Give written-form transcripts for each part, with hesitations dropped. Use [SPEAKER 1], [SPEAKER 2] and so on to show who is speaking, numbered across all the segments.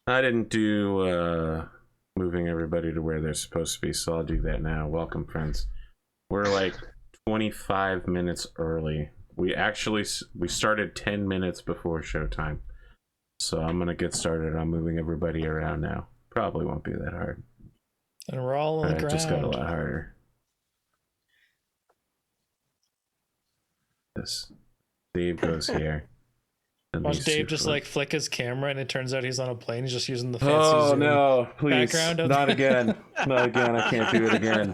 [SPEAKER 1] I didn't do moving everybody to where they're supposed to be, so I'll do that now. Welcome, friends. We're like 25 minutes early. We started 10 minutes before showtime. So I'm going to get started on moving everybody around now. Probably won't be that hard.
[SPEAKER 2] And we're all on the ground.
[SPEAKER 1] It just got a lot harder. This Dave goes here.
[SPEAKER 2] Watch Dave just like flick his camera, and it turns out he's on a plane. He's just using the fancy Zoom
[SPEAKER 1] no, please,
[SPEAKER 2] background.
[SPEAKER 1] Not again. Not again. I can't do it again.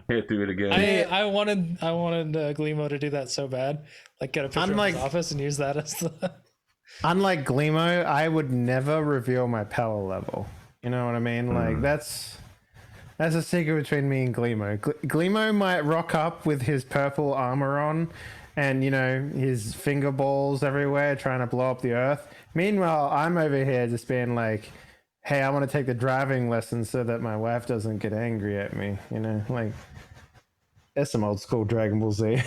[SPEAKER 1] Can't do it again.
[SPEAKER 2] I wanted Glimo to do that so bad. Like get a picture of his office and use that as the.
[SPEAKER 3] Unlike Glimo, I would never reveal my power level. You know what I mean? Like that's a secret between me and Glimo. Glimo might rock up with his purple armor on and, you know, his finger balls everywhere trying to blow up the earth. Meanwhile, I'm over here just being like, hey, I want to take the driving lesson so that my wife doesn't get angry at me. You know, like that's some old school Dragon Ball Z.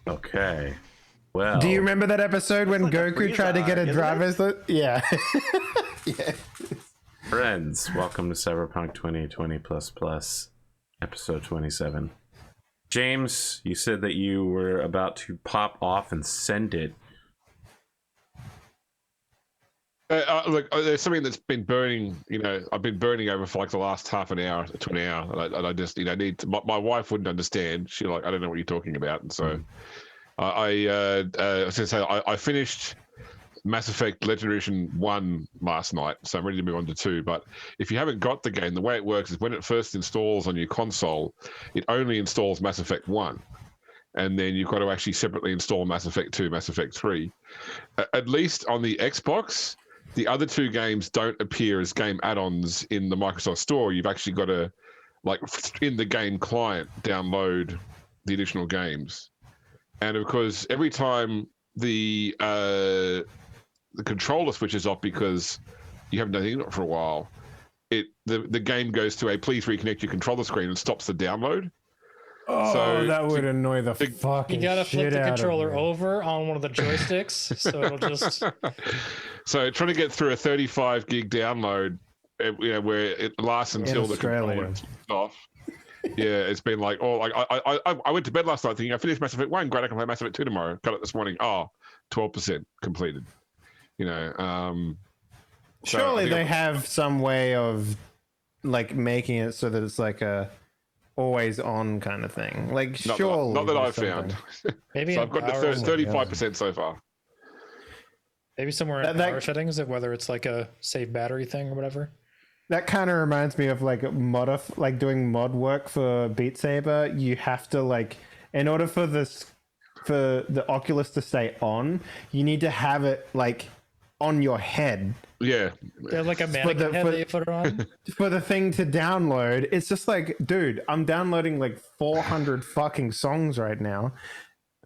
[SPEAKER 1] Okay. Well,
[SPEAKER 3] do you remember that episode when Goku tried to get a driver's yeah. Yeah.
[SPEAKER 1] Friends, welcome to Cyberpunk 2020 plus episode 27. James, you said that you were about to pop off and send it.
[SPEAKER 4] Look, there's something that's been burning. You know, I've been burning over for like the last half an hour to an hour, and I just, you know, need to. My wife wouldn't understand. She like, I don't know what you're talking about, and so I was gonna say I finished Mass Effect Legendary Edition 1 last night, so I'm ready to move on to 2. But if you haven't got the game, the way it works is when it first installs on your console, it only installs Mass Effect 1. And then you've got to actually separately install Mass Effect 2, Mass Effect 3. At least on the Xbox, the other two games don't appear as game add-ons in the Microsoft Store. You've actually got to, like, in the game client, download the additional games. And of course, every time the controller switches off because you haven't done anything for a while, the game goes to a please reconnect your controller screen and stops the download.
[SPEAKER 3] Oh, so that would annoy the fucking shit.
[SPEAKER 2] You gotta flip the controller
[SPEAKER 3] out of
[SPEAKER 2] over on one of the joysticks, so it'll just.
[SPEAKER 4] So trying to get through a 35 gig download, you know, where it lasts until the controller is off. Yeah, it's been like, oh, like I went to bed last night thinking I finished Mass Effect 1, great, I can play Mass Effect 2 tomorrow. Got it this morning. 12% completed. You know,
[SPEAKER 3] surely they have some way of like making it so that it's like a always on kind of thing. Like, surely
[SPEAKER 4] not that I've found.
[SPEAKER 2] Maybe
[SPEAKER 4] so I've got to 35% so far.
[SPEAKER 2] Maybe somewhere in power settings, whether it's like a save battery thing or whatever.
[SPEAKER 3] That kind of reminds me of like like doing mod work for Beat Saber. You have to like, in order for the Oculus to stay on, you need to have it like on your head.
[SPEAKER 4] Yeah.
[SPEAKER 2] There's like a mannequin head that you put it on.
[SPEAKER 3] For the thing to download, it's just like, dude, I'm downloading like 400 fucking songs right now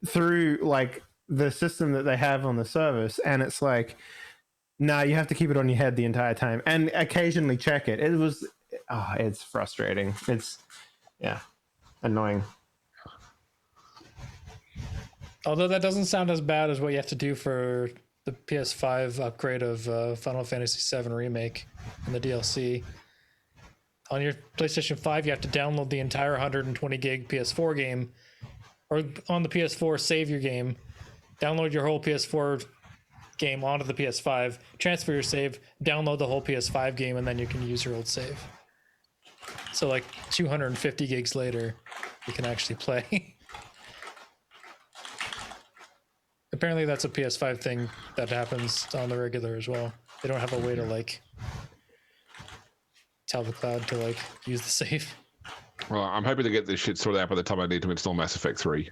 [SPEAKER 3] through like the system that they have on the service, and it's like, no, you have to keep it on your head the entire time and occasionally check it. It's frustrating. It's, annoying.
[SPEAKER 2] Although that doesn't sound as bad as what you have to do for the PS5 upgrade of Final Fantasy VII Remake and the DLC. On your PlayStation 5, you have to download the entire 120 gig PS4 game, or on the PS4, save your game, download your whole PS4 game onto the PS5, transfer your save, download the whole PS5 game, and then you can use your old save. So like 250 gigs later, you can actually play. Apparently that's a PS5 thing that happens on the regular as well. They don't have a way to like tell the cloud to like use the save.
[SPEAKER 4] Well, I'm hoping to get this shit sorted out by the time I need to install Mass Effect 3.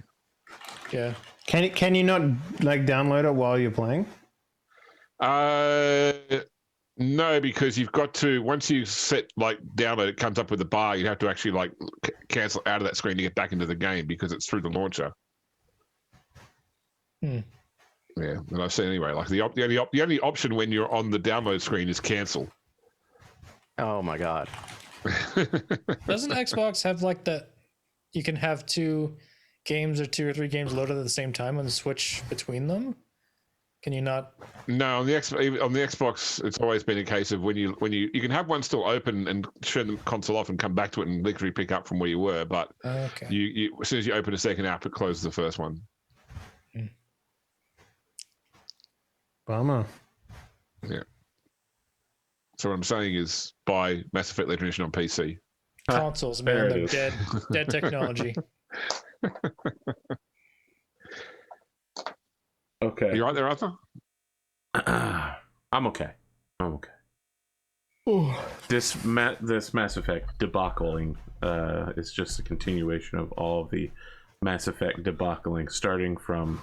[SPEAKER 2] Yeah.
[SPEAKER 3] Can you not like download it while you're playing?
[SPEAKER 4] No, because you've got to, once you set like download, it comes up with a bar. You have to actually like cancel out of that screen to get back into the game because it's through the launcher. Yeah, and I've seen anyway. Like the only option when you're on the download screen is cancel.
[SPEAKER 5] Oh my god!
[SPEAKER 2] Doesn't Xbox have like that? You can have two games or 2 or 3 games loaded at the same time and switch between them. Can you not?
[SPEAKER 4] No, on the Xbox, it's always been a case of when you can have one still open and turn the console off and come back to it and literally pick up from where you were, but
[SPEAKER 2] Okay.
[SPEAKER 4] you as soon as you open a second app, it closes the first one.
[SPEAKER 3] Bummer.
[SPEAKER 4] Yeah. So what I'm saying is buy Mass Effect Legendary Edition on PC.
[SPEAKER 2] Consoles,
[SPEAKER 1] There
[SPEAKER 2] man,
[SPEAKER 1] it
[SPEAKER 2] they're
[SPEAKER 1] is.
[SPEAKER 2] dead technology.
[SPEAKER 1] Okay.
[SPEAKER 4] You right there, Arthur?
[SPEAKER 1] I'm okay. This Mass Effect debacling is just a continuation of all of the Mass Effect debacling, starting from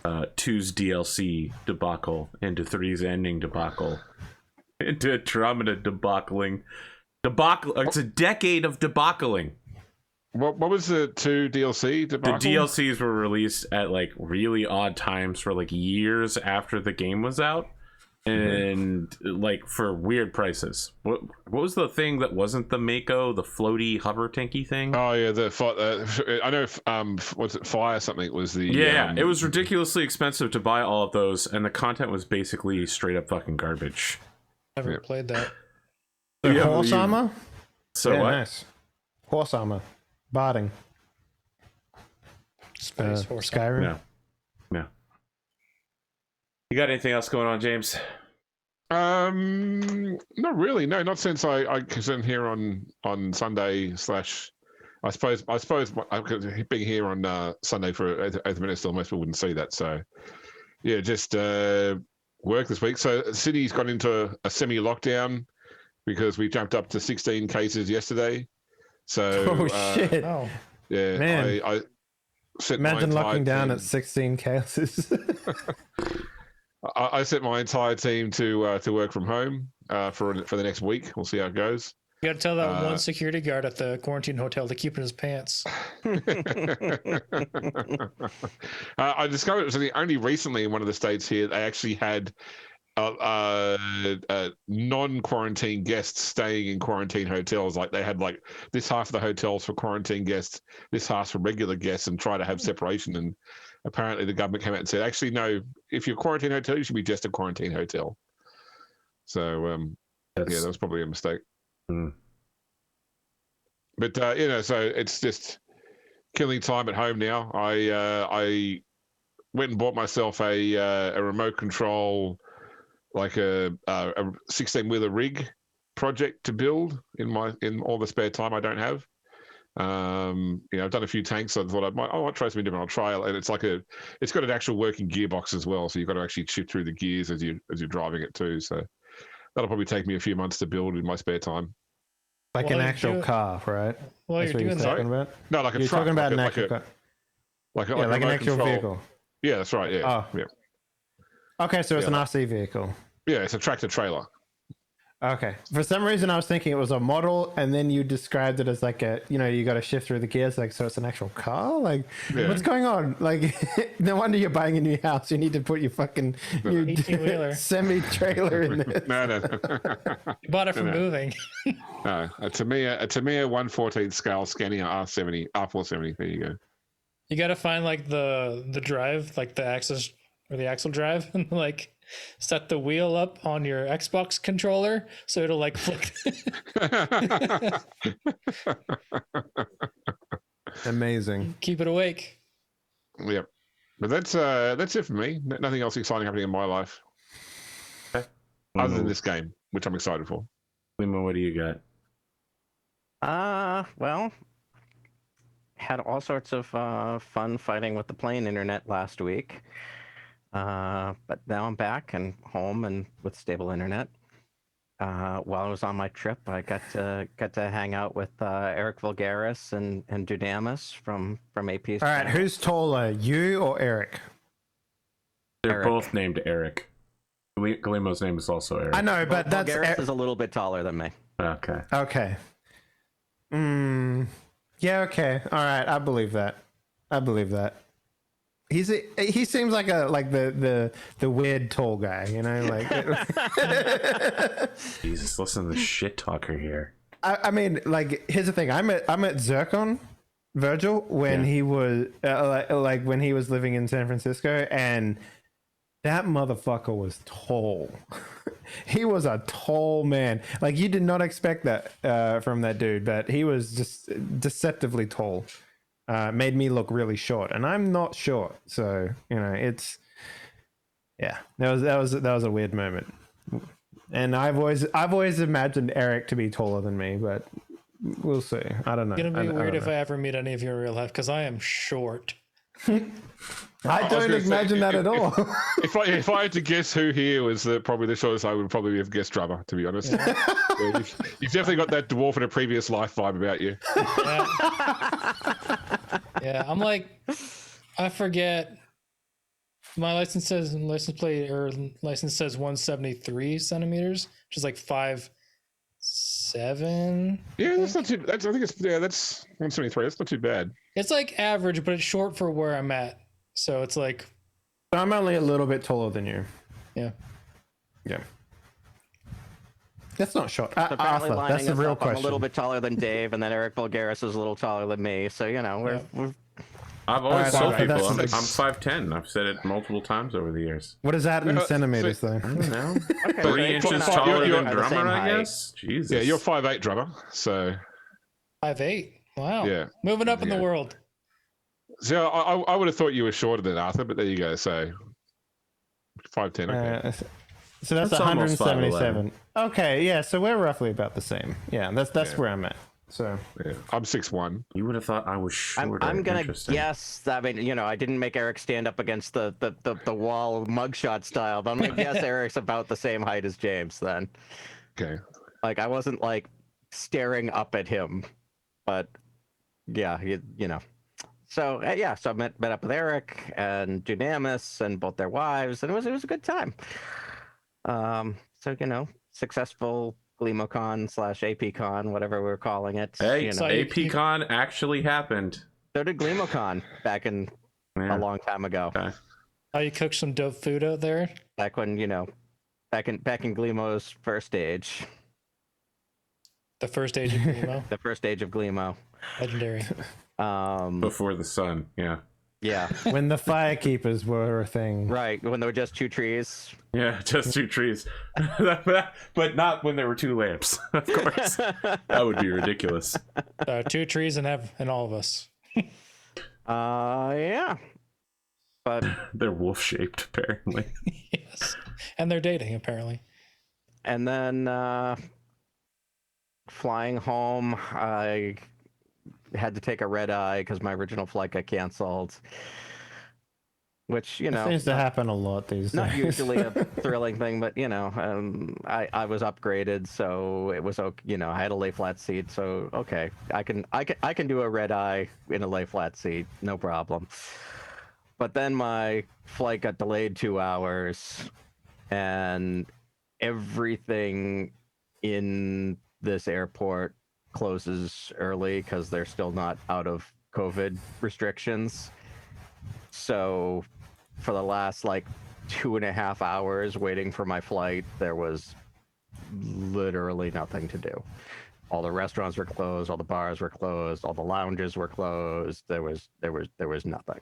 [SPEAKER 1] 2's DLC debacle into 3's ending debacle into Andromeda debacling. It's a decade of debacling.
[SPEAKER 4] What was the 2 DLC debacle?
[SPEAKER 1] The DLCs were released at like really odd times for like years after the game was out, and like for weird prices. What was the thing that wasn't the Mako, the floaty hover tanky thing?
[SPEAKER 4] Oh yeah, I know. Was it Fire something? Was the
[SPEAKER 1] Yeah, it was ridiculously expensive to buy all of those, and the content was basically straight up fucking garbage.
[SPEAKER 2] Never played that.
[SPEAKER 3] So
[SPEAKER 1] Yeah,
[SPEAKER 3] horse armor?
[SPEAKER 1] So
[SPEAKER 3] Yeah,
[SPEAKER 1] what?
[SPEAKER 3] nice. Horse armor. Barding.
[SPEAKER 2] Space horse.
[SPEAKER 3] Skyrim.
[SPEAKER 1] No. You got anything else going on, James?
[SPEAKER 4] Not really. No, not since I was in here on Sunday slash. I suppose being here on Sunday for 8 minutes still, most people wouldn't see that. So yeah, just work this week. So the city's gone into a semi-lockdown because we jumped up to 16 cases yesterday. So
[SPEAKER 3] Oh shit.
[SPEAKER 2] Oh,
[SPEAKER 4] yeah,
[SPEAKER 3] Man.
[SPEAKER 4] I set my
[SPEAKER 3] Imagine
[SPEAKER 4] entire
[SPEAKER 3] locking down
[SPEAKER 4] team-
[SPEAKER 3] at 16 cases.
[SPEAKER 4] I set my entire team to work from home for the next week. We'll see how it goes.
[SPEAKER 2] you got to tell that one security guard at the quarantine hotel to keep in his pants.
[SPEAKER 4] I discovered it was only recently in one of the states here they actually had non-quarantine guests staying in quarantine hotels. Like they had like this half of the hotels for quarantine guests, this half for regular guests, and try to have separation. And apparently the government came out and said, actually, no, if you're a quarantine hotel, you should be just a quarantine hotel. So yeah, that was probably a mistake.
[SPEAKER 1] Hmm.
[SPEAKER 4] But so it's just killing time at home now. I went and bought myself a remote control, like a 16-wheeler rig project to build in all the spare time I don't have. I've done a few tanks, so I thought I might try something different. I'll try it, and it's got an actual working gearbox as well, so you've got to actually shift through the gears as you're driving it too. So that'll probably take me a few months to build in my spare time.
[SPEAKER 3] Like
[SPEAKER 2] Well,
[SPEAKER 3] an
[SPEAKER 2] you
[SPEAKER 3] actual
[SPEAKER 2] do it-
[SPEAKER 3] car, right?
[SPEAKER 2] While
[SPEAKER 3] That's
[SPEAKER 2] you're
[SPEAKER 3] what
[SPEAKER 2] doing
[SPEAKER 3] talking
[SPEAKER 2] that,
[SPEAKER 3] about?
[SPEAKER 4] No, like a
[SPEAKER 3] You're
[SPEAKER 4] truck.
[SPEAKER 3] talking about an
[SPEAKER 4] like
[SPEAKER 3] actual car.
[SPEAKER 4] like
[SPEAKER 3] Yeah, like an
[SPEAKER 4] remote
[SPEAKER 3] actual
[SPEAKER 4] control.
[SPEAKER 3] vehicle.
[SPEAKER 4] Yeah, that's right. Yeah,
[SPEAKER 3] Oh.
[SPEAKER 4] yeah,
[SPEAKER 3] Okay, so it's
[SPEAKER 4] Yeah,
[SPEAKER 3] an RC vehicle.
[SPEAKER 4] yeah. It's a tractor trailer.
[SPEAKER 3] Okay. For some reason, I was thinking it was a model, and then you described it as like you got to shift through the gears, like so it's an actual car. Like,
[SPEAKER 4] Yeah.
[SPEAKER 3] what's going on? Like, no wonder you're buying a new house. You need to put your fucking your
[SPEAKER 2] 18-wheeler.
[SPEAKER 3] semi-trailer in there.
[SPEAKER 4] No.
[SPEAKER 2] you bought it from
[SPEAKER 4] No.
[SPEAKER 2] moving.
[SPEAKER 4] No, a Tamiya 1/14 scale Scania R470. There you go.
[SPEAKER 2] You got to find like the drive, like the axis or the axle drive, and like set the wheel up on your Xbox controller so it'll like flick.
[SPEAKER 3] Amazing.
[SPEAKER 2] Keep it awake.
[SPEAKER 4] Yep. But that's it for me. Nothing else exciting happening in my life other than this game, which I'm excited for.
[SPEAKER 1] Glimo, what do you got?
[SPEAKER 5] Well, had all sorts of fun fighting with the plane internet last week. But now I'm back and home and with stable internet. While I was on my trip, I got to hang out with Eric Vulgaris and Dudamus from AP's.
[SPEAKER 3] All right,
[SPEAKER 5] channel.
[SPEAKER 3] who's taller, you or Eric?
[SPEAKER 1] They're
[SPEAKER 5] Eric.
[SPEAKER 1] both named Eric. Glimo's name is also Eric.
[SPEAKER 3] I know, but that's
[SPEAKER 5] Vulgaris is a little bit taller than me.
[SPEAKER 1] Okay.
[SPEAKER 3] okay. Yeah. Okay. All right. I believe that. He seems like the weird tall guy, you know, like.
[SPEAKER 1] Jesus, listen to the shit talker here.
[SPEAKER 3] I mean, like, here's the thing. I met Zircon, Virgil, when he was like when he was living in San Francisco, and That motherfucker was tall. He was a tall man. Like, you did not expect that from that dude, but he was just deceptively tall. Made me look really short, and I'm not short, so it's that was a weird moment. And I've always imagined Eric to be taller than me, but we'll see. I don't know.
[SPEAKER 2] It's gonna be weird if
[SPEAKER 3] know.
[SPEAKER 2] I ever meet any of you in real life because I am short.
[SPEAKER 3] I don't imagine that at all.
[SPEAKER 4] If I had to guess who here was probably the shortest, I would probably have guessed Drummer, to be honest.
[SPEAKER 2] Yeah.
[SPEAKER 4] Yeah, you've definitely got that dwarf in a previous life vibe about you.
[SPEAKER 2] Yeah, I'm like, I forget. My license says license says 173 centimeters, which is like 5'7".
[SPEAKER 4] Yeah, that's not too. I think it's that's 173. That's not too bad.
[SPEAKER 2] It's like average, but it's short for where I'm at. So it's like,
[SPEAKER 3] I'm only a little bit taller than you.
[SPEAKER 2] yeah.
[SPEAKER 3] That's not short.
[SPEAKER 5] So apparently
[SPEAKER 3] Arthur,
[SPEAKER 5] lining
[SPEAKER 3] that's the
[SPEAKER 5] us
[SPEAKER 3] real
[SPEAKER 5] up,
[SPEAKER 3] question.
[SPEAKER 5] I'm a little bit taller than Dave, and then Eric Bulgaris is a little taller than me. So we're
[SPEAKER 1] I've always told
[SPEAKER 3] Alright,
[SPEAKER 1] people
[SPEAKER 3] that's-
[SPEAKER 1] I'm 5'10". I've said it multiple times over the years.
[SPEAKER 3] What is that in centimeters, though?
[SPEAKER 1] I don't know.
[SPEAKER 5] okay,
[SPEAKER 1] 3
[SPEAKER 5] so
[SPEAKER 1] inches
[SPEAKER 5] you're-
[SPEAKER 1] taller
[SPEAKER 5] you're
[SPEAKER 1] than
[SPEAKER 5] the same
[SPEAKER 1] Drummer, I
[SPEAKER 5] height.
[SPEAKER 1] guess. Jesus.
[SPEAKER 4] Yeah, you're 5'8", Drummer. So
[SPEAKER 2] 5'8". Wow.
[SPEAKER 4] Yeah.
[SPEAKER 2] Moving up in the
[SPEAKER 4] Yeah.
[SPEAKER 2] world.
[SPEAKER 4] so I would have thought you were shorter than Arthur, but there you go. So 5'10". Okay.
[SPEAKER 3] So that's
[SPEAKER 1] That's almost
[SPEAKER 3] 177. Okay, yeah, so we're roughly about the same. Yeah, that's where I'm at. So
[SPEAKER 4] Yeah. I'm 6'1".
[SPEAKER 1] You would have thought I was shorter.
[SPEAKER 5] I'm gonna
[SPEAKER 1] Interesting.
[SPEAKER 5] guess. I mean, I didn't make Eric stand up against the wall mugshot style, but I'm gonna guess Eric's about the same height as James then.
[SPEAKER 4] Okay.
[SPEAKER 5] Like I wasn't like staring up at him, but yeah, you know. So so I met up with Eric and Dunamis and both their wives, and it was a good time. So successful GlimoCon / APCon, whatever we're calling it.
[SPEAKER 1] Hey,
[SPEAKER 2] So
[SPEAKER 1] APCon actually happened.
[SPEAKER 5] So did GlimoCon back in
[SPEAKER 1] Yeah.
[SPEAKER 5] a long time ago.
[SPEAKER 1] Okay.
[SPEAKER 2] Oh, you cooked some dope food out there?
[SPEAKER 5] Back when back in Glimo's first age,
[SPEAKER 2] The first age of Glimo?
[SPEAKER 5] the first age of Glimo.
[SPEAKER 2] Legendary.
[SPEAKER 1] Before the sun. Yeah.
[SPEAKER 5] Yeah,
[SPEAKER 3] when the firekeepers were a thing.
[SPEAKER 5] right. When there were just 2 trees.
[SPEAKER 1] Yeah, just 2 trees. But not when there were 2 lamps, of course. That would be ridiculous.
[SPEAKER 2] 2 trees and all of us.
[SPEAKER 5] Yeah. But
[SPEAKER 1] They're wolf-shaped, apparently.
[SPEAKER 2] Yes. And they're dating, apparently.
[SPEAKER 5] and then flying home, I had to take a red eye because my original flight got canceled. Which
[SPEAKER 3] It seems to happen a lot these
[SPEAKER 5] not
[SPEAKER 3] days.
[SPEAKER 5] usually a thrilling thing, but I was upgraded, so it was okay. I had a lay flat seat, so okay, I can do a red eye in a lay flat seat, no problem. But then my flight got delayed 2 hours, and everything in this airport closes early because they're still not out of COVID restrictions. So for the last 2.5 hours waiting for my flight, there was literally nothing to do. All the restaurants were closed, all the bars were closed, all the lounges were closed. There was nothing.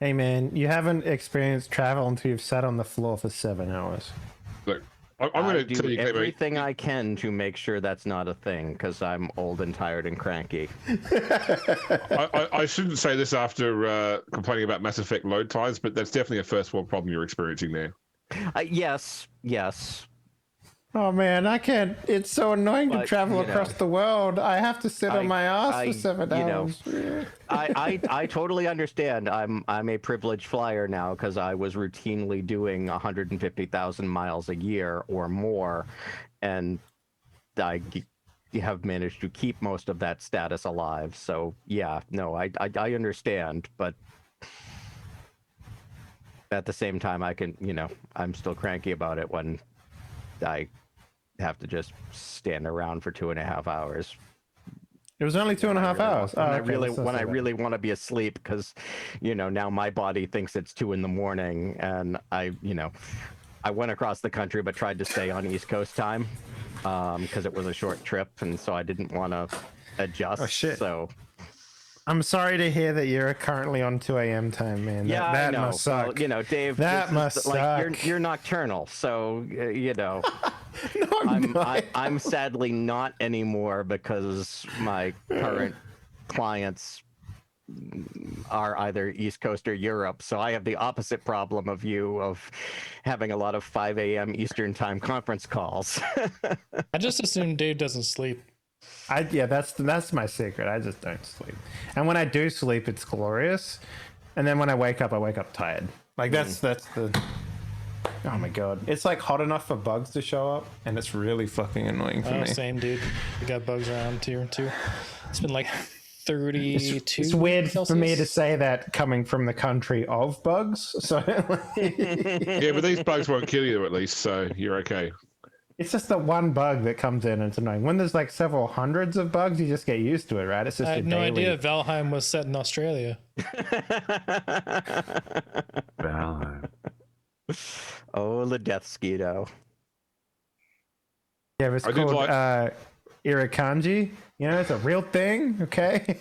[SPEAKER 3] Hey man, you haven't experienced travel until you've sat on the floor for 7 hours.
[SPEAKER 4] Look, I'm going to
[SPEAKER 5] do
[SPEAKER 4] tell you, Glimo,
[SPEAKER 5] everything I can to make sure that's not a thing because I'm old and tired and cranky.
[SPEAKER 4] I shouldn't say this after complaining about Mass Effect load times, but that's definitely a first world problem you're experiencing there.
[SPEAKER 5] Yes.
[SPEAKER 3] Oh man, I can't. It's so annoying to
[SPEAKER 5] But,
[SPEAKER 3] travel across the world. I have to sit on my ass for 7 hours.
[SPEAKER 5] I totally understand. I'm a privileged flyer now because I was routinely doing 150,000 miles a year or more, and I have managed to keep most of that status alive. So yeah, no, I understand, but at the same time, I'm still cranky about it when I have to just stand around for 2.5 hours.
[SPEAKER 3] It was only 2.5 hours.
[SPEAKER 5] When
[SPEAKER 3] Oh,
[SPEAKER 5] I
[SPEAKER 3] okay,
[SPEAKER 5] really,
[SPEAKER 3] that's not
[SPEAKER 5] when
[SPEAKER 3] so
[SPEAKER 5] I
[SPEAKER 3] bad.
[SPEAKER 5] really want to be asleep, because now my body thinks it's 2 a.m, and I went across the country but tried to stay on East Coast time because it was a short trip, and so I didn't want to adjust.
[SPEAKER 3] Oh, shit.
[SPEAKER 5] So
[SPEAKER 3] I'm sorry to hear that you're currently on 2 a.m. time, man.
[SPEAKER 5] Yeah, I
[SPEAKER 3] that
[SPEAKER 5] know.
[SPEAKER 3] must suck.
[SPEAKER 5] Well, you know, Dave,
[SPEAKER 3] That
[SPEAKER 5] this
[SPEAKER 3] must
[SPEAKER 5] is, like
[SPEAKER 3] suck.
[SPEAKER 5] you're nocturnal, so you know.
[SPEAKER 3] No, I'm not.
[SPEAKER 5] I'm sadly not anymore because my current clients are either East Coast or Europe. So I have the opposite problem of you of having a lot of 5 a.m. Eastern time conference calls.
[SPEAKER 2] I just assume Dave doesn't sleep.
[SPEAKER 3] Yeah, that's my secret. I just don't sleep, and when I do sleep, it's glorious. And then when I wake up tired. Like that's the. Oh my god, it's like hot enough for bugs to show up, and it's really fucking annoying for me.
[SPEAKER 2] Same, dude. We got bugs around here too. It's been like 32.
[SPEAKER 3] It's weird
[SPEAKER 2] Celsius.
[SPEAKER 3] for me to say that coming from the country of bugs. So
[SPEAKER 4] Yeah, but these bugs won't kill you at least, so you're okay.
[SPEAKER 3] it's just the one bug that comes in and it's annoying. When there's like several hundreds of bugs, you just get used to it, right? It's just
[SPEAKER 2] I
[SPEAKER 3] a
[SPEAKER 2] had no
[SPEAKER 3] daily...
[SPEAKER 2] idea Valheim was set in Australia.
[SPEAKER 1] Valheim.
[SPEAKER 5] Oh, the death skeeto.
[SPEAKER 3] Yeah, it's
[SPEAKER 4] I did
[SPEAKER 3] called
[SPEAKER 4] like-
[SPEAKER 3] Irakanji. You know, it's a real thing, okay?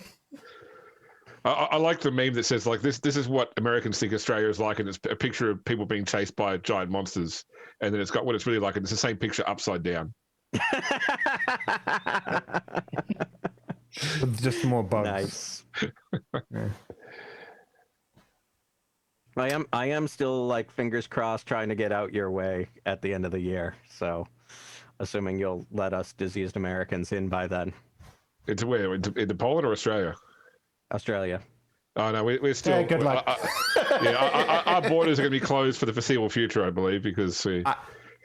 [SPEAKER 4] I like the meme that says like this is what Americans think Australia is like, and it's a picture of people being chased by giant monsters, and then it's got what it's really like, and it's the same picture upside down.
[SPEAKER 3] With just more bugs.
[SPEAKER 5] Nice.
[SPEAKER 3] Yeah.
[SPEAKER 5] I am still like fingers crossed trying to get out your way at the end of the year. So, assuming you'll let us diseased Americans in by then.
[SPEAKER 4] Into where? Into Poland or Australia?
[SPEAKER 5] Australia.
[SPEAKER 4] Oh no, we're still.
[SPEAKER 3] Yeah, good luck.
[SPEAKER 4] Our borders are going to be closed for the foreseeable future, I believe, because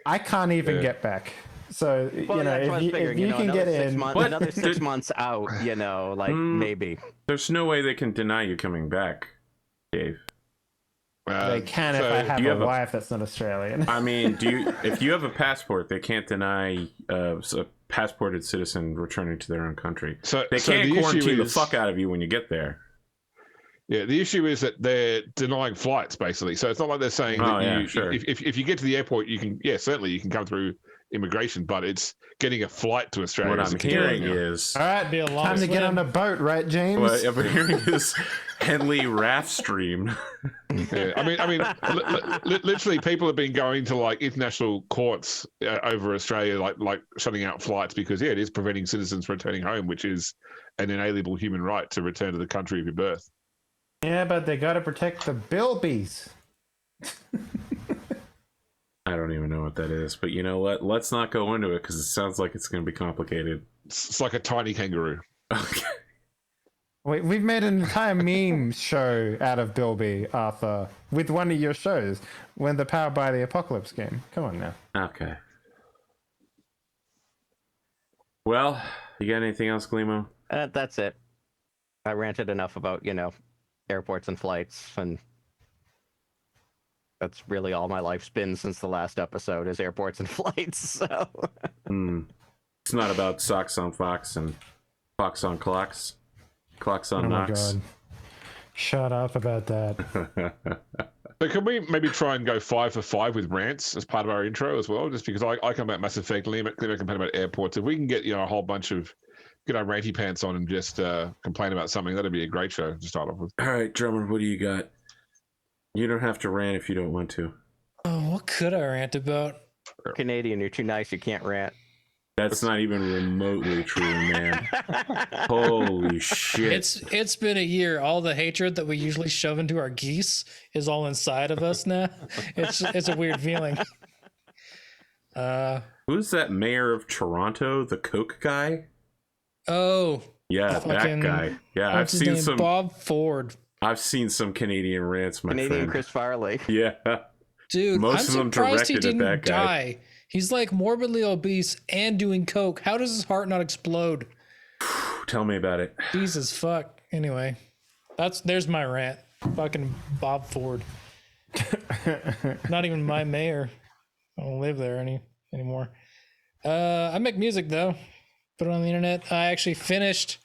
[SPEAKER 3] I can't even get back. So,
[SPEAKER 5] Well,
[SPEAKER 3] you know,
[SPEAKER 5] that's what I was
[SPEAKER 3] if
[SPEAKER 5] figuring,
[SPEAKER 3] you
[SPEAKER 5] know,
[SPEAKER 3] can get in...
[SPEAKER 5] another 6 months out, you know, like maybe.
[SPEAKER 1] There's no way they can deny you coming back, Dave.
[SPEAKER 3] They can if I have a wife that's not Australian.
[SPEAKER 1] I mean, if you have a passport, they can't deny a passported citizen returning to their own country.
[SPEAKER 4] So
[SPEAKER 1] they can't
[SPEAKER 4] the
[SPEAKER 1] quarantine the fuck out of you when you get there.
[SPEAKER 4] Yeah, the issue is that they're denying flights, basically. So it's not like they're saying that
[SPEAKER 1] sure.
[SPEAKER 4] if you get to the airport, you can, certainly you can come through immigration, but it's getting a flight to Australia.
[SPEAKER 1] What I'm hearing is...
[SPEAKER 3] All right,
[SPEAKER 2] be a long
[SPEAKER 3] time to get on a boat, right, James?
[SPEAKER 1] What I'm hearing is Henley raft stream.
[SPEAKER 4] Yeah, I mean, literally, people have been going to like international courts over Australia, like shutting out flights because it is preventing citizens from returning home, which is an inalienable human right to return to the country of your birth.
[SPEAKER 3] Yeah, but they got to protect the bilbies.
[SPEAKER 1] I don't even know what that is, but you know what? Let's not go into it because it sounds like it's going to be complicated.
[SPEAKER 4] It's like a tiny kangaroo.
[SPEAKER 1] Okay.
[SPEAKER 3] We've made an entire meme show out of Bilby, Arthur, with one of your shows, when the Powered by the Apocalypse game. Come on now.
[SPEAKER 1] Okay. Well, you got anything else, Glimo?
[SPEAKER 5] That's it. I ranted enough about, you know, airports and flights, and that's really all my life's been since the last episode is airports and flights. So
[SPEAKER 1] It's not about socks on Fox and Fox on clocks. Clocks on Knox.
[SPEAKER 3] God. Shut up about that.
[SPEAKER 4] So can we maybe try and go 5 for 5 with rants as part of our intro as well? Just because I come about Mass Effect, Glimo complain about airports. If we can get a whole bunch of get our ranty pants on and just complain about something, that'd be a great show to start off with.
[SPEAKER 1] All right, Drummer, what do you got? You don't have to rant if you don't want to.
[SPEAKER 2] Oh, what could I rant about?
[SPEAKER 5] Canadian, you're too nice, you can't rant.
[SPEAKER 1] That's not even remotely true, man. Holy shit.
[SPEAKER 2] It's been a year. All the hatred that we usually shove into our geese is all inside of us now. It's a weird feeling.
[SPEAKER 1] Who's that mayor of Toronto? The Coke guy?
[SPEAKER 2] Oh.
[SPEAKER 1] Yeah, that guy. Yeah,
[SPEAKER 2] I've seen some Bob Ford.
[SPEAKER 1] I've seen some Canadian rants, my
[SPEAKER 5] Canadian
[SPEAKER 1] friend.
[SPEAKER 5] Chris Farley.
[SPEAKER 1] Yeah.
[SPEAKER 2] Dude,
[SPEAKER 1] Most
[SPEAKER 2] I'm
[SPEAKER 1] of them
[SPEAKER 2] surprised he
[SPEAKER 1] directed at
[SPEAKER 2] didn't
[SPEAKER 1] that guy.
[SPEAKER 2] die. He's like morbidly obese and doing coke. How does his heart not explode?
[SPEAKER 1] Tell me about it.
[SPEAKER 2] Jesus fuck. Anyway, there's my rant. Fucking Bob Ford. Not even my mayor. I don't live there anymore. I make music though. Put it on the internet. I actually finished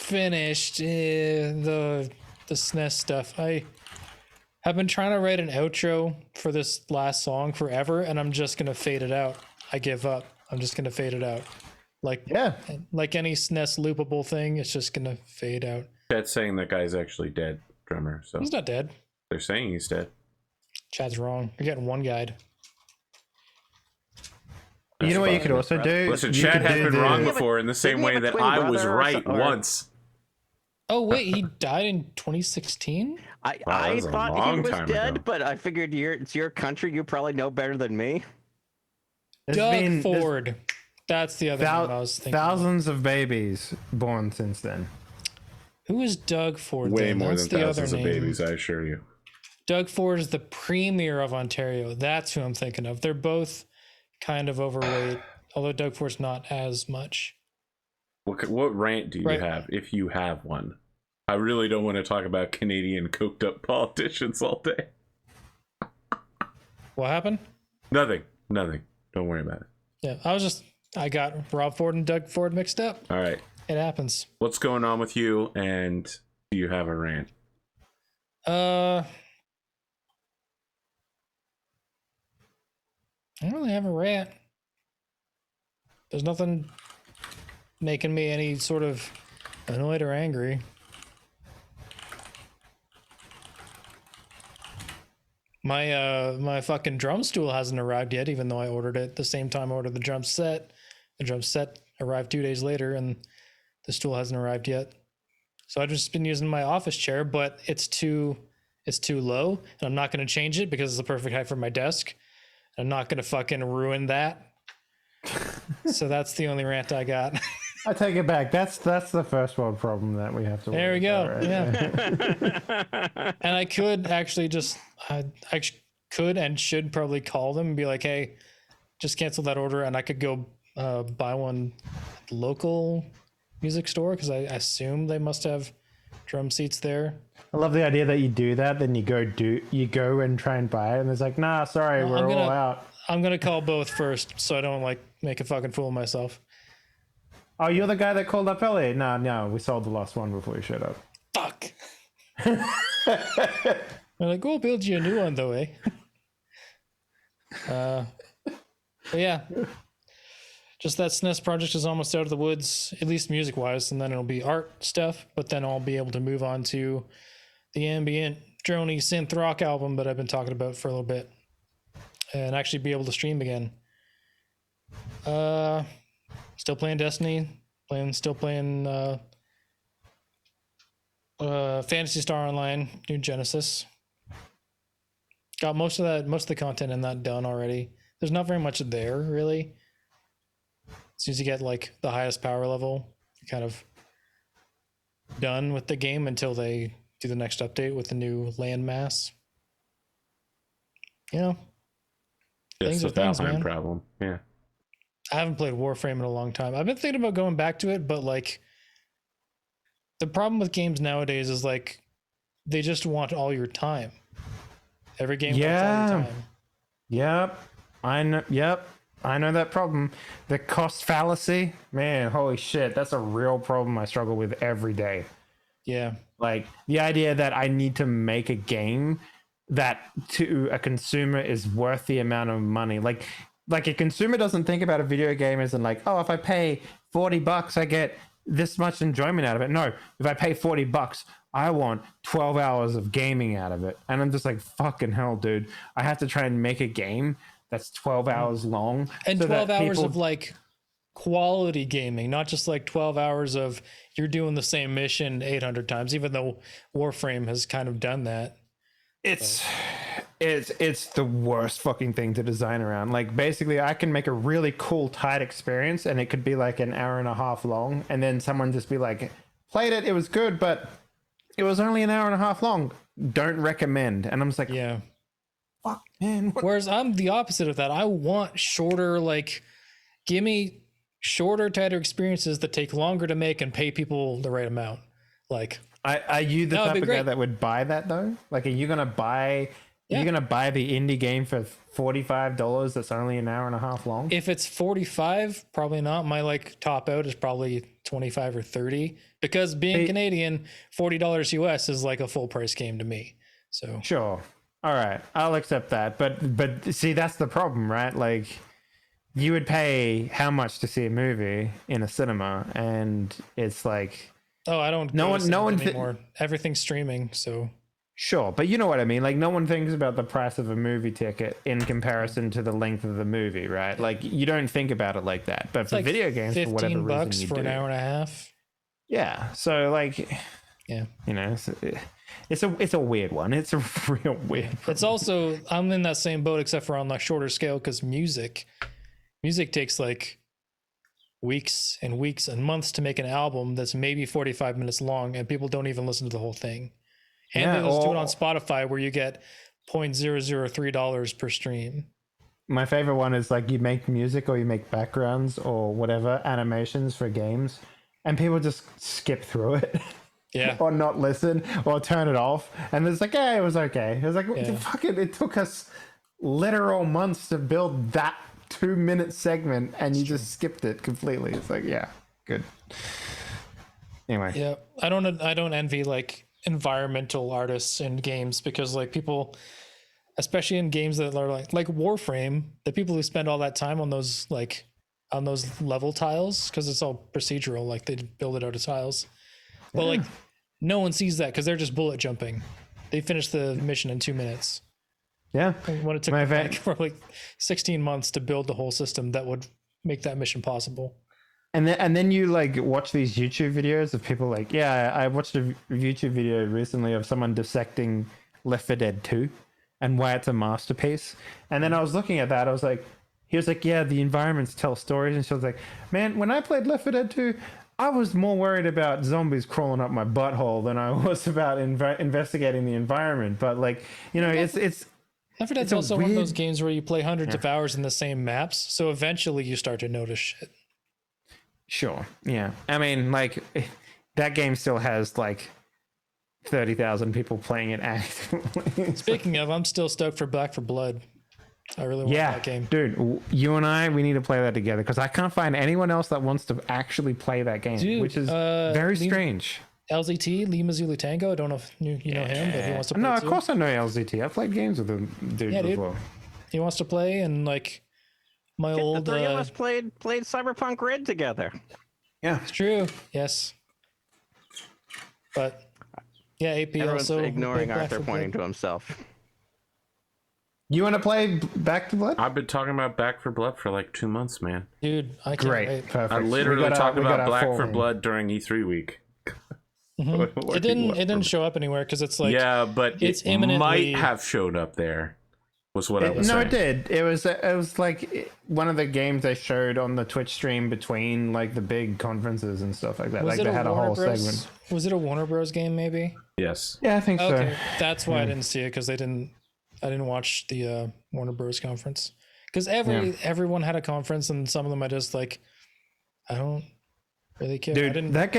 [SPEAKER 2] the SNES stuff. I've been trying to write an outro for this last song forever, and I'm just gonna fade it out. I give up. I'm just gonna fade it out. Like
[SPEAKER 3] Yeah.
[SPEAKER 2] like any SNES loopable thing, it's just gonna fade out.
[SPEAKER 1] Chat's saying that guy's actually dead, drummer. So
[SPEAKER 2] He's not dead.
[SPEAKER 1] they're saying he's dead.
[SPEAKER 2] Chad's wrong. You're getting one guide.
[SPEAKER 3] You know what you could also do?
[SPEAKER 1] Listen,
[SPEAKER 3] You
[SPEAKER 1] Chad
[SPEAKER 3] could
[SPEAKER 1] has
[SPEAKER 3] do
[SPEAKER 1] been
[SPEAKER 3] the-
[SPEAKER 1] wrong before in the same
[SPEAKER 5] didn't he
[SPEAKER 1] way
[SPEAKER 5] have a
[SPEAKER 1] that
[SPEAKER 5] twin
[SPEAKER 1] I was
[SPEAKER 5] brother or
[SPEAKER 1] right
[SPEAKER 5] so- or-
[SPEAKER 1] once.
[SPEAKER 2] Oh wait, he died in 2016.
[SPEAKER 1] Wow, that
[SPEAKER 5] I
[SPEAKER 1] was a
[SPEAKER 5] thought he
[SPEAKER 1] long
[SPEAKER 5] was
[SPEAKER 1] time
[SPEAKER 5] dead,
[SPEAKER 1] ago.
[SPEAKER 5] but I figured it's your country. You probably know better than me.
[SPEAKER 3] There's
[SPEAKER 2] Doug
[SPEAKER 3] been- there's
[SPEAKER 2] Ford. That's the other name I was thinking.
[SPEAKER 3] thousands of babies born since then.
[SPEAKER 2] Who is Doug Ford?
[SPEAKER 1] Way
[SPEAKER 2] then?
[SPEAKER 1] more
[SPEAKER 2] That's
[SPEAKER 1] than
[SPEAKER 2] the
[SPEAKER 1] thousands
[SPEAKER 2] other
[SPEAKER 1] of
[SPEAKER 2] name.
[SPEAKER 1] babies, I assure you.
[SPEAKER 2] Doug Ford is the premier of Ontario. That's who I'm thinking of. They're both kind of overweight, although Doug Ford's not as much.
[SPEAKER 1] What rant do you
[SPEAKER 2] Right.
[SPEAKER 1] have, if you have one? I really don't want to talk about Canadian coked up politicians all day.
[SPEAKER 2] What happened?
[SPEAKER 1] Nothing. Don't worry about it.
[SPEAKER 2] Yeah, I got Rob Ford and Doug Ford mixed up.
[SPEAKER 1] All right.
[SPEAKER 2] It happens.
[SPEAKER 1] What's going on with you, and do you have a rant?
[SPEAKER 2] I don't really have a rant. There's nothing making me any sort of annoyed or angry. My fucking drum stool hasn't arrived yet, even though I ordered it the same time I ordered the drum set. The drum set arrived 2 days later, and the stool hasn't arrived yet. So I've just been using my office chair, but it's too low, and I'm not going to change it because it's the perfect height for my desk. I'm not going to fucking ruin that. So that's the only rant I got.
[SPEAKER 3] I take it back. That's the first world problem that we have to.
[SPEAKER 2] There we
[SPEAKER 3] worry
[SPEAKER 2] go.
[SPEAKER 3] about, right?
[SPEAKER 2] Yeah. And I could actually just, I could and should probably call them and be like, hey, just cancel that order, and I could go buy one at the local music store because I assume they must have drum seats there.
[SPEAKER 3] I love the idea that you do that, then you go and try and buy it, and it's like, nah, sorry,
[SPEAKER 2] Well,
[SPEAKER 3] we're all out.
[SPEAKER 2] I'm gonna call both first, so I don't like make a fucking fool of myself.
[SPEAKER 3] Oh, you're the guy that called up earlier? No, we sold the last one before you showed up.
[SPEAKER 2] Fuck. I'm like, we'll build you a new one though, eh? But yeah. Just that SNES project is almost out of the woods, at least music wise, and then it'll be art stuff, but then I'll be able to move on to the ambient droney synth rock album that I've been talking about for a little bit. And actually be able to stream again. Still playing Destiny, still playing Phantasy Star Online, New Genesis. Got most of the content in that done already. There's not very much there really. As soon as you get like the highest power level, you're kind of done with the game until they do the next update with the new landmass. You know,
[SPEAKER 1] It's
[SPEAKER 2] Things
[SPEAKER 1] a
[SPEAKER 2] are things,
[SPEAKER 1] Valheim
[SPEAKER 2] man.
[SPEAKER 1] problem. Yeah.
[SPEAKER 2] I haven't played Warframe in a long time. I've been thinking about going back to it, but like the problem with games nowadays is like they just want all your time. Every game wants all your time.
[SPEAKER 3] Yep. I know that problem. The cost fallacy, man, holy shit, that's a real problem I struggle with every day.
[SPEAKER 2] Yeah.
[SPEAKER 3] Like the idea that I need to make a game that to a consumer is worth the amount of money. Like a consumer doesn't think about a video game as in like, oh, if I pay $40, I get this much enjoyment out of it. No, if I pay $40, I want 12 hours of gaming out of it. And I'm just like, fucking hell, dude. I have to try and make a game that's 12 hours long.
[SPEAKER 2] And
[SPEAKER 3] so
[SPEAKER 2] 12
[SPEAKER 3] that
[SPEAKER 2] hours
[SPEAKER 3] people-
[SPEAKER 2] of like quality gaming, not just like 12 hours of you're doing the same mission 800 times, even though Warframe has kind of done that.
[SPEAKER 3] It's the worst fucking thing to design around. Like basically I can make a really cool tight experience and it could be like an hour and a half long, and then someone just be like, played it was good, but it was only an hour and a half long, don't recommend. And I'm just like,
[SPEAKER 2] Yeah.
[SPEAKER 3] fuck, man, what?
[SPEAKER 2] Whereas I'm the opposite of that. I want shorter, like, give me shorter, tighter experiences that take longer to make and pay people the right amount. Like,
[SPEAKER 3] Are you the
[SPEAKER 2] That would
[SPEAKER 3] type
[SPEAKER 2] be
[SPEAKER 3] of guy
[SPEAKER 2] great.
[SPEAKER 3] that would buy that though? Like, are you gonna buy
[SPEAKER 2] Yeah.
[SPEAKER 3] you're gonna buy the indie game for $45 that's only an hour and a half long?
[SPEAKER 2] if it's 45, probably not. My like top out is probably 25 or 30 because being
[SPEAKER 3] Hey-
[SPEAKER 2] Canadian, $40 US is like a full price game to me. So
[SPEAKER 3] Sure. All right. I'll accept that. But see, that's the problem, right? Like you would pay how much to see a movie in a cinema, and it's like
[SPEAKER 2] Oh, I don't.
[SPEAKER 3] No
[SPEAKER 2] go to
[SPEAKER 3] one- no
[SPEAKER 2] cinemas
[SPEAKER 3] one
[SPEAKER 2] anymore. Everything's streaming, so
[SPEAKER 3] sure, but you know what I mean. Like no one thinks about the price of a movie ticket in comparison to the length of the movie, right? Like you don't think about it like that. But
[SPEAKER 2] it's
[SPEAKER 3] for
[SPEAKER 2] like
[SPEAKER 3] video games, for whatever
[SPEAKER 2] $15
[SPEAKER 3] reason, you
[SPEAKER 2] for
[SPEAKER 3] do.
[SPEAKER 2] an hour and a half.
[SPEAKER 3] Yeah. So like,
[SPEAKER 2] Yeah.
[SPEAKER 3] you know, it's a weird one. It's a real weird.
[SPEAKER 2] It's also I'm in that same boat except for on a shorter scale because music takes like weeks and weeks and months to make an album that's maybe 45 minutes long and people don't even listen to the whole thing. And
[SPEAKER 3] Yeah,
[SPEAKER 2] they just do it
[SPEAKER 3] or-
[SPEAKER 2] on Spotify where you get $0.003 per stream.
[SPEAKER 3] My favorite one is like you make music or you make backgrounds or whatever animations for games, and people just skip through it.
[SPEAKER 2] Yeah.
[SPEAKER 3] Or not listen or turn it off, and it's like, yeah, it was okay. It was like,
[SPEAKER 2] Yeah.
[SPEAKER 3] fucking, it took us literal months to build that 2-minute segment, and you just skipped it completely. It's like, yeah, good. Anyway,
[SPEAKER 2] Yeah. I don't envy like environmental artists in games because like people, especially in games that are like Warframe, the people who spend all that time on those level tiles, because it's all procedural, like they build it out of tiles. But like no one sees that because they're just bullet jumping. They finish the mission in 2 minutes.
[SPEAKER 3] yeah.
[SPEAKER 2] When it took
[SPEAKER 3] My
[SPEAKER 2] them,
[SPEAKER 3] va-
[SPEAKER 2] like, for like 16 months to build the whole system that would make that mission possible.
[SPEAKER 3] And then you like watch these YouTube videos of people like, yeah, I watched a YouTube video recently of someone dissecting Left 4 Dead 2 and why it's a masterpiece. And then I was looking at that, I was like, he was like, yeah, the environments tell stories. And she was like, man, when I played Left 4 Dead 2, I was more worried about zombies crawling up my butthole than I was about investigating the environment. But like, you know, it's
[SPEAKER 2] Left 4 Dead's
[SPEAKER 3] It's a
[SPEAKER 2] also one of those
[SPEAKER 3] weird-
[SPEAKER 2] games where you play hundreds of hours in the same maps, so eventually you start to notice shit.
[SPEAKER 3] sure. Yeah. I mean, like that game still has like 30,000 people playing it actively.
[SPEAKER 2] Speaking of, I'm still stoked for Back 4 Blood. I really want
[SPEAKER 3] Yeah,
[SPEAKER 2] that game.
[SPEAKER 3] dude, you and I, we need to play that together because I can't find anyone else that wants to actually play that game,
[SPEAKER 2] Dude,
[SPEAKER 3] which is very
[SPEAKER 2] Lee-
[SPEAKER 3] strange.
[SPEAKER 2] LZT, Lima Zulu Tango. I don't know if you know him, but he wants to play
[SPEAKER 3] No, of
[SPEAKER 2] too.
[SPEAKER 3] course I know LZT. I've played games with him, dude,
[SPEAKER 2] Yeah, dude.
[SPEAKER 3] before.
[SPEAKER 2] He wants to play, and like my
[SPEAKER 5] The
[SPEAKER 2] old.
[SPEAKER 5] three of us played Cyberpunk Red together.
[SPEAKER 3] Yeah,
[SPEAKER 2] It's true. Yes. But yeah, AP
[SPEAKER 5] Everyone's
[SPEAKER 2] also
[SPEAKER 5] ignoring
[SPEAKER 2] played Back
[SPEAKER 5] Arthur
[SPEAKER 2] 4
[SPEAKER 5] pointing
[SPEAKER 2] Blood.
[SPEAKER 5] to himself.
[SPEAKER 3] you want to play Back to Blood?
[SPEAKER 1] I've been talking about Back 4 Blood for like 2 months, man.
[SPEAKER 2] Dude, I can't
[SPEAKER 3] Great,
[SPEAKER 2] wait.
[SPEAKER 3] perfect.
[SPEAKER 1] I literally talked
[SPEAKER 3] we got
[SPEAKER 1] about
[SPEAKER 3] our
[SPEAKER 1] Black
[SPEAKER 3] full
[SPEAKER 1] 4
[SPEAKER 3] name.
[SPEAKER 1] Blood during E3 week.
[SPEAKER 2] It didn't show up anywhere because it's like
[SPEAKER 1] yeah, but
[SPEAKER 2] it's
[SPEAKER 1] it
[SPEAKER 2] imminently-
[SPEAKER 1] might have showed up there. Was what I was
[SPEAKER 3] No,
[SPEAKER 1] saying.
[SPEAKER 3] it did. It was like one of the games they showed on the Twitch stream between like the big conferences and stuff like that.
[SPEAKER 2] was
[SPEAKER 3] Like
[SPEAKER 2] it
[SPEAKER 3] they
[SPEAKER 2] a
[SPEAKER 3] had a
[SPEAKER 2] Warner
[SPEAKER 3] whole
[SPEAKER 2] Bros?
[SPEAKER 3] segment.
[SPEAKER 2] Was it a Warner Bros. Game maybe?
[SPEAKER 1] Yes.
[SPEAKER 3] Yeah, I think
[SPEAKER 2] Okay,
[SPEAKER 3] so.
[SPEAKER 2] that's why I didn't see it because I didn't watch the Warner Bros. Conference because everyone had a conference and some of them I just like I don't really care. I
[SPEAKER 3] Dude,
[SPEAKER 2] didn't.
[SPEAKER 3] that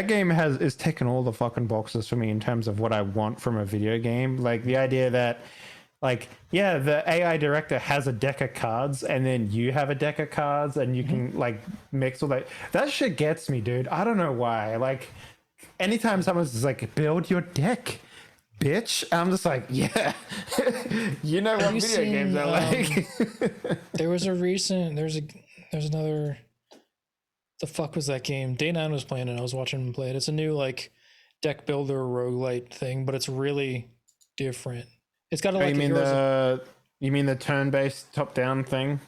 [SPEAKER 3] game is ticking all the fucking boxes for me in terms of what I want from a video game. Like the idea that, like, yeah, the AI director has a deck of cards, and then you have a deck of cards, and you can like mix all that. That shit gets me, dude. I don't know why. Like, anytime someone's just like, build your deck, bitch, I'm just like, yeah, you know what
[SPEAKER 2] you
[SPEAKER 3] video games
[SPEAKER 2] seen,
[SPEAKER 3] are like.
[SPEAKER 2] There was another. The fuck was that game? Day 9 was playing it. I was watching him play it. It's a new like deck builder roguelite thing, but it's really different. It's got a like
[SPEAKER 3] you
[SPEAKER 2] a
[SPEAKER 3] mean
[SPEAKER 2] Heroes of,
[SPEAKER 3] you mean the turn-based top-down thing?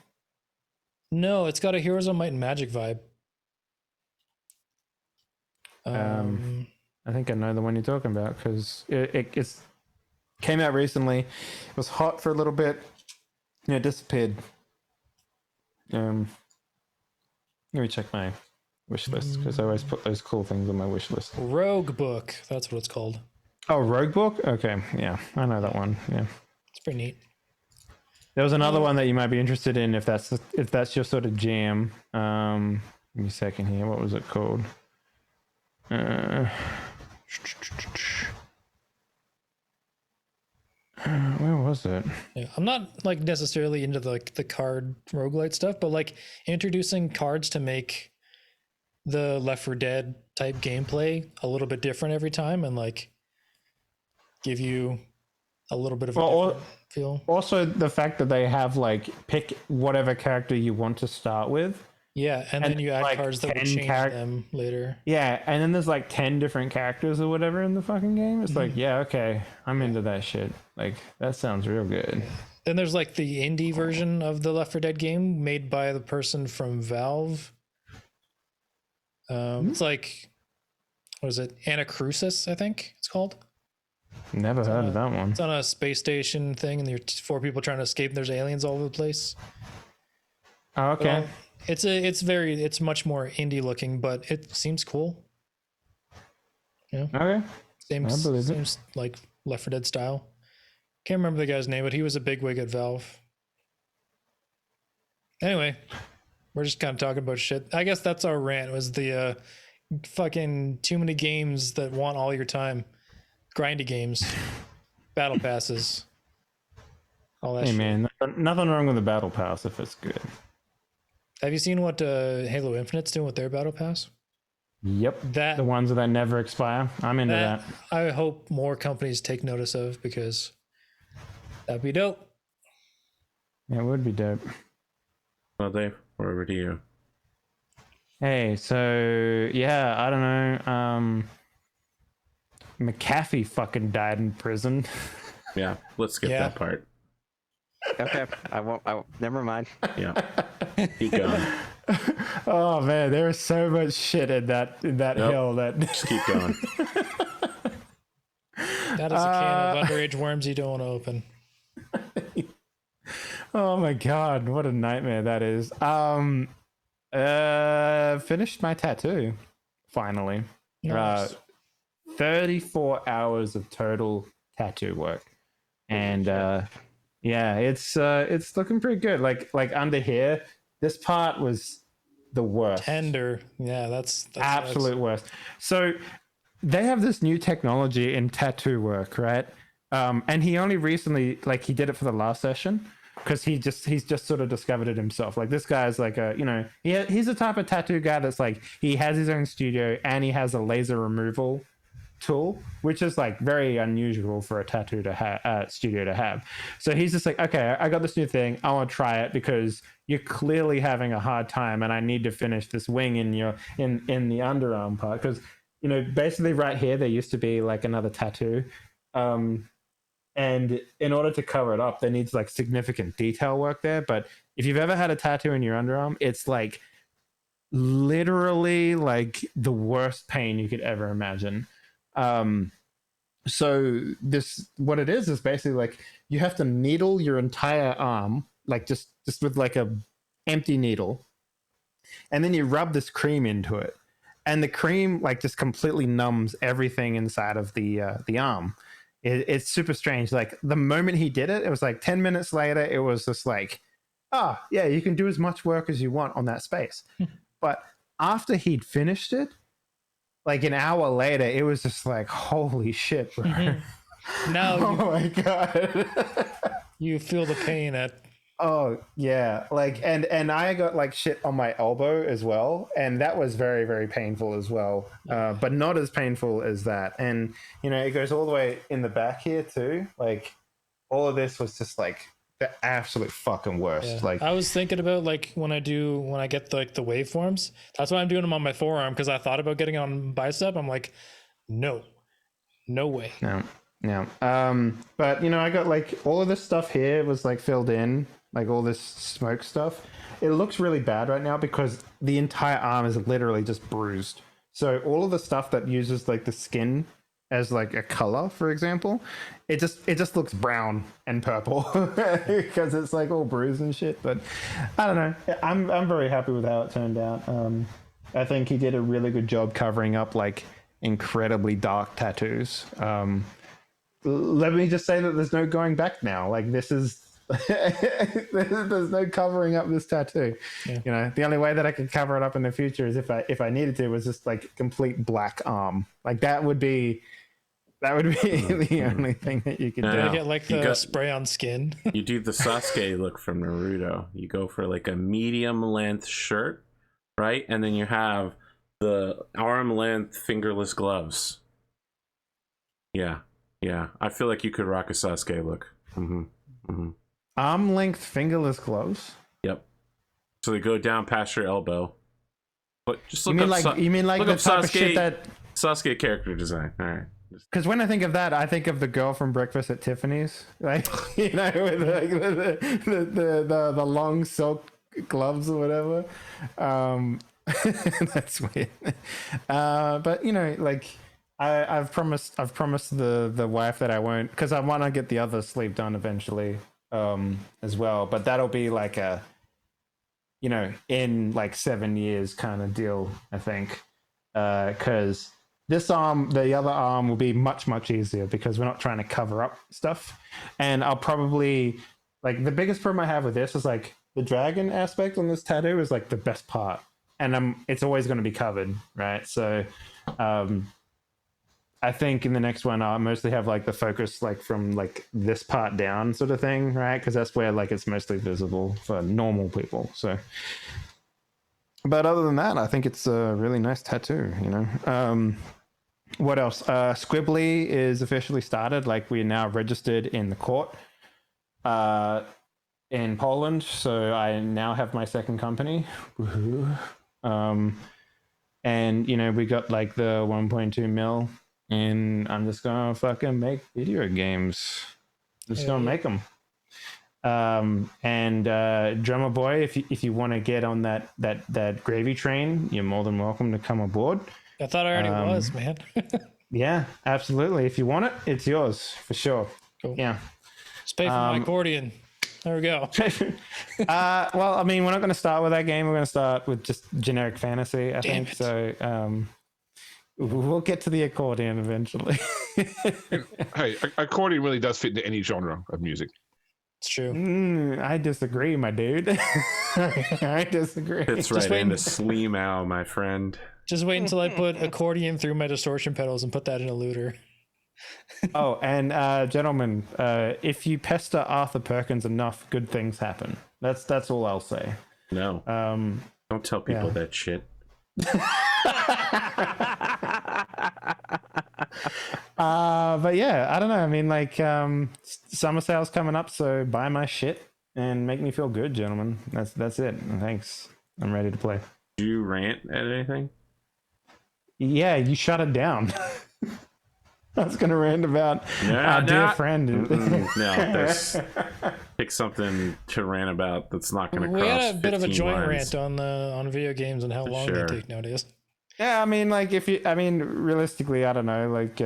[SPEAKER 2] no, it's got a Heroes of Might and Magic vibe.
[SPEAKER 3] I think I know the one you're talking about because it's came out recently. It was hot for a little bit. Yeah, it disappeared. Let me check my wish list because I always put those cool things on my wish list.
[SPEAKER 2] Rogue Book. That's what it's called.
[SPEAKER 3] Oh, Rogue Book? Okay, yeah, I know that one. Yeah,
[SPEAKER 2] It's pretty neat.
[SPEAKER 3] there was another one that you might be interested in if that's your sort of jam. Give me a second here. What was it called? Where was it?
[SPEAKER 2] Yeah, I'm not like necessarily into the card roguelite stuff, but like introducing cards to make the Left 4 Dead type gameplay a little bit different every time and like give you a little bit of a
[SPEAKER 3] Well,
[SPEAKER 2] different feel.
[SPEAKER 3] Also, the fact that they have like pick whatever character you want to start with.
[SPEAKER 2] Yeah, and then you add
[SPEAKER 3] like
[SPEAKER 2] cards that would
[SPEAKER 3] 10
[SPEAKER 2] change them later.
[SPEAKER 3] Yeah, and then there's like 10 different characters or whatever in the fucking game. It's like, yeah, okay, I'm into that shit. Like, that sounds real good.
[SPEAKER 2] Then there's like the indie version of the Left 4 Dead game made by the person from Valve. It's like, what is it? Anacrusis, I think it's called.
[SPEAKER 3] Never heard of that one.
[SPEAKER 2] It's on a space station thing, and there's 4 people trying to escape. And there's aliens all over the place.
[SPEAKER 3] Oh, okay.
[SPEAKER 2] It's much more indie looking, but it seems cool. Yeah.
[SPEAKER 3] Okay.
[SPEAKER 2] Seems like Left 4 Dead style. Can't remember the guy's name, but he was a bigwig at Valve. Anyway, we're just kind of talking about shit. I guess that's our rant. Was the fucking too many games that want all your time, grindy games, battle passes, all that.
[SPEAKER 3] Hey
[SPEAKER 2] shit.
[SPEAKER 3] man, nothing wrong with the battle pass if it's good.
[SPEAKER 2] Have you seen what Halo Infinite's doing with their battle pass?
[SPEAKER 3] Yep.
[SPEAKER 2] That
[SPEAKER 3] The ones that never expire. I'm into that.
[SPEAKER 2] I hope more companies take notice of, because that'd be dope.
[SPEAKER 3] Yeah, it would be dope.
[SPEAKER 1] Well, Dave, we're over to you.
[SPEAKER 3] Hey, so yeah, I don't know. McAfee fucking died in prison.
[SPEAKER 1] Yeah, let's skip that part.
[SPEAKER 5] Okay, I won't. Never mind.
[SPEAKER 1] Yeah, keep going.
[SPEAKER 3] Oh man, there is so much shit in that hill that
[SPEAKER 1] Just keep going.
[SPEAKER 2] That is a can of underage worms you don't want to open.
[SPEAKER 3] Oh my god, what a nightmare that is. Finished my tattoo finally.
[SPEAKER 2] Nice.
[SPEAKER 3] 34 hours of total tattoo work. And yeah, it's looking pretty good. Like under here, this part was the worst.
[SPEAKER 2] Tender. Yeah, that's
[SPEAKER 3] Absolute worst. So they have this new technology in tattoo work, right? And he only recently, like, he did it for the last session because he's just sort of discovered it himself. Like, this guy's like he's the type of tattoo guy that's like, he has his own studio and he has a laser removal tool, which is like very unusual for a tattoo to studio to have. So he's just like, okay, I got this new thing, I want to try it because you're clearly having a hard time and I need to finish this wing in the underarm part, because basically right here there used to be like another tattoo, and in order to cover it up there needs like significant detail work there. But if you've ever had a tattoo in your underarm, it's like literally like the worst pain you could ever imagine. So what it is basically like you have to needle your entire arm, like just with like a empty needle, and then you rub this cream into it, and the cream like just completely numbs everything inside of the arm. It's super strange. Like the moment he did it, it was like 10 minutes later, it was just like, yeah, you can do as much work as you want on that space. But after he'd finished it, like an hour later, it was just like, holy shit, bro.
[SPEAKER 2] Mm-hmm. Now
[SPEAKER 3] oh my god.
[SPEAKER 2] you feel the pain at.
[SPEAKER 3] Oh yeah, like and I got like shit on my elbow as well, and that was very, very painful as well, but not as painful as that. And it goes all the way in the back here too. Like all of this was just like the absolute fucking worst.
[SPEAKER 2] Yeah.
[SPEAKER 3] Like
[SPEAKER 2] I was thinking about like when I get like the waveforms, that's why I'm doing them on my forearm, because I thought about getting on bicep. I'm like, no way.
[SPEAKER 3] No. But I got like all of this stuff here was like filled in, like all this smoke stuff. It looks really bad right now because the entire arm is literally just bruised. So all of the stuff that uses like the skin as like a color, for example, it just looks brown and purple because it's like all bruised and shit. But I don't know. I'm very happy with how it turned out. I think he did a really good job covering up like incredibly dark tattoos. Let me just say that there's no going back now. Like this is there's no covering up this tattoo. Yeah. The only way that I could cover it up in the future is if I needed to, was just like complete black arm. Like that would be the only thing that you could do.
[SPEAKER 2] You get like the spray on skin.
[SPEAKER 1] You do the Sasuke look from Naruto. You go for like a medium length shirt, right? And then you have the arm length fingerless gloves. Yeah. Yeah, I feel like you could rock a Sasuke look.
[SPEAKER 3] Arm length fingerless gloves.
[SPEAKER 1] Yep. So they go down past your elbow. But just
[SPEAKER 3] You
[SPEAKER 1] look
[SPEAKER 3] mean
[SPEAKER 1] up
[SPEAKER 3] like you mean like
[SPEAKER 1] look
[SPEAKER 3] the
[SPEAKER 1] up
[SPEAKER 3] type of shit that?
[SPEAKER 1] Sasuke character design. All right.
[SPEAKER 3] Because when I think of that, I think of the girl from Breakfast at Tiffany's, like with like the long silk gloves or whatever. That's weird. But like I've promised the wife that I won't, because I want to get the other sleeve done eventually as well. But that'll be like a in like 7 years kind of deal, I think, because. This arm, the other arm will be much easier because we're not trying to cover up stuff. And I'll probably, like, the biggest problem I have with this is like the dragon aspect on this tattoo is like the best part. And it's always going to be covered, right? So I think in the next one, I'll mostly have like the focus like from like this part down sort of thing, right? Because that's where like it's mostly visible for normal people. So, but other than that, I think it's a really nice tattoo, What else? Squibbly is officially started. Like, we're now registered in the court in Poland. So I now have my second company. Woohoo. And, we got like the 1.2 mil, and I'm just going to fucking make video games. I'm just going to make them. And Drumurboy, if you want to get on that gravy train, you're more than welcome to come aboard.
[SPEAKER 2] I thought I already was, man.
[SPEAKER 3] Yeah, absolutely. If you want it, it's yours for sure.
[SPEAKER 2] Cool.
[SPEAKER 3] Yeah.
[SPEAKER 2] Just pay for my accordion. There we go.
[SPEAKER 3] Well, I mean, we're not going to start with that game. We're going to start with just generic fantasy, I think.
[SPEAKER 2] It.
[SPEAKER 3] So we'll get to the accordion eventually.
[SPEAKER 4] Hey, accordion really does fit into any genre of music.
[SPEAKER 2] It's true.
[SPEAKER 3] I disagree, my dude. I disagree.
[SPEAKER 1] It's right into Sleemow, my friend.
[SPEAKER 2] Just wait until I put accordion through my distortion pedals and put that in a looter.
[SPEAKER 3] Oh, and gentlemen, if you pester Arthur Perkins enough, good things happen. That's all I'll say.
[SPEAKER 1] No. Don't tell people that shit.
[SPEAKER 3] But yeah, I don't know. I mean, like, summer sale's coming up, so buy my shit and make me feel good, gentlemen. That's it. Thanks. I'm ready to play.
[SPEAKER 1] Do you rant at anything?
[SPEAKER 3] Yeah, you shut it down. I was going to rant about our dear friend.
[SPEAKER 1] Pick something to rant about that's not going to cross.
[SPEAKER 2] We had a bit of a joint
[SPEAKER 1] lines.
[SPEAKER 2] rant on video games and how long they take nowadays.
[SPEAKER 3] Yeah, I mean, like, realistically, I don't know. Like,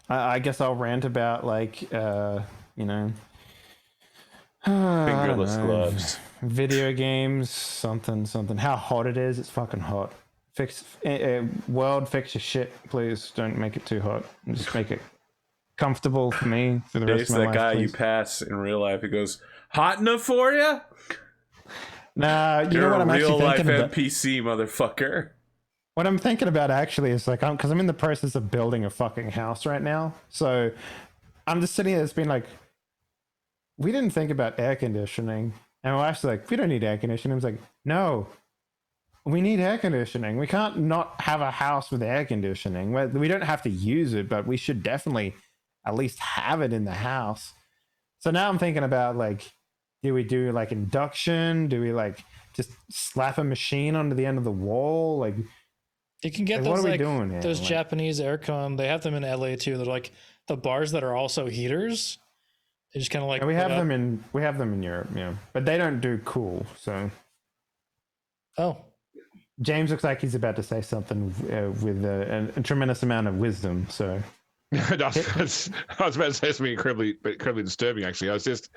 [SPEAKER 3] I guess I'll rant about, like,
[SPEAKER 1] fingerless gloves,
[SPEAKER 3] video games, something. How hot it is! It's fucking hot. World, fix your shit, please. Don't make it too hot. Just make it comfortable for me for the rest of my life.
[SPEAKER 1] That guy
[SPEAKER 3] please.
[SPEAKER 1] you pass in real life, he goes, "Hot enough for you?"
[SPEAKER 3] Nah, you
[SPEAKER 1] You're
[SPEAKER 3] know what I'm actually
[SPEAKER 1] real life
[SPEAKER 3] thinking about?
[SPEAKER 1] NPC, motherfucker.
[SPEAKER 3] What I'm thinking about actually is like, because I'm in the process of building a fucking house right now. So I'm just sitting there, it's been like, we didn't think about air conditioning. And my wife's like, we don't need air conditioning. I was like, no, we need air conditioning. We can't not have a house with air conditioning. We don't have to use it, but we should definitely at least have it in the house. So now I'm thinking about, like, do we do like induction? Do we like just slap a machine onto the end of the wall? Like,
[SPEAKER 2] you can get
[SPEAKER 3] like,
[SPEAKER 2] those,
[SPEAKER 3] what are we
[SPEAKER 2] like,
[SPEAKER 3] doing here?
[SPEAKER 2] those
[SPEAKER 3] Like,
[SPEAKER 2] Japanese aircon. They have them in LA too. They're like the bars that are also heaters. They just kind of like
[SPEAKER 3] we have them in Europe, yeah, but they don't do cool. So,
[SPEAKER 2] oh,
[SPEAKER 3] James looks like he's about to say something with a tremendous amount of wisdom. So,
[SPEAKER 4] I was about to say something incredibly disturbing. Actually, I was just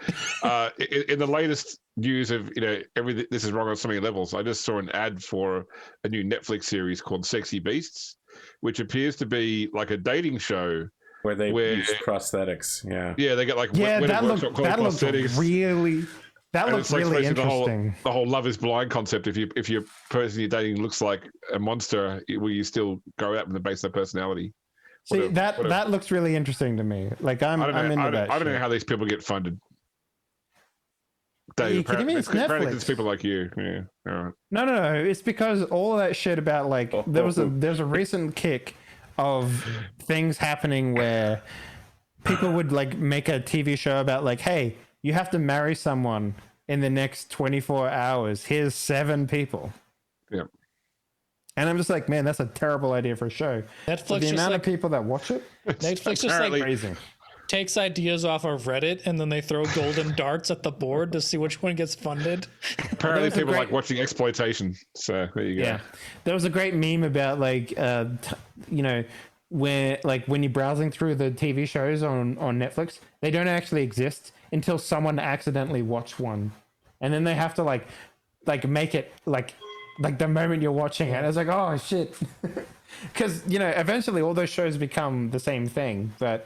[SPEAKER 4] in the latest news of everything. This is wrong on so many levels. I just saw an ad for a new Netflix series called Sexy Beasts, which appears to be like a dating show
[SPEAKER 1] where they use prosthetics. Yeah,
[SPEAKER 4] they get like
[SPEAKER 3] that looks really interesting.
[SPEAKER 4] The whole Love Is Blind concept. If your person you're dating looks like a monster, will you still go out with the base of their personality?
[SPEAKER 3] See, that looks really interesting to me. Like, I'm into that.
[SPEAKER 4] I don't know how these people get funded.
[SPEAKER 3] Are you kidding me? It's
[SPEAKER 4] apparently
[SPEAKER 3] Netflix.
[SPEAKER 4] it's people like you. Yeah. All right.
[SPEAKER 3] No. It's because all of that shit about, like, there's a recent kick of things happening where people would like make a TV show about like, hey, you have to marry someone in the next 24 hours. Here's 7 people.
[SPEAKER 4] Yeah.
[SPEAKER 3] And I'm just like, man, that's a terrible idea for a show.
[SPEAKER 2] Netflix
[SPEAKER 3] But the
[SPEAKER 2] just
[SPEAKER 3] amount
[SPEAKER 2] like
[SPEAKER 3] of people that watch it,
[SPEAKER 2] Netflix just
[SPEAKER 4] Apparently-
[SPEAKER 2] like
[SPEAKER 3] crazy.
[SPEAKER 2] takes ideas off of Reddit and then they throw golden darts at the board to see which one gets funded.
[SPEAKER 4] Apparently,
[SPEAKER 3] Those are
[SPEAKER 4] people
[SPEAKER 3] great-
[SPEAKER 4] like watching exploitation. So there you go.
[SPEAKER 3] Yeah, there was a great meme about like, you know, where like when you're browsing through the TV shows on Netflix, they don't actually exist until someone accidentally watched one, and then they have to like make it like the moment you're watching it. It's like, oh shit, because you know eventually all those shows become the same thing. But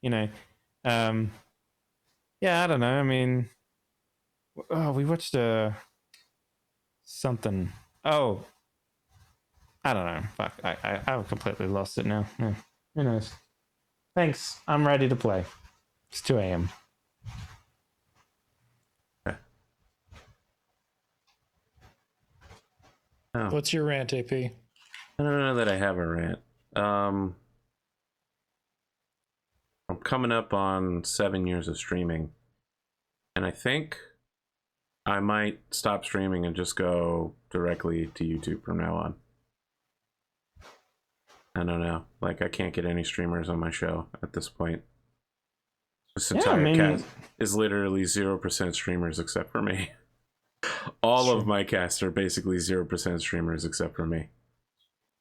[SPEAKER 3] you know, yeah, I don't know. I mean, oh, we watched something. Oh. I don't know. Fuck. I've completely lost it now. Yeah. Who knows? Thanks. I'm ready to play. It's 2 a.m.
[SPEAKER 1] Oh.
[SPEAKER 2] What's your rant, AP?
[SPEAKER 1] I don't know that I have a rant. I'm coming up on 7 years of streaming, and I think I might stop streaming and just go directly to YouTube from now on. I don't know. Like, I can't get any streamers on my show at this point. This entire cast is literally 0% streamers except for me. All of my cast are basically 0% streamers except for me.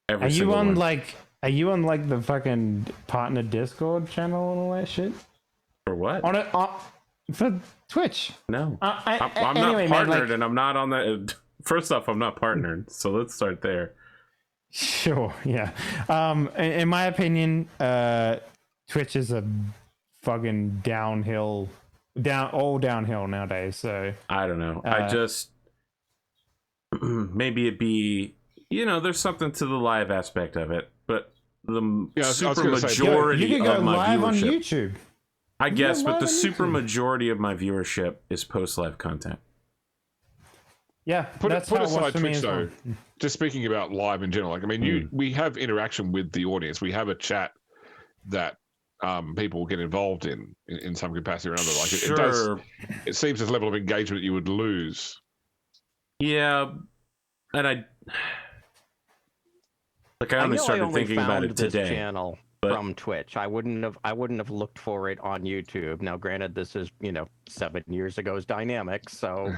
[SPEAKER 1] Every
[SPEAKER 3] Are you
[SPEAKER 1] single
[SPEAKER 3] on
[SPEAKER 1] one.
[SPEAKER 3] like? Are you on like the fucking partner Discord channel and all that shit?
[SPEAKER 1] For what?
[SPEAKER 3] On it for Twitch.
[SPEAKER 1] No. I'm
[SPEAKER 3] anyway,
[SPEAKER 1] not
[SPEAKER 3] man,
[SPEAKER 1] partnered,
[SPEAKER 3] like-
[SPEAKER 1] and I'm not on that. First off, I'm not partnered, so let's start there.
[SPEAKER 3] Sure. Yeah. In my opinion, Twitch is a fucking downhill nowadays. So
[SPEAKER 1] I don't know. I just maybe it be, you know, there's something to the live aspect of it, but the
[SPEAKER 4] Yeah, I was
[SPEAKER 1] super
[SPEAKER 4] gonna say,
[SPEAKER 1] majority
[SPEAKER 3] you can go
[SPEAKER 1] of my
[SPEAKER 3] live on
[SPEAKER 1] viewership,
[SPEAKER 3] YouTube.
[SPEAKER 1] I guess, but
[SPEAKER 3] live
[SPEAKER 1] the
[SPEAKER 3] on
[SPEAKER 1] super
[SPEAKER 3] YouTube.
[SPEAKER 1] majority of my viewership is post live content.
[SPEAKER 3] Yeah,
[SPEAKER 4] Put
[SPEAKER 3] that's how it
[SPEAKER 4] aside
[SPEAKER 3] was for me
[SPEAKER 4] Twitch
[SPEAKER 3] as well.
[SPEAKER 4] though. Just speaking about live in general, like I mean, we have interaction with the audience. We have a chat that people get involved in some capacity or another. Like it does.
[SPEAKER 1] Sure.
[SPEAKER 4] It seems this level of engagement you would lose.
[SPEAKER 1] Yeah, and I only
[SPEAKER 5] know
[SPEAKER 1] started
[SPEAKER 5] only
[SPEAKER 1] thinking about
[SPEAKER 5] found
[SPEAKER 1] it
[SPEAKER 5] this
[SPEAKER 1] today.
[SPEAKER 5] channel
[SPEAKER 1] but-
[SPEAKER 5] from Twitch. I wouldn't have looked for it on YouTube. Now, granted, this is 7 years ago's dynamic, so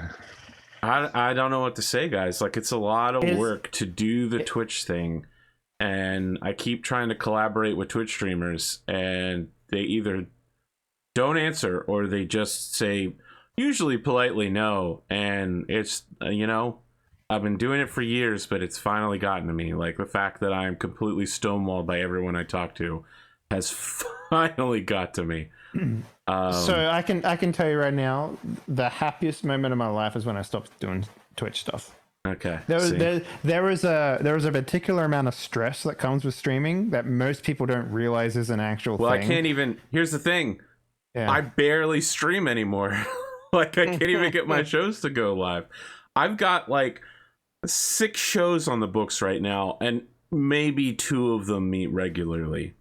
[SPEAKER 1] I don't know what to say, guys. Like, it's a lot of
[SPEAKER 3] Is-
[SPEAKER 1] work to do the Twitch thing, and I keep trying to collaborate with Twitch streamers, and they either don't answer or they just say, usually politely, no. And it's, I've been doing it for years, but it's finally gotten to me. Like, the fact that I'm completely stonewalled by everyone I talk to has finally got to me.
[SPEAKER 3] So I can tell you right now, the happiest moment of my life is when I stopped doing Twitch stuff.
[SPEAKER 1] Okay.
[SPEAKER 3] There was a particular amount of stress that comes with streaming that most people don't realize is an actual
[SPEAKER 1] Well,
[SPEAKER 3] thing.
[SPEAKER 1] I can't even. Here's the thing.
[SPEAKER 3] Yeah.
[SPEAKER 1] I barely stream anymore. Like, I can't even get my shows to go live. I've got like 6 shows on the books right now, and maybe 2 of them meet regularly.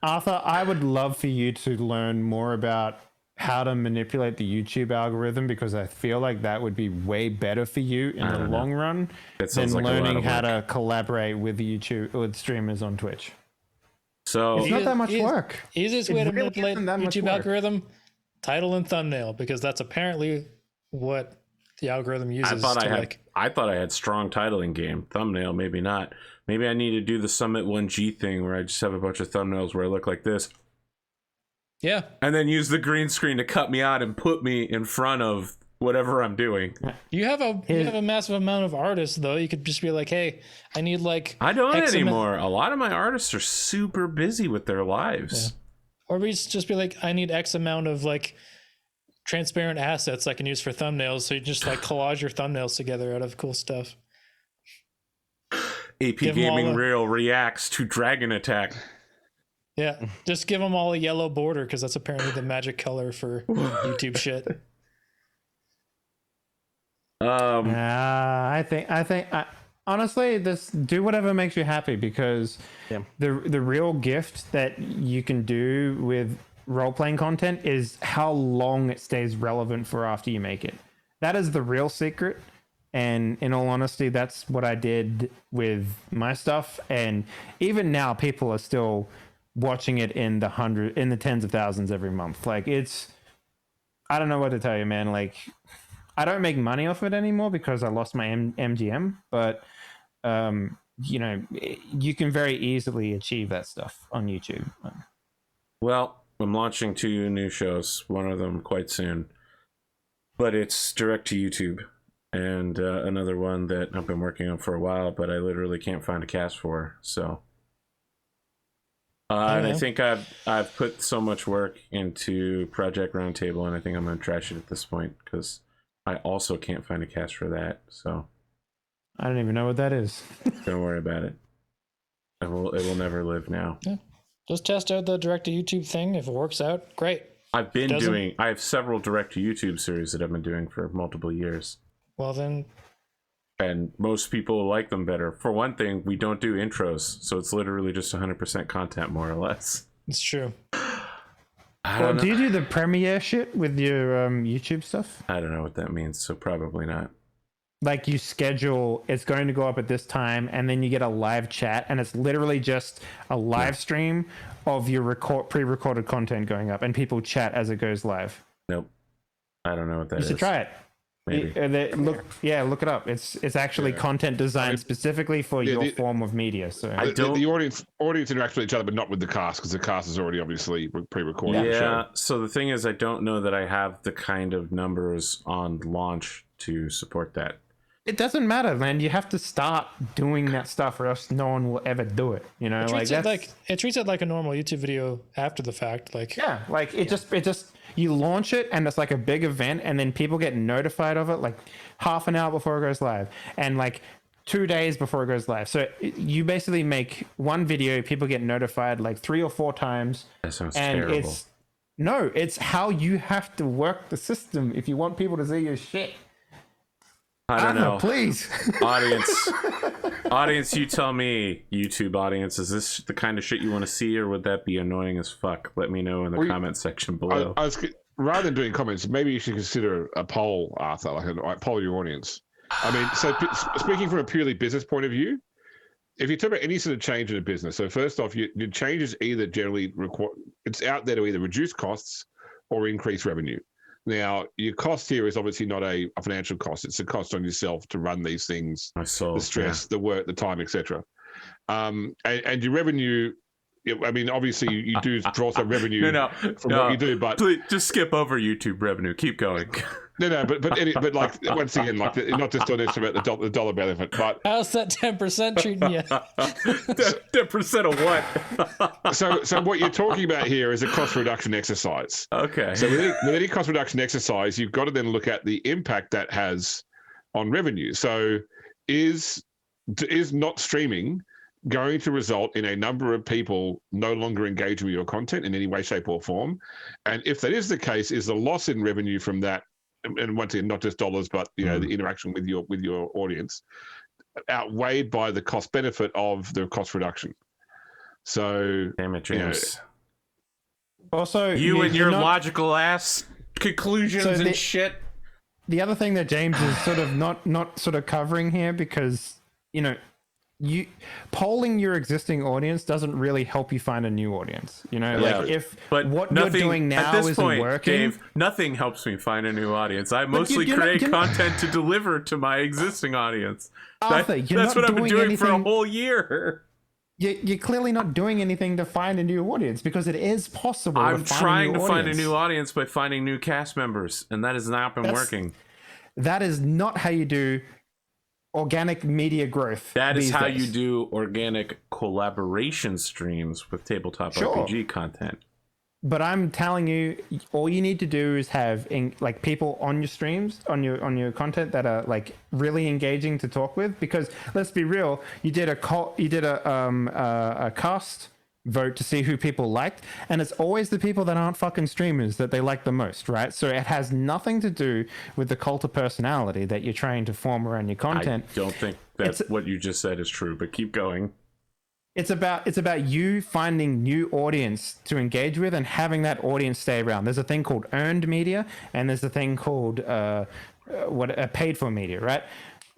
[SPEAKER 3] Arthur, I would love for you to learn more about how to manipulate the YouTube algorithm, because I feel like that would be way better for you in the long run
[SPEAKER 1] That
[SPEAKER 3] than
[SPEAKER 1] sounds like a lot
[SPEAKER 3] learning
[SPEAKER 1] of
[SPEAKER 3] how
[SPEAKER 1] work.
[SPEAKER 3] to collaborate with with streamers on Twitch.
[SPEAKER 1] So
[SPEAKER 3] It's not that much work.
[SPEAKER 2] Easiest
[SPEAKER 3] It
[SPEAKER 2] way to
[SPEAKER 3] really
[SPEAKER 2] manipulate
[SPEAKER 3] isn't that much
[SPEAKER 2] YouTube
[SPEAKER 3] work.
[SPEAKER 2] algorithm: title and thumbnail, because that's apparently what the algorithm uses.
[SPEAKER 1] I thought I had strong titling game. Thumbnail, maybe not. Maybe I need to do the Summit 1G thing where I just have a bunch of thumbnails where I look like this,
[SPEAKER 2] yeah.
[SPEAKER 1] and then use the green screen to cut me out and put me in front of whatever I'm doing.
[SPEAKER 2] You have a massive amount of artists though. You could just be like, hey, I need like
[SPEAKER 1] I don't
[SPEAKER 2] X amount-
[SPEAKER 1] anymore. A lot of my artists are super busy with their lives.
[SPEAKER 2] Or we just be like, I need X amount of like transparent assets I can use for thumbnails. So you just like collage your thumbnails together out of cool stuff. Give 'em all
[SPEAKER 1] APGamingREAL reacts to Dragon Attack.
[SPEAKER 2] Yeah, just give them all a yellow border because that's apparently the magic color for YouTube shit.
[SPEAKER 3] I think honestly, do whatever makes you happy, because
[SPEAKER 5] Yeah.
[SPEAKER 3] the real gift that you can do with role playing content is how long it stays relevant for after you make it. That is the real secret. And in all honesty, that's what I did with my stuff. And even now, people are still watching it in the tens of thousands every month. Like, I don't know what to tell you, man. Like, I don't make money off it anymore because I lost my MGM, but you know, you can very easily achieve that stuff on YouTube.
[SPEAKER 1] Well, I'm launching 2 new shows, one of them quite soon, but it's direct to YouTube, and another one that I've been working on for a while, but I literally can't find a cast for. So, and I think I've put so much work into Project Roundtable, and I think I'm gonna trash it at this point because I also can't find a cast for that. So
[SPEAKER 3] I don't even know what that is.
[SPEAKER 1] don't worry about it. It will never live now.
[SPEAKER 2] Yeah. Just test out the direct to YouTube thing. If it works out, great.
[SPEAKER 1] I have several direct to YouTube series that I've been doing for multiple years.
[SPEAKER 2] Well then,
[SPEAKER 1] and most people like them better. For one thing, we don't do intros, so it's literally just 100% content, more or less.
[SPEAKER 2] it's true.
[SPEAKER 3] Well, do you do the premiere shit with your YouTube stuff?
[SPEAKER 1] I don't know what that means, so probably not.
[SPEAKER 3] Like, you schedule, it's going to go up at this time, and then you get a live chat, and it's literally just a live stream of your pre-recorded content going up, and people chat as it goes live.
[SPEAKER 1] Nope. I don't know what that is.
[SPEAKER 3] You should try it. Look it up. It's actually content designed specifically for your form of media. So
[SPEAKER 4] the audience interact with each other, but not with the cast, because the cast is already obviously pre-recorded.
[SPEAKER 1] Yeah. So the thing is, I don't know that I have the kind of numbers on launch to support that.
[SPEAKER 3] It doesn't matter, man. You have to start doing that stuff, or else no one will ever do it. You know,
[SPEAKER 2] it treats it like a normal YouTube video after the fact. Like,
[SPEAKER 3] yeah, like it just you launch it, and it's like a big event, and then people get notified of it like half an hour before it goes live, and like 2 days before it goes live. So you basically make one video, people get notified like 3 or 4 times.
[SPEAKER 1] That sounds terrible.
[SPEAKER 3] It's how you have to work the system if you want people to see your shit.
[SPEAKER 1] I don't know.
[SPEAKER 3] Please.
[SPEAKER 1] Audience, you tell me, YouTube audience, is this the kind of shit you want to see, or would that be annoying as fuck? Let me know in the comment section below.
[SPEAKER 4] Rather than doing comments, maybe you should consider a poll, Arthur, like poll your audience. I mean, so speaking from a purely business point of view, if you talk about any sort of change in a business, so first off, your changes either generally it's out there to either reduce costs or increase revenue. Now, your cost here is obviously not a financial cost. It's a cost on yourself to run these things, the stress, the work, the time, etc. And your revenue, I mean, obviously you do draw some revenue from what you do, but
[SPEAKER 1] please, just skip over YouTube revenue. Keep going.
[SPEAKER 4] But like, once again, like, not just on this about the dollar benefit, but
[SPEAKER 2] how's that 10% treating you?
[SPEAKER 1] 10% of what?
[SPEAKER 4] So what you're talking about here is a cost reduction exercise.
[SPEAKER 1] Okay.
[SPEAKER 4] So with any cost reduction exercise, you've got to then look at the impact that has on revenue. So is not streaming going to result in a number of people no longer engaging with your content in any way, shape, or form? And if that is the case, is the loss in revenue from that, and once again, not just dollars, but the interaction with your audience, outweighed by the cost benefit of the cost reduction? So,
[SPEAKER 1] damn it, James.
[SPEAKER 3] Also,
[SPEAKER 1] you and your logical ass conclusions and shit.
[SPEAKER 3] The other thing that James is sort of not sort of covering here, because you polling your existing audience doesn't really help you find a new audience. What you're doing now isn't working.
[SPEAKER 1] Dave, nothing helps me find a new audience. I mostly create content to deliver to my existing audience.
[SPEAKER 3] Arthur,
[SPEAKER 1] that's what I've been doing for a whole year.
[SPEAKER 3] You're clearly not doing anything to find a new audience, because it is possible.
[SPEAKER 1] I'm trying to find a new audience by finding new cast members, and that has not been working.
[SPEAKER 3] That is not how you do organic media growth.
[SPEAKER 1] That is how you do organic collaboration streams with tabletop RPG content.
[SPEAKER 3] But I'm telling you, all you need to do is have people on your streams, on your content that are like really engaging to talk with. Because let's be real, you did a cast vote to see who people liked, and it's always the people that aren't fucking streamers that they like the most, right? So it has nothing to do with the cult of personality that you're trying to form around your content.
[SPEAKER 1] I don't think that what you just said is true, but keep going.
[SPEAKER 3] It's about you finding new audience to engage with and having that audience stay around. There's a thing called earned media, and there's a thing called paid for media, right?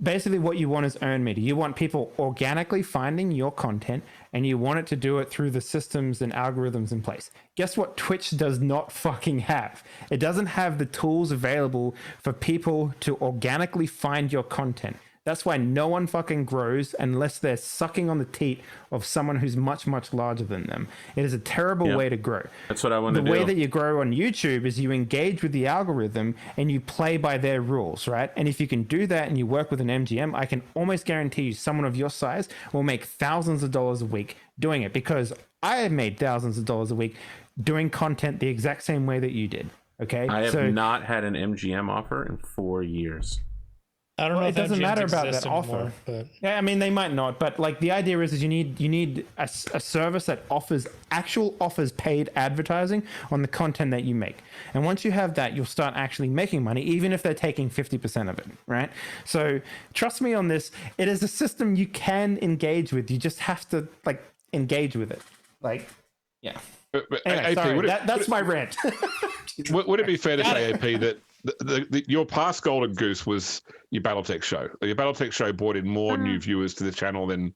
[SPEAKER 3] Basically, what you want is earned media. You want people organically finding your content, and you want it to do it through the systems and algorithms in place. Guess what Twitch does not fucking have? It doesn't have the tools available for people to organically find your content. That's why no one fucking grows unless they're sucking on the teat of someone who's much, much larger than them. It is a terrible way to grow.
[SPEAKER 1] That's what I want to do.
[SPEAKER 3] The way that you grow on YouTube is you engage with the algorithm and you play by their rules, right? And if you can do that and you work with an MGM, I can almost guarantee you someone of your size will make thousands of dollars a week doing it, because I have made thousands of dollars a week doing content the exact same way that you did. Okay.
[SPEAKER 1] I have not had an MGM offer in 4 years.
[SPEAKER 2] I don't know if
[SPEAKER 3] it doesn't
[SPEAKER 2] MGMs
[SPEAKER 3] matter about
[SPEAKER 2] exist
[SPEAKER 3] that
[SPEAKER 2] anymore,
[SPEAKER 3] offer.
[SPEAKER 2] but
[SPEAKER 3] Yeah, I mean, they might not, but like the idea is you need a service that offers paid advertising on the content that you make. And once you have that, you'll start actually making money, even if they're taking 50% of it, right? So trust me on this. It is a system you can engage with. You just have to like engage with it. Like, yeah.
[SPEAKER 4] But
[SPEAKER 3] Anyway,
[SPEAKER 4] AP,
[SPEAKER 3] sorry, that's my rant.
[SPEAKER 4] would it be fair to say, AP, that your past golden goose was your BattleTech show? Your BattleTech show brought in more new viewers to the channel than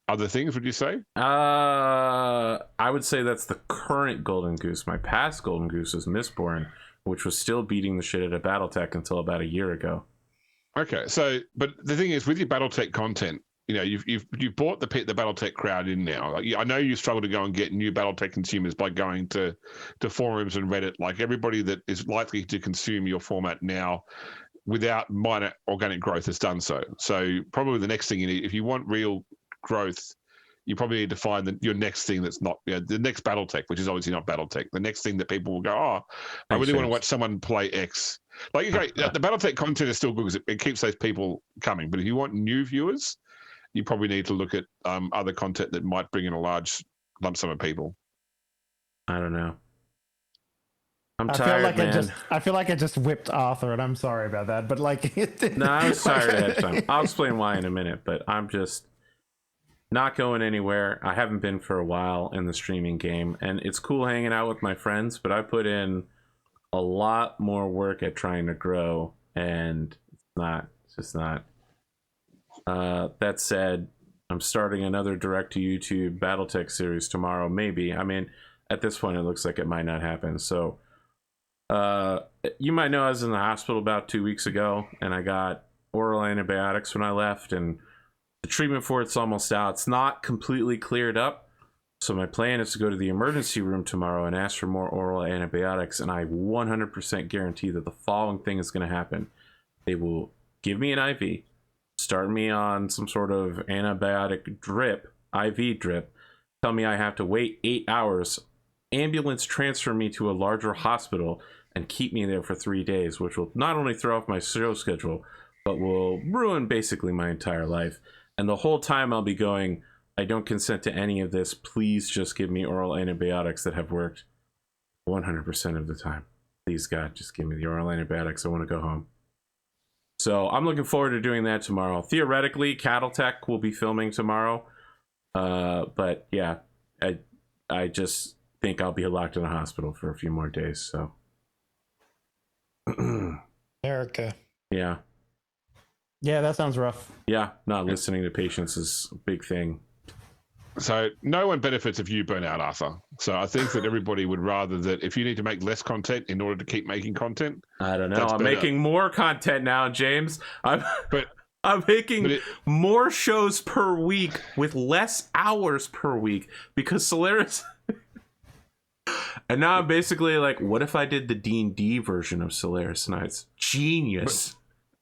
[SPEAKER 4] other things, would you say?
[SPEAKER 1] I would say that's the current golden goose. My past golden goose was Mistborn, which was still beating the shit out of BattleTech until about a year ago.
[SPEAKER 4] Okay, so but the thing is, with your BattleTech content, you know, you've brought the BattleTech crowd in now. Like, I know you struggle to go and get new BattleTech consumers by going to forums and Reddit. Like everybody that is likely to consume your format now, without minor organic growth, has done so. So probably the next thing you need, if you want real growth, you probably need to find your next thing that's not, you know, the next BattleTech, which is obviously not BattleTech. The next thing that people will go, oh, I really want to watch someone play X. Like, okay, the BattleTech content is still good because it keeps those people coming. But if you want new viewers, you probably need to look at other content that might bring in a large lump sum of people.
[SPEAKER 1] I don't know. I'm tired, man.
[SPEAKER 3] I feel like I just whipped Arthur, and I'm sorry about that. But like,
[SPEAKER 1] no, I'm sorry ahead of time. I'll explain why in a minute. But I'm just not going anywhere. I haven't been for a while in the streaming game, and it's cool hanging out with my friends. But I put in a lot more work at trying to grow, and it's just not. That said, I'm starting another direct to YouTube BattleTech series tomorrow, maybe. I mean, at this point, it looks like it might not happen. So, you might know I was in the hospital about 2 weeks ago, and I got oral antibiotics when I left, and the treatment for it's almost out. It's not completely cleared up. So my plan is to go to the emergency room tomorrow and ask for more oral antibiotics, and I 100% guarantee that the following thing is going to happen. They will give me an IV, start me on some sort of antibiotic drip, IV drip, tell me I have to wait 8 hours, ambulance transfer me to a larger hospital, and keep me there for 3 days, which will not only throw off my show schedule, but will ruin basically my entire life. And the whole time I'll be going, I don't consent to any of this. Please just give me oral antibiotics that have worked 100% of the time. Please, God, just give me the oral antibiotics. I want to go home. So I'm looking forward to doing that tomorrow. Theoretically, CattleTech will be filming tomorrow. But yeah, I just think I'll be locked in a hospital for a few more days. So
[SPEAKER 2] America.
[SPEAKER 1] Yeah.
[SPEAKER 3] Yeah, that sounds rough.
[SPEAKER 1] Yeah, not listening to patients is a big thing.
[SPEAKER 4] So no one benefits if you burn out, Arthur. So I think that everybody would rather that if you need to make less content in order to keep making content.
[SPEAKER 1] I don't know. I'm making more content now, James. I'm making more shows per week with less hours per week because Solaris. And now I'm basically like, what if I did the D&D version of Solaris Nights? Genius.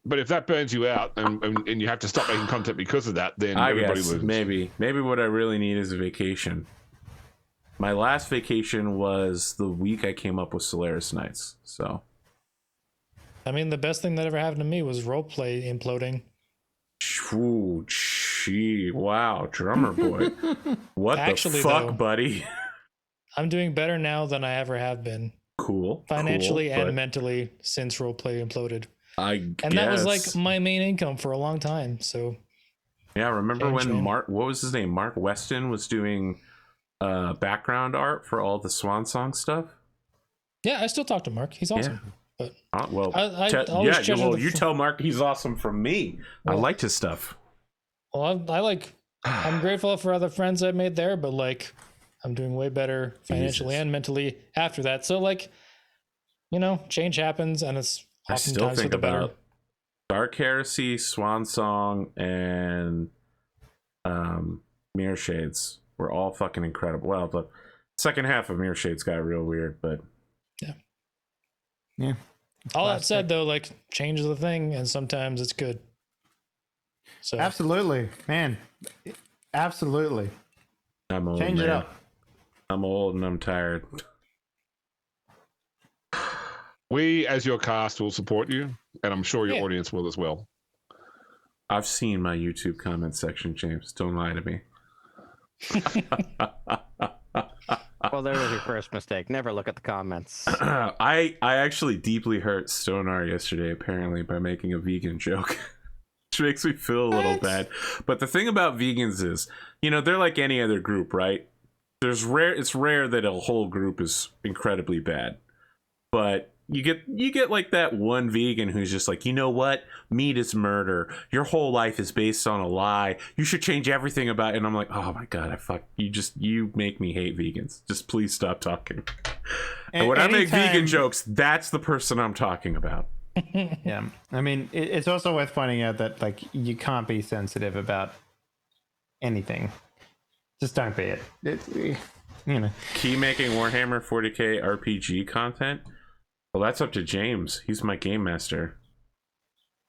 [SPEAKER 4] But if that burns you out and you have to stop making content because of that, then everybody loses.
[SPEAKER 1] Maybe what I really need is a vacation. My last vacation was the week I came up with Solaris Nights. So,
[SPEAKER 2] I mean, the best thing that ever happened to me was roleplay imploding.
[SPEAKER 1] Ooh, gee, wow, Drumurboy. What
[SPEAKER 2] Actually,
[SPEAKER 1] the fuck,
[SPEAKER 2] though,
[SPEAKER 1] buddy?
[SPEAKER 2] I'm doing better now than I ever have been.
[SPEAKER 1] Cool.
[SPEAKER 2] Financially and mentally since roleplay imploded.
[SPEAKER 1] And
[SPEAKER 2] that was like my main income for a long time. So
[SPEAKER 1] Yeah, remember
[SPEAKER 2] Change,
[SPEAKER 1] when
[SPEAKER 2] man.
[SPEAKER 1] Mark, what was his name? Mark Weston was doing background art for all the Swan Song stuff.
[SPEAKER 2] Yeah, I still talk to Mark. He's awesome. But
[SPEAKER 1] Well,
[SPEAKER 2] I always treasure
[SPEAKER 1] well,
[SPEAKER 2] the
[SPEAKER 1] you
[SPEAKER 2] fr-
[SPEAKER 1] tell Mark he's awesome from me. I
[SPEAKER 2] Well-
[SPEAKER 1] liked his stuff.
[SPEAKER 2] well, I'm grateful for other friends I've made there, but like I'm doing way better financially
[SPEAKER 1] Jesus.
[SPEAKER 2] and mentally after that. So like, change happens, and it's
[SPEAKER 1] I still
[SPEAKER 2] oftentimes for
[SPEAKER 1] think
[SPEAKER 2] the better.
[SPEAKER 1] about Dark Heresy, Swan Song, and Mirror Shades were all fucking incredible. Well, the second half of Mirror Shades got real weird, but
[SPEAKER 3] Yeah.
[SPEAKER 2] All that said, though, like change is the thing, and sometimes it's good. So
[SPEAKER 3] Absolutely, man. Absolutely.
[SPEAKER 1] I'm old.
[SPEAKER 3] Change it
[SPEAKER 1] man.
[SPEAKER 3] up.
[SPEAKER 1] I'm old and I'm tired.
[SPEAKER 4] We, as your cast, will support you, and I'm sure your
[SPEAKER 2] Yeah.
[SPEAKER 4] audience will as well.
[SPEAKER 1] I've seen my YouTube comment section, James. Don't lie to me.
[SPEAKER 5] Well, there was your first mistake. Never look at the comments.
[SPEAKER 1] I actually deeply hurt Stonar yesterday, apparently, by making a vegan joke. Which makes me feel a little bad. But the thing about vegans is, they're like any other group, right? It's rare that a whole group is incredibly bad. But you get like that one vegan who's just like, you know what? Meat is murder. Your whole life is based on a lie. You should change everything about it. And I'm like, oh my God, you make me hate vegans. Just please stop talking. And when I make vegan jokes, that's the person I'm talking about.
[SPEAKER 3] Yeah. I mean, it's also worth pointing out that like you can't be sensitive about anything. Just don't be it.
[SPEAKER 1] Key making Warhammer 40k RPG content? Well, that's up to James. He's my game master.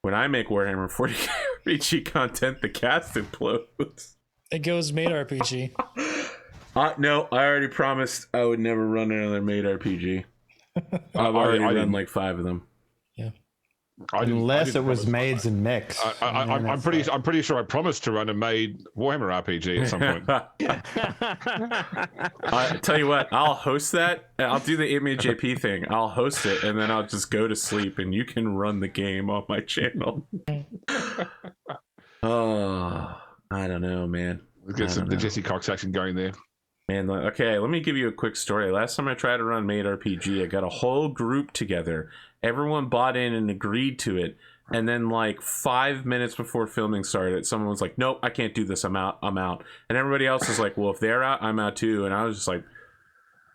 [SPEAKER 1] When I make Warhammer 40k RPG content, the cast implodes.
[SPEAKER 2] it goes made RPG.
[SPEAKER 1] No, I already promised I would never run another made RPG. I've already run like 5 of them.
[SPEAKER 2] Yeah.
[SPEAKER 3] Unless it was maids and mechs.
[SPEAKER 4] I'm pretty sure I promised to run a made Warhammer RPG at some point.
[SPEAKER 1] I tell you what, I'll host that. I'll do the ImageAP thing. I'll host it, and then I'll just go to sleep, and you can run the game on my channel. Oh, I don't know, man.
[SPEAKER 4] Let's get the Jesse Cox action going there.
[SPEAKER 1] Man, okay, let me give you a quick story. Last time I tried to run Made RPG, I got a whole group together. Everyone bought in and agreed to it. And then like 5 minutes before filming started, someone was like, nope, I can't do this. I'm out. And everybody else was like, well, if they're out, I'm out too. And I was just like,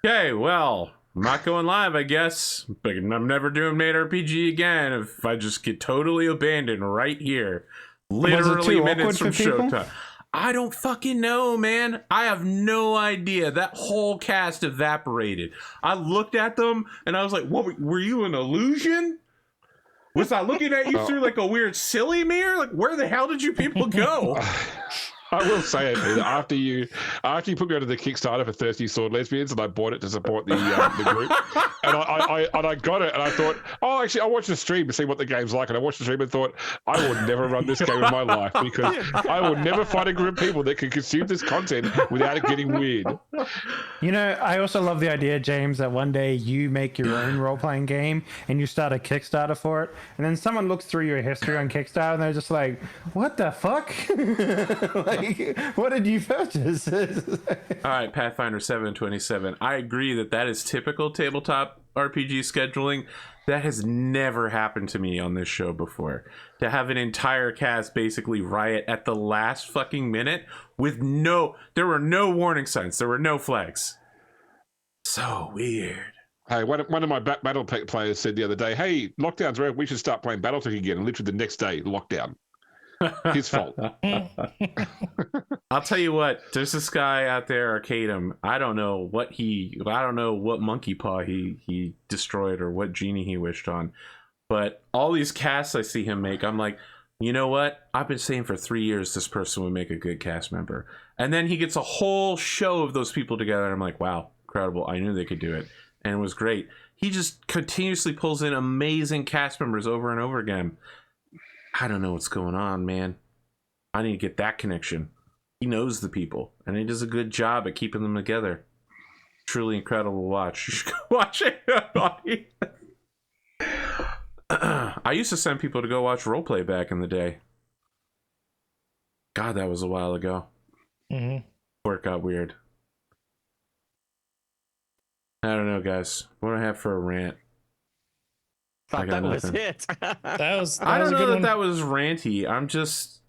[SPEAKER 1] okay, well, I'm not going live, I guess. But I'm never doing Made RPG again if I just get totally abandoned right here. Literally minutes from showtime. I don't fucking know, man. I have no idea. That whole cast evaporated. I looked at them and I was like, what, were you an illusion? Was I looking at you through like a weird silly mirror? Like, where the hell did you people go?
[SPEAKER 4] I will say it, Peter, after you put me onto the Kickstarter for Thirsty Sword Lesbians, and I bought it to support the group, and I got it, and I thought, oh, actually, I'll watch the stream to see what the game's like, and I watched the stream and thought, I will never run this game in my life because I will never find a group of people that can consume this content without it getting weird.
[SPEAKER 3] I also love the idea, James, that one day you make your own role-playing game and you start a Kickstarter for it, and then someone looks through your history on Kickstarter and they're just like, what the fuck? Like, what did you purchase?
[SPEAKER 1] All right, Pathfinder 727. I agree that is typical tabletop RPG scheduling. That has never happened to me on this show before. To have an entire cast basically riot at the last fucking minute with there were no warning signs. There were no flags. So weird.
[SPEAKER 4] Hey, one of my Battletech players said the other day, hey, lockdown's over, we should start playing Battletech again. And literally the next day, lockdown. His fault.
[SPEAKER 1] I'll tell you what, there's this guy out there, Arcadum. I don't know what monkey paw he destroyed or what genie he wished on. But all these casts I see him make, I'm like, you know what? I've been saying for 3 years this person would make a good cast member. And then he gets a whole show of those people together, and I'm like, wow, incredible. I knew they could do it. And it was great. He just continuously pulls in amazing cast members over and over again. I don't know what's going on, man. I need to get that connection. He knows the people, and he does a good job at keeping them together. Truly incredible to watch. You should go watch it, buddy. I used to send people to go watch roleplay back in the day. God, that was a while ago.
[SPEAKER 2] Mm-hmm.
[SPEAKER 1] Before it got weird. I don't know, guys. What do I have for a rant? I
[SPEAKER 5] Thought
[SPEAKER 1] got
[SPEAKER 5] that was
[SPEAKER 1] nothing.
[SPEAKER 5] it.
[SPEAKER 1] I don't
[SPEAKER 2] a
[SPEAKER 1] know
[SPEAKER 2] good
[SPEAKER 1] that
[SPEAKER 2] one.
[SPEAKER 1] that was ranty. I'm just,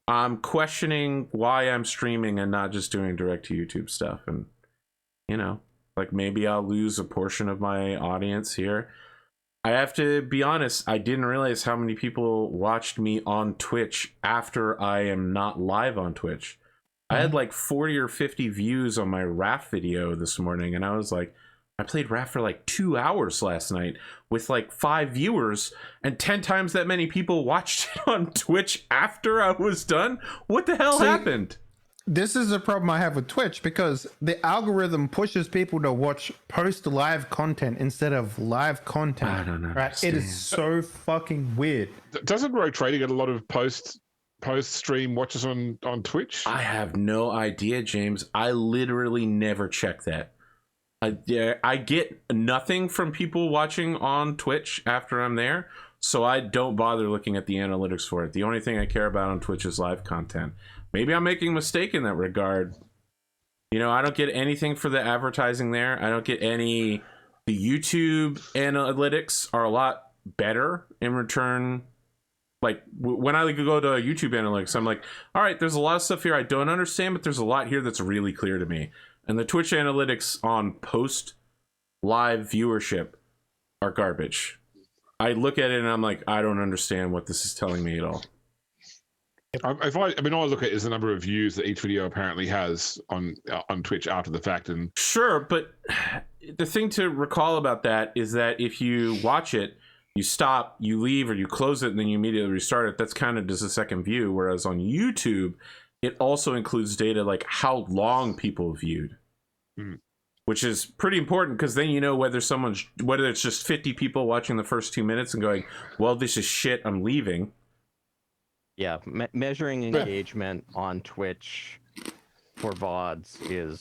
[SPEAKER 1] I'm questioning why I'm streaming and not just doing direct to YouTube stuff. And, like maybe I'll lose a portion of my audience here. I have to be honest, I didn't realize how many people watched me on Twitch after I am not live on Twitch. I had like 40 or 50 views on my Raft video this morning, and I was like, I played Raft for like 2 hours last night with like 5 viewers, and 10 times that many people watched it on Twitch after I was done. What the hell happened?
[SPEAKER 3] This is a problem I have with Twitch because the algorithm pushes people to watch post live content instead of live content.
[SPEAKER 1] I don't
[SPEAKER 3] right? It
[SPEAKER 1] understand.
[SPEAKER 3] is so fucking weird.
[SPEAKER 4] Doesn't Rogue Trader get a lot of post stream watches on Twitch?
[SPEAKER 1] I have no idea, James. I literally never check that. I get nothing from people watching on Twitch after I'm there, so I don't bother looking at the analytics for it. The only thing I care about on Twitch is live content. Maybe I'm making a mistake in that regard. I don't get anything for the advertising there. I don't get any. The YouTube analytics are a lot better in return. Like when I go to YouTube analytics, I'm like, all right, there's a lot of stuff here I don't understand, but there's a lot here that's really clear to me. And the Twitch analytics on post live viewership are garbage. I look at it and I'm like, I don't understand what this is telling me at all.
[SPEAKER 4] All I look at is the number of views that each video apparently has on Twitch after the fact, and
[SPEAKER 1] Sure, but the thing to recall about that is that if you watch it, you stop, you leave, or you close it, and then you immediately restart it, that's kind of just a second view. Whereas on YouTube, it also includes data like how long people viewed, which is pretty important because then you know whether it's just 50 people watching the first 2 minutes and going, well, this is shit, I'm leaving.
[SPEAKER 5] Yeah, measuring engagement on Twitch for VODs is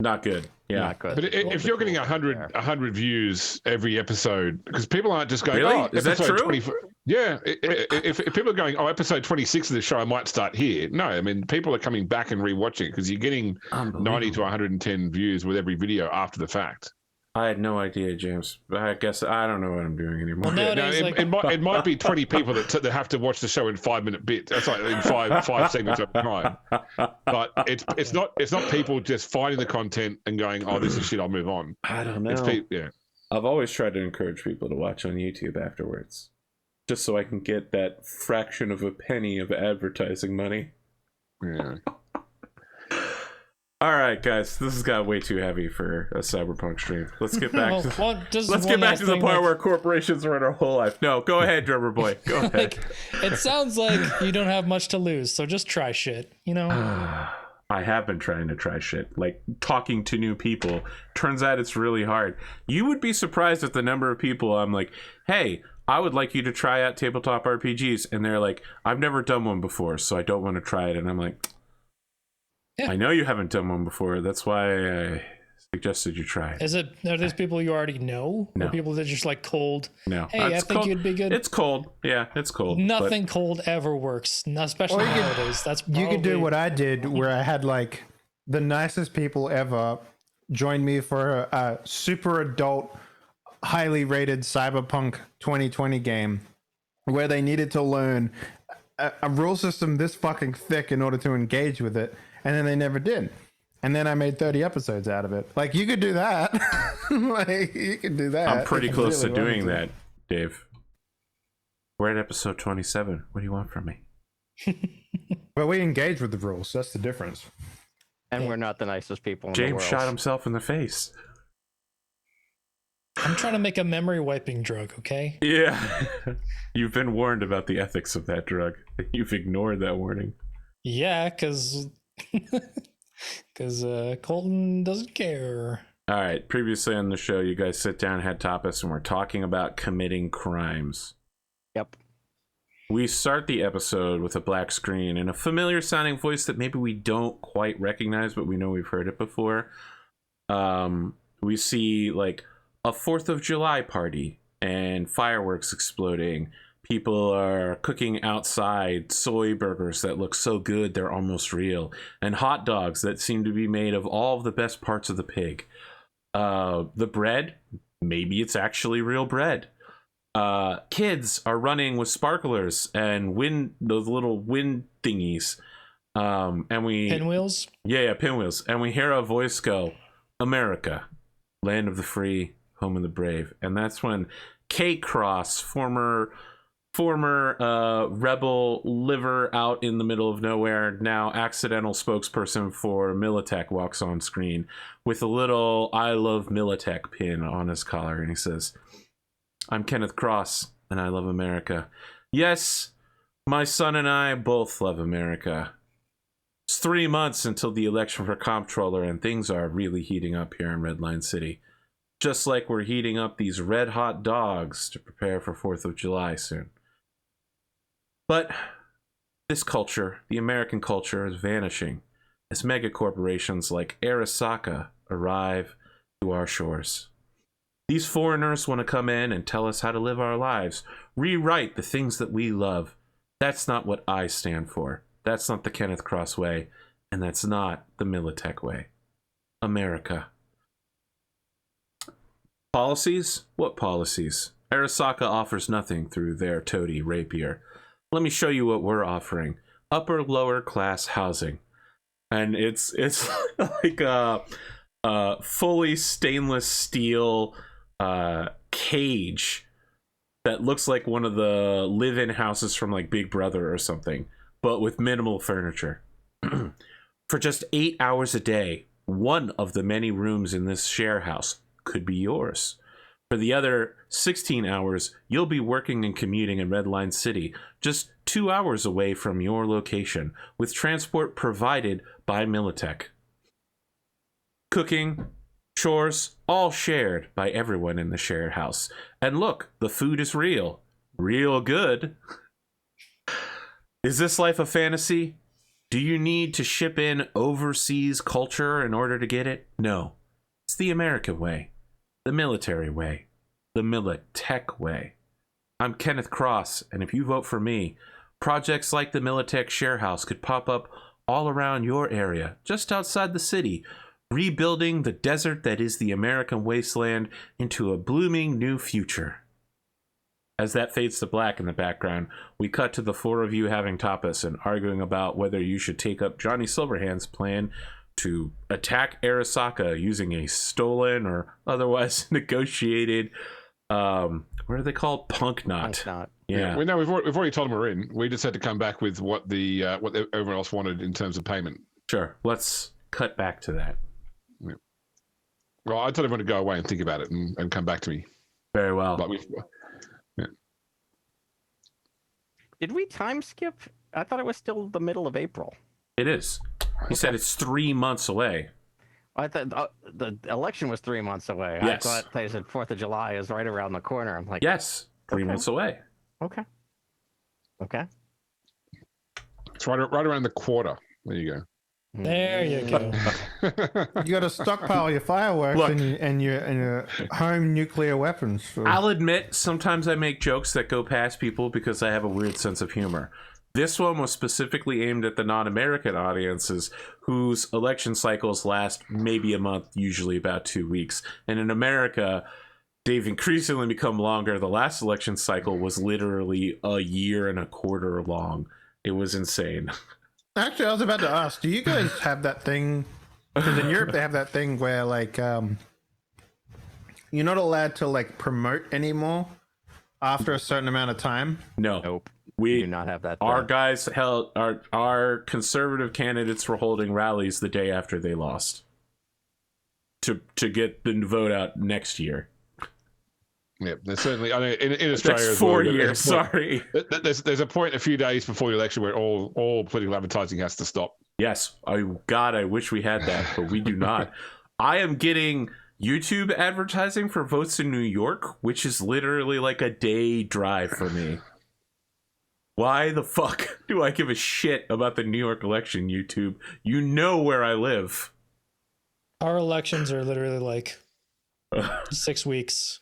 [SPEAKER 1] Not good. Yeah.
[SPEAKER 5] not good.
[SPEAKER 4] but if you're getting 100 views every episode, because people aren't just going,
[SPEAKER 1] Really?
[SPEAKER 4] oh,
[SPEAKER 1] Is that
[SPEAKER 4] episode
[SPEAKER 1] true?
[SPEAKER 4] 24. Yeah, if people are going, oh, episode 26 of the show, I might start here. No, I mean, people are coming back and rewatching it because you're getting 90 to 110 views with every video after the fact.
[SPEAKER 1] I had no idea, James. I guess I don't know what I'm doing anymore.
[SPEAKER 2] Well, no,
[SPEAKER 4] Now,
[SPEAKER 2] Nowadays,
[SPEAKER 4] it might be 20 people that have to watch the show in 5-minute bits. That's like in five segments at a time. But it's not people just finding the content and going, oh, this is shit, I'll move on.
[SPEAKER 1] I don't know.
[SPEAKER 4] It's people, yeah.
[SPEAKER 1] I've always tried to encourage people to watch on YouTube afterwards, just so I can get that fraction of a penny of advertising money.
[SPEAKER 4] Yeah.
[SPEAKER 1] All right, guys, this has got way too heavy for a Cyberpunk stream. Let's get back
[SPEAKER 2] Well,
[SPEAKER 1] to
[SPEAKER 2] well, just
[SPEAKER 1] let's
[SPEAKER 2] one
[SPEAKER 1] get back
[SPEAKER 2] last
[SPEAKER 1] to the
[SPEAKER 2] thing,
[SPEAKER 1] part
[SPEAKER 2] like-
[SPEAKER 1] where corporations run our whole life. No, go ahead, Drumurboy. Go ahead.
[SPEAKER 2] Like, it sounds like you don't have much to lose, so just try shit.
[SPEAKER 1] I have been trying to try shit, like talking to new people. Turns out it's really hard. You would be surprised at the number of people I'm like, hey, I would like you to try out tabletop RPGs. And they're like, I've never done one before, so I don't want to try it. And I'm like,
[SPEAKER 2] Yeah.
[SPEAKER 1] I know you haven't done one before. That's why I suggested you try it.
[SPEAKER 2] Are these people you already know?
[SPEAKER 1] No.
[SPEAKER 2] Or people that just like cold?
[SPEAKER 1] No.
[SPEAKER 2] Hey, I
[SPEAKER 1] It's
[SPEAKER 2] think
[SPEAKER 1] cold.
[SPEAKER 2] you'd be good.
[SPEAKER 1] It's cold. Yeah, it's cold. but-
[SPEAKER 2] Nothing cold ever works, especially
[SPEAKER 3] Or you could-
[SPEAKER 2] nowadays. That's
[SPEAKER 3] You could do
[SPEAKER 2] probably-
[SPEAKER 3] what I did, where I had like the nicest people ever join me for a super adult, highly rated Cyberpunk 2020 game, where they needed to learn a rule system this fucking thick in order to engage with it, and then they never did. And then I made 30 episodes out of it. Like, you could do that. Like, you could do that.
[SPEAKER 1] I'm pretty
[SPEAKER 3] if you
[SPEAKER 1] close
[SPEAKER 3] really
[SPEAKER 1] to doing
[SPEAKER 3] wanted
[SPEAKER 1] that, Dave. We're at episode 27. What do you want from me?
[SPEAKER 3] But we engage with the rules. That's the difference.
[SPEAKER 5] And we're not the nicest people in the
[SPEAKER 1] James
[SPEAKER 5] world.
[SPEAKER 1] shot himself in the face.
[SPEAKER 2] I'm trying to make a memory wiping drug, okay?
[SPEAKER 1] Yeah. You've been warned about the ethics of that drug. You've ignored that warning.
[SPEAKER 2] Yeah, because Colton doesn't care.
[SPEAKER 1] All right. Previously on the show, you guys sit down, had tapas, and we're talking about committing crimes.
[SPEAKER 5] Yep.
[SPEAKER 1] We start the episode with a black screen and a familiar sounding voice that maybe we don't quite recognize, but we know we've heard it before. We see like a 4th of July party and fireworks exploding, People are cooking outside soy burgers that look so good they're almost real, and hot dogs that seem to be made of all of the best parts of the pig. The bread, maybe it's actually real bread. Kids are running with sparklers and those little wind thingies. And we
[SPEAKER 2] Pinwheels?
[SPEAKER 1] Yeah, pinwheels. And we hear a voice go, America, land of the free, home of the brave. And that's when K Cross, former rebel liver out in the middle of nowhere, now accidental spokesperson for Medtech, walks on screen with a little I love Medtech pin on his collar, and he says, I'm Kenneth Cross and I love America. Yes, my son and I both love America. It's 3 months until the election for comptroller, and things are really heating up here in Redline City, just like we're heating up these red hot dogs to prepare for 4th of July soon. But this culture, the American culture, is vanishing as megacorporations like Arasaka arrive to our shores. These foreigners want to come in and tell us how to live our lives, rewrite the things that we love. That's not what I stand for. That's not the Kenneth Cross way, and that's not the Medtech way. America. Policies? What policies? Arasaka offers nothing through their toady rapier. Let me show you what we're offering. Upper lower class housing. And it's like a fully stainless steel cage that looks like one of the live-in houses from like Big Brother or something, but with minimal furniture. For just 8 hours a day, one of the many rooms in this share house could be yours. For the other 16 hours, you'll be working and commuting in Redline City, just 2 hours away from your location, with transport provided by Medtech. Cooking, chores, all shared by everyone in the share house. And look, the food is real. Real good. Is this life a fantasy? Do you need to ship in overseas culture in order to get it? No. It's the American way. The military way. The Medtech way. I'm Kenneth Cross, and if you vote for me, projects like the Medtech Sharehouse could pop up all around your area, just outside the city, rebuilding the desert that is the American wasteland into a blooming new future. As that fades to black in the background, we cut to the four of you having tapas and arguing about whether you should take up Johnny Silverhand's plan to attack Arasaka using a stolen or otherwise negotiated, what are they called? Punk knot. Yeah.
[SPEAKER 4] We know we've already told them we're in. We just had to come back with what everyone else wanted in terms of payment.
[SPEAKER 1] Sure. Let's cut back to that.
[SPEAKER 4] Yeah. Well, I told everyone to go away and think about it and come back to me.
[SPEAKER 1] Very well.
[SPEAKER 4] But
[SPEAKER 5] Did we time skip? I thought it was still the middle of April.
[SPEAKER 1] It is. He said it's 3 months away.
[SPEAKER 5] I thought the election was 3 months away.
[SPEAKER 1] Yes.
[SPEAKER 5] I thought they said 4th of July is right around the corner. I'm like,
[SPEAKER 1] yes, 3 months away.
[SPEAKER 5] Okay.
[SPEAKER 4] It's right around the quarter. There you go.
[SPEAKER 2] There you go.
[SPEAKER 3] You got to stockpile your fireworks
[SPEAKER 1] Look.
[SPEAKER 3] and your home nuclear weapons.
[SPEAKER 1] I'll admit, sometimes I make jokes that go past people because I have a weird sense of humor. This one was specifically aimed at the non-American audiences whose election cycles last maybe a month, usually about 2 weeks. And in America, they've increasingly become longer. The last election cycle was literally a year and a quarter long. It was insane.
[SPEAKER 3] Actually, I was about to ask, do you guys have that thing? Because in Europe, they have that thing where, like, you're not allowed to, like, promote anymore after a certain amount of time.
[SPEAKER 1] No.
[SPEAKER 5] Nope.
[SPEAKER 1] We
[SPEAKER 5] do not have that.
[SPEAKER 1] Our guys held our conservative candidates were holding rallies the day after they lost to get the vote out next year.
[SPEAKER 4] Yeah, there's certainly. I mean, in Australia,
[SPEAKER 1] That's
[SPEAKER 4] as well,
[SPEAKER 1] 4 years. Sorry.
[SPEAKER 4] There's a point a few days before the election where all political advertising has to stop.
[SPEAKER 1] Yes. God, I wish we had that, but we do not. I am getting YouTube advertising for votes in New York, which is literally like a day drive for me. Why the fuck do I give a shit about the New York election, YouTube? You know where I live.
[SPEAKER 2] Our elections are literally like 6 weeks.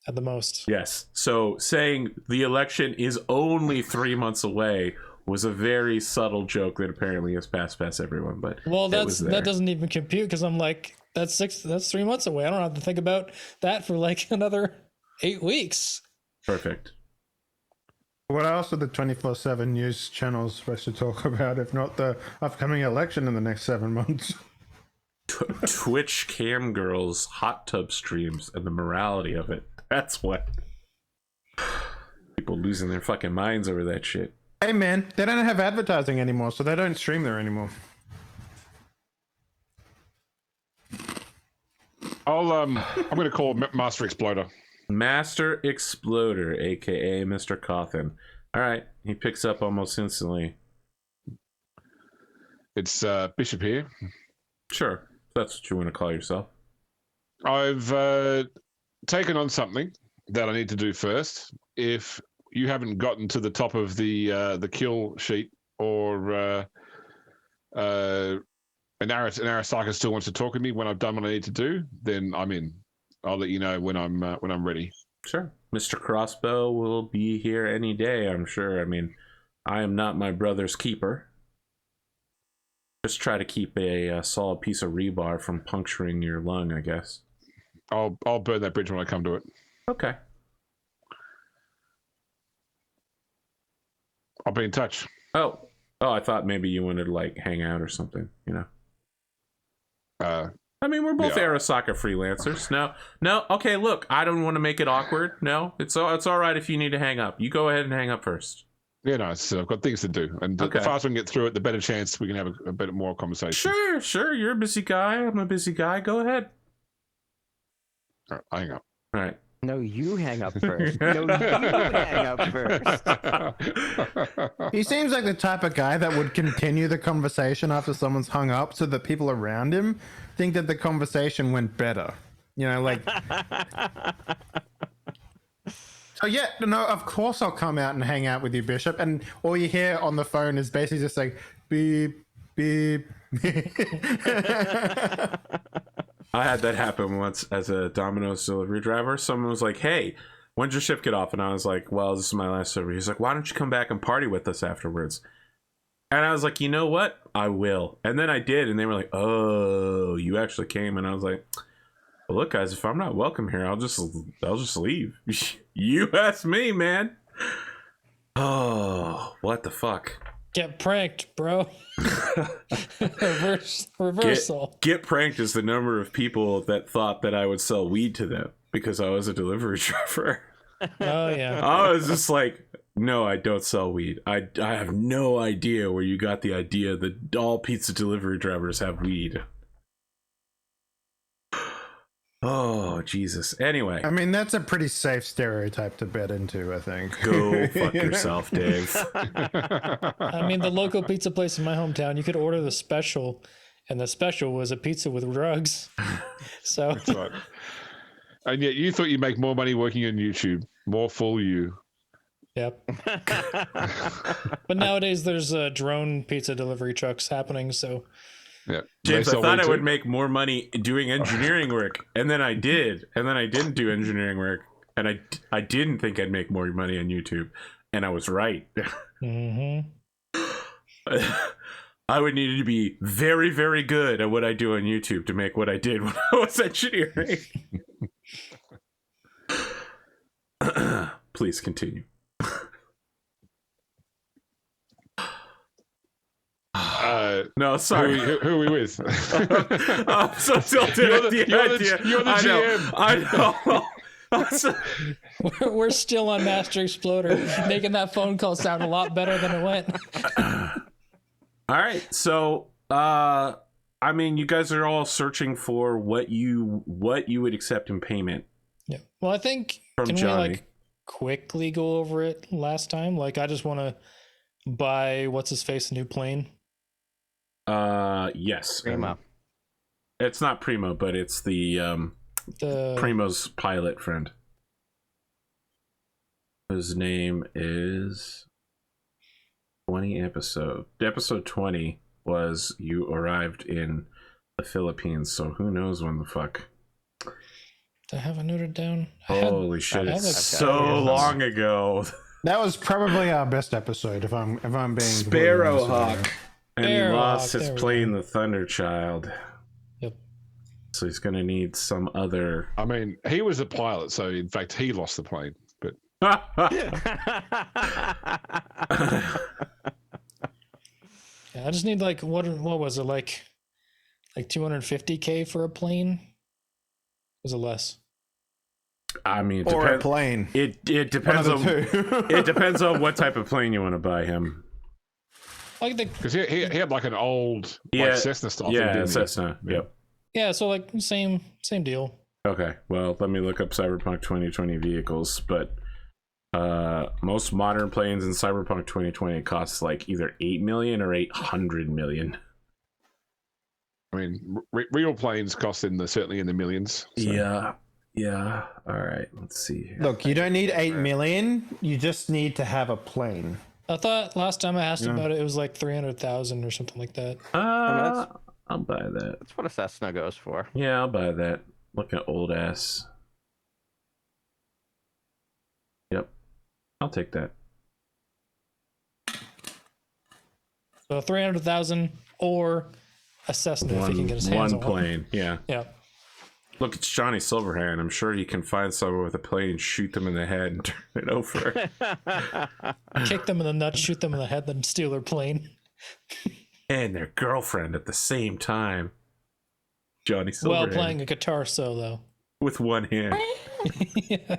[SPEAKER 2] at the most.
[SPEAKER 1] Yes. So saying the election is only 3 months away was a very subtle joke that apparently has passed past everyone. But
[SPEAKER 2] Well,
[SPEAKER 1] it was there.
[SPEAKER 2] that doesn't even compute because I'm like, that's 3 months away. I don't have to think about that for like another 8 weeks.
[SPEAKER 1] Perfect.
[SPEAKER 3] What else are the 24/7 news channels supposed to talk about if not the upcoming election in the next 7 months?
[SPEAKER 1] Twitch cam girls hot tub streams and the morality of it. That's what. People losing their fucking minds over that shit.
[SPEAKER 3] Hey man, they don't have advertising anymore, so they don't stream there anymore.
[SPEAKER 4] I'm going to call Master Exploder.
[SPEAKER 1] Master Exploder, aka Mr. Coltan. All right, he picks up almost instantly.
[SPEAKER 4] It's Bishop here.
[SPEAKER 1] Sure, that's what you want to call yourself.
[SPEAKER 4] I've taken on something that I need to do first. If you haven't gotten to the top of the kill sheet, or an Arasaka still wants to talk to me when I've done what I need to do, then I'm in. I'll let you know when I'm ready.
[SPEAKER 1] Sure. Mr. Crossbow will be here any day, I'm sure. I mean, I am not my brother's keeper. Just try to keep a solid piece of rebar from puncturing your lung, I guess.
[SPEAKER 4] I'll burn that bridge when I come to it.
[SPEAKER 1] Okay.
[SPEAKER 4] I'll be in touch.
[SPEAKER 1] Oh, I thought maybe you wanted to like hang out or something, you know. I mean, we're both Arasaka freelancers. No. Okay, look, I don't want to make it awkward. No, it's all right if you need to hang up. You go ahead and hang up first.
[SPEAKER 4] Yeah, no, I've got things to do, and the faster we can get through it, the better chance we can have a bit more conversation.
[SPEAKER 1] Sure. You're a busy guy. I'm a busy guy. Go ahead.
[SPEAKER 4] All right, I hang up.
[SPEAKER 1] All right.
[SPEAKER 5] No, you hang up first. No, you hang up first.
[SPEAKER 3] He seems like the type of guy that would continue the conversation after someone's hung up so that people around him think that the conversation went better. You know, like... So yeah, no, of course I'll come out and hang out with you, Bishop. And all you hear on the phone is basically just like, beep, beep, beep.
[SPEAKER 1] I had that happen once as a Domino's delivery driver. Someone was like, hey, when's your shift get off? And I was like, well, this is my last delivery. He's like, why don't you come back and party with us afterwards? And I was like, you know what? I will. And then I did. And they were like, oh, you actually came. And I was like, well, look, guys, if I'm not welcome here, I'll just leave. You asked me, man. Oh, what the fuck?
[SPEAKER 2] Get pranked, bro. Reversal.
[SPEAKER 1] Get pranked is the number of people that thought that I would sell weed to them because I was a delivery driver.
[SPEAKER 2] Oh yeah.
[SPEAKER 1] I was just like, no, I don't sell weed. I have no idea where you got the idea that all pizza delivery drivers have weed. Oh, Jesus. Anyway.
[SPEAKER 3] I mean, that's a pretty safe stereotype to bet into, I think.
[SPEAKER 1] Go fuck yourself, Dave.
[SPEAKER 2] I mean, the local pizza place in my hometown, you could order the special, and the special was a pizza with drugs. So
[SPEAKER 4] That's right. And yet you thought you'd make more money working on YouTube. More fool you.
[SPEAKER 2] Yep. But nowadays there's drone pizza delivery trucks happening, so...
[SPEAKER 4] Yeah.
[SPEAKER 1] James, I thought I would make more money doing engineering work, and then I did, and then I didn't do engineering work, and I didn't think I'd make more money on YouTube, and I was right.
[SPEAKER 2] Mm-hmm.
[SPEAKER 1] I would need to be very, very good at what I do on YouTube to make what I did when I was engineering. Please continue. No, sorry.
[SPEAKER 4] Who are we with?
[SPEAKER 1] I'm so tilted at the idea.
[SPEAKER 4] You're the GM.
[SPEAKER 1] I know.
[SPEAKER 2] We're still on Master Exploder, making that phone call sound a lot better than it went.
[SPEAKER 1] All right, so I mean, you guys are all searching for what you would accept in payment.
[SPEAKER 2] Yeah. Well, I think
[SPEAKER 1] From
[SPEAKER 2] can
[SPEAKER 1] Johnny.
[SPEAKER 2] we like quickly go over it last time? Like, I just want to buy what's his face a new plane.
[SPEAKER 1] Yes.
[SPEAKER 5] Primo.
[SPEAKER 1] It's not Primo, but it's the Primo's pilot friend. His name is 20 episode. Episode 20 was you arrived in the Philippines, so who knows when the fuck.
[SPEAKER 2] Do I have it noted down?
[SPEAKER 1] Holy shit!
[SPEAKER 2] I had,
[SPEAKER 1] It's
[SPEAKER 2] like,
[SPEAKER 1] so long ago.
[SPEAKER 3] That was probably our best episode, if I'm being completely honest with you.
[SPEAKER 1] And he lost
[SPEAKER 2] Sparrowhawk,
[SPEAKER 1] his
[SPEAKER 2] there we
[SPEAKER 1] plane,
[SPEAKER 2] go.
[SPEAKER 1] the Thunderchild.
[SPEAKER 2] Yep.
[SPEAKER 1] So he's gonna need some other.
[SPEAKER 4] I mean, he was a pilot, so in fact, he lost the plane. But
[SPEAKER 2] Yeah, I just need like what was it like 250K for a plane? Was it less?
[SPEAKER 1] I mean, it
[SPEAKER 3] Or a
[SPEAKER 1] depends.
[SPEAKER 3] plane.
[SPEAKER 1] It depends
[SPEAKER 3] One
[SPEAKER 1] on
[SPEAKER 3] of the two.
[SPEAKER 1] it depends on what type of plane you want to buy him.
[SPEAKER 2] Like the
[SPEAKER 4] because he had like an old like Cessna style thing,
[SPEAKER 1] Yeah,
[SPEAKER 4] didn't he?
[SPEAKER 1] Cessna. Yep.
[SPEAKER 2] yeah, so like same deal.
[SPEAKER 1] Okay. Well, let me look up Cyberpunk 2020 vehicles, but most modern planes in Cyberpunk 2020 costs like either 8 million or 800 million.
[SPEAKER 4] I mean, real planes cost certainly in the millions. So.
[SPEAKER 1] Yeah. All right. Let's see here.
[SPEAKER 3] Look, you don't need 8 million. You just need to have a plane.
[SPEAKER 2] I thought last time I asked about it, it was like 300,000 or something like that.
[SPEAKER 1] I'll buy that.
[SPEAKER 5] That's what a Cessna goes for.
[SPEAKER 1] Yeah, I'll buy that. Look at old ass. Yep. I'll take that.
[SPEAKER 2] So 300,000 or a Cessna if he can get his hands
[SPEAKER 1] one
[SPEAKER 2] on one.
[SPEAKER 1] plane. Yeah.
[SPEAKER 2] Yeah.
[SPEAKER 1] Look, it's Johnny Silverhand. I'm sure he can find someone with a plane and shoot them in the head and turn it over.
[SPEAKER 2] Kick them in the nuts, shoot them in the head, then steal their plane.
[SPEAKER 1] And their girlfriend at the same time. Johnny Silverhand.
[SPEAKER 2] While playing a guitar solo.
[SPEAKER 1] With one hand.
[SPEAKER 2] Yeah.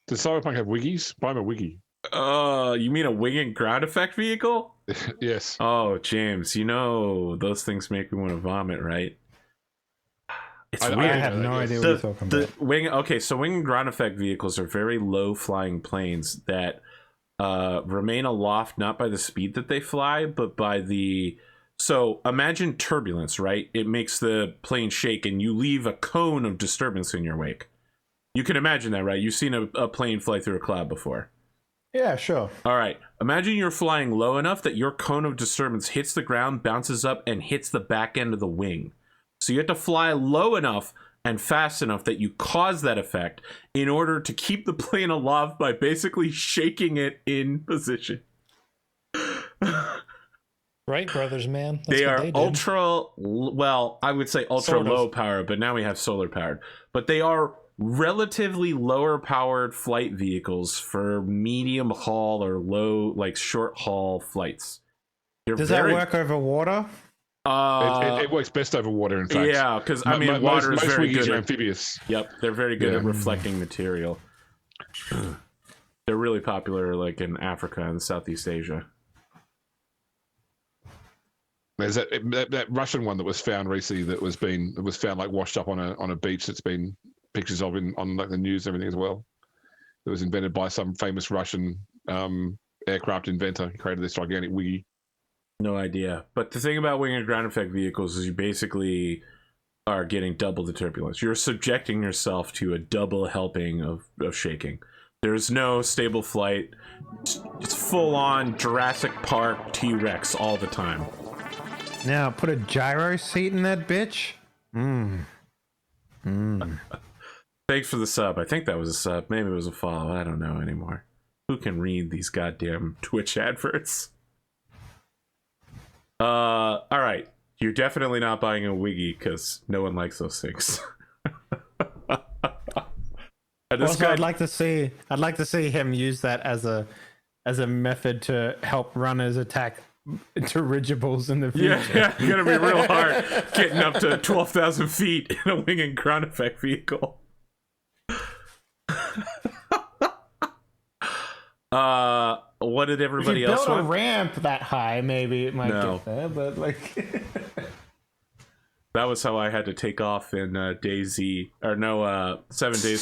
[SPEAKER 4] Does Cyberpunk have wiggies? Buy him a wiggy.
[SPEAKER 1] You mean a wing and ground effect vehicle?
[SPEAKER 4] Yes.
[SPEAKER 1] Oh, James, you know those things make me want to vomit, right? It's
[SPEAKER 4] I
[SPEAKER 1] weird.
[SPEAKER 3] I have no idea what you're talking about.
[SPEAKER 1] So wing and ground effect vehicles are very low flying planes that remain aloft not by the speed that they fly, but by the. So imagine turbulence, right? It makes the plane shake, and you leave a cone of disturbance in your wake. You can imagine that, right? You've seen a plane fly through a cloud before.
[SPEAKER 3] Yeah, sure.
[SPEAKER 1] All right. Imagine you're flying low enough that your cone of disturbance hits the ground, bounces up, and hits the back end of the wing. So you have to fly low enough and fast enough that you cause that effect in order to keep the plane aloft by basically shaking it in position.
[SPEAKER 2] Right, brothers, man. That's
[SPEAKER 1] They
[SPEAKER 2] what
[SPEAKER 1] are
[SPEAKER 2] did.
[SPEAKER 1] ultra, well, I would say ultra
[SPEAKER 2] Sort of.
[SPEAKER 1] low power, but now we have solar powered. But they are relatively lower powered flight vehicles for medium haul or low, like short haul flights.
[SPEAKER 3] Does that work over water?
[SPEAKER 4] It works best over water, in fact.
[SPEAKER 1] Yeah, because I mean, water is
[SPEAKER 4] most
[SPEAKER 1] very
[SPEAKER 4] wiggies
[SPEAKER 1] good.
[SPEAKER 4] are
[SPEAKER 1] At,
[SPEAKER 4] amphibious.
[SPEAKER 1] yep, they're very good at reflecting material. They're really popular, like in Africa and Southeast Asia.
[SPEAKER 4] There's that Russian one that was found recently that was found like washed up on a beach. That's been pictures of on like the news and everything as well. It was invented by some famous Russian aircraft inventor. He created this gigantic wiggy.
[SPEAKER 1] No idea. But the thing about wing and ground effect vehicles is you basically are getting double the turbulence. You're subjecting yourself to a double helping of shaking. There's no stable flight. It's full on Jurassic Park T-Rex all the time.
[SPEAKER 3] Now, put a gyro seat in that bitch.
[SPEAKER 1] Thanks for the sub. I think that was a sub. Maybe it was a follow. I don't know anymore. Who can read these goddamn Twitch adverts? All right. You're definitely not buying a wiggy because no one likes those things.
[SPEAKER 3] Also, I'd like to see him use that as a method to help runners attack dirigibles in the future.
[SPEAKER 1] Yeah, it's gonna be real hard getting up to 12,000 feet in a wing and ground effect vehicle. What did everybody
[SPEAKER 3] if you
[SPEAKER 1] else
[SPEAKER 3] build a
[SPEAKER 1] want?
[SPEAKER 3] ramp that high, maybe it might
[SPEAKER 1] No.
[SPEAKER 3] get there, but like
[SPEAKER 1] That was how I had to take off in 7 Days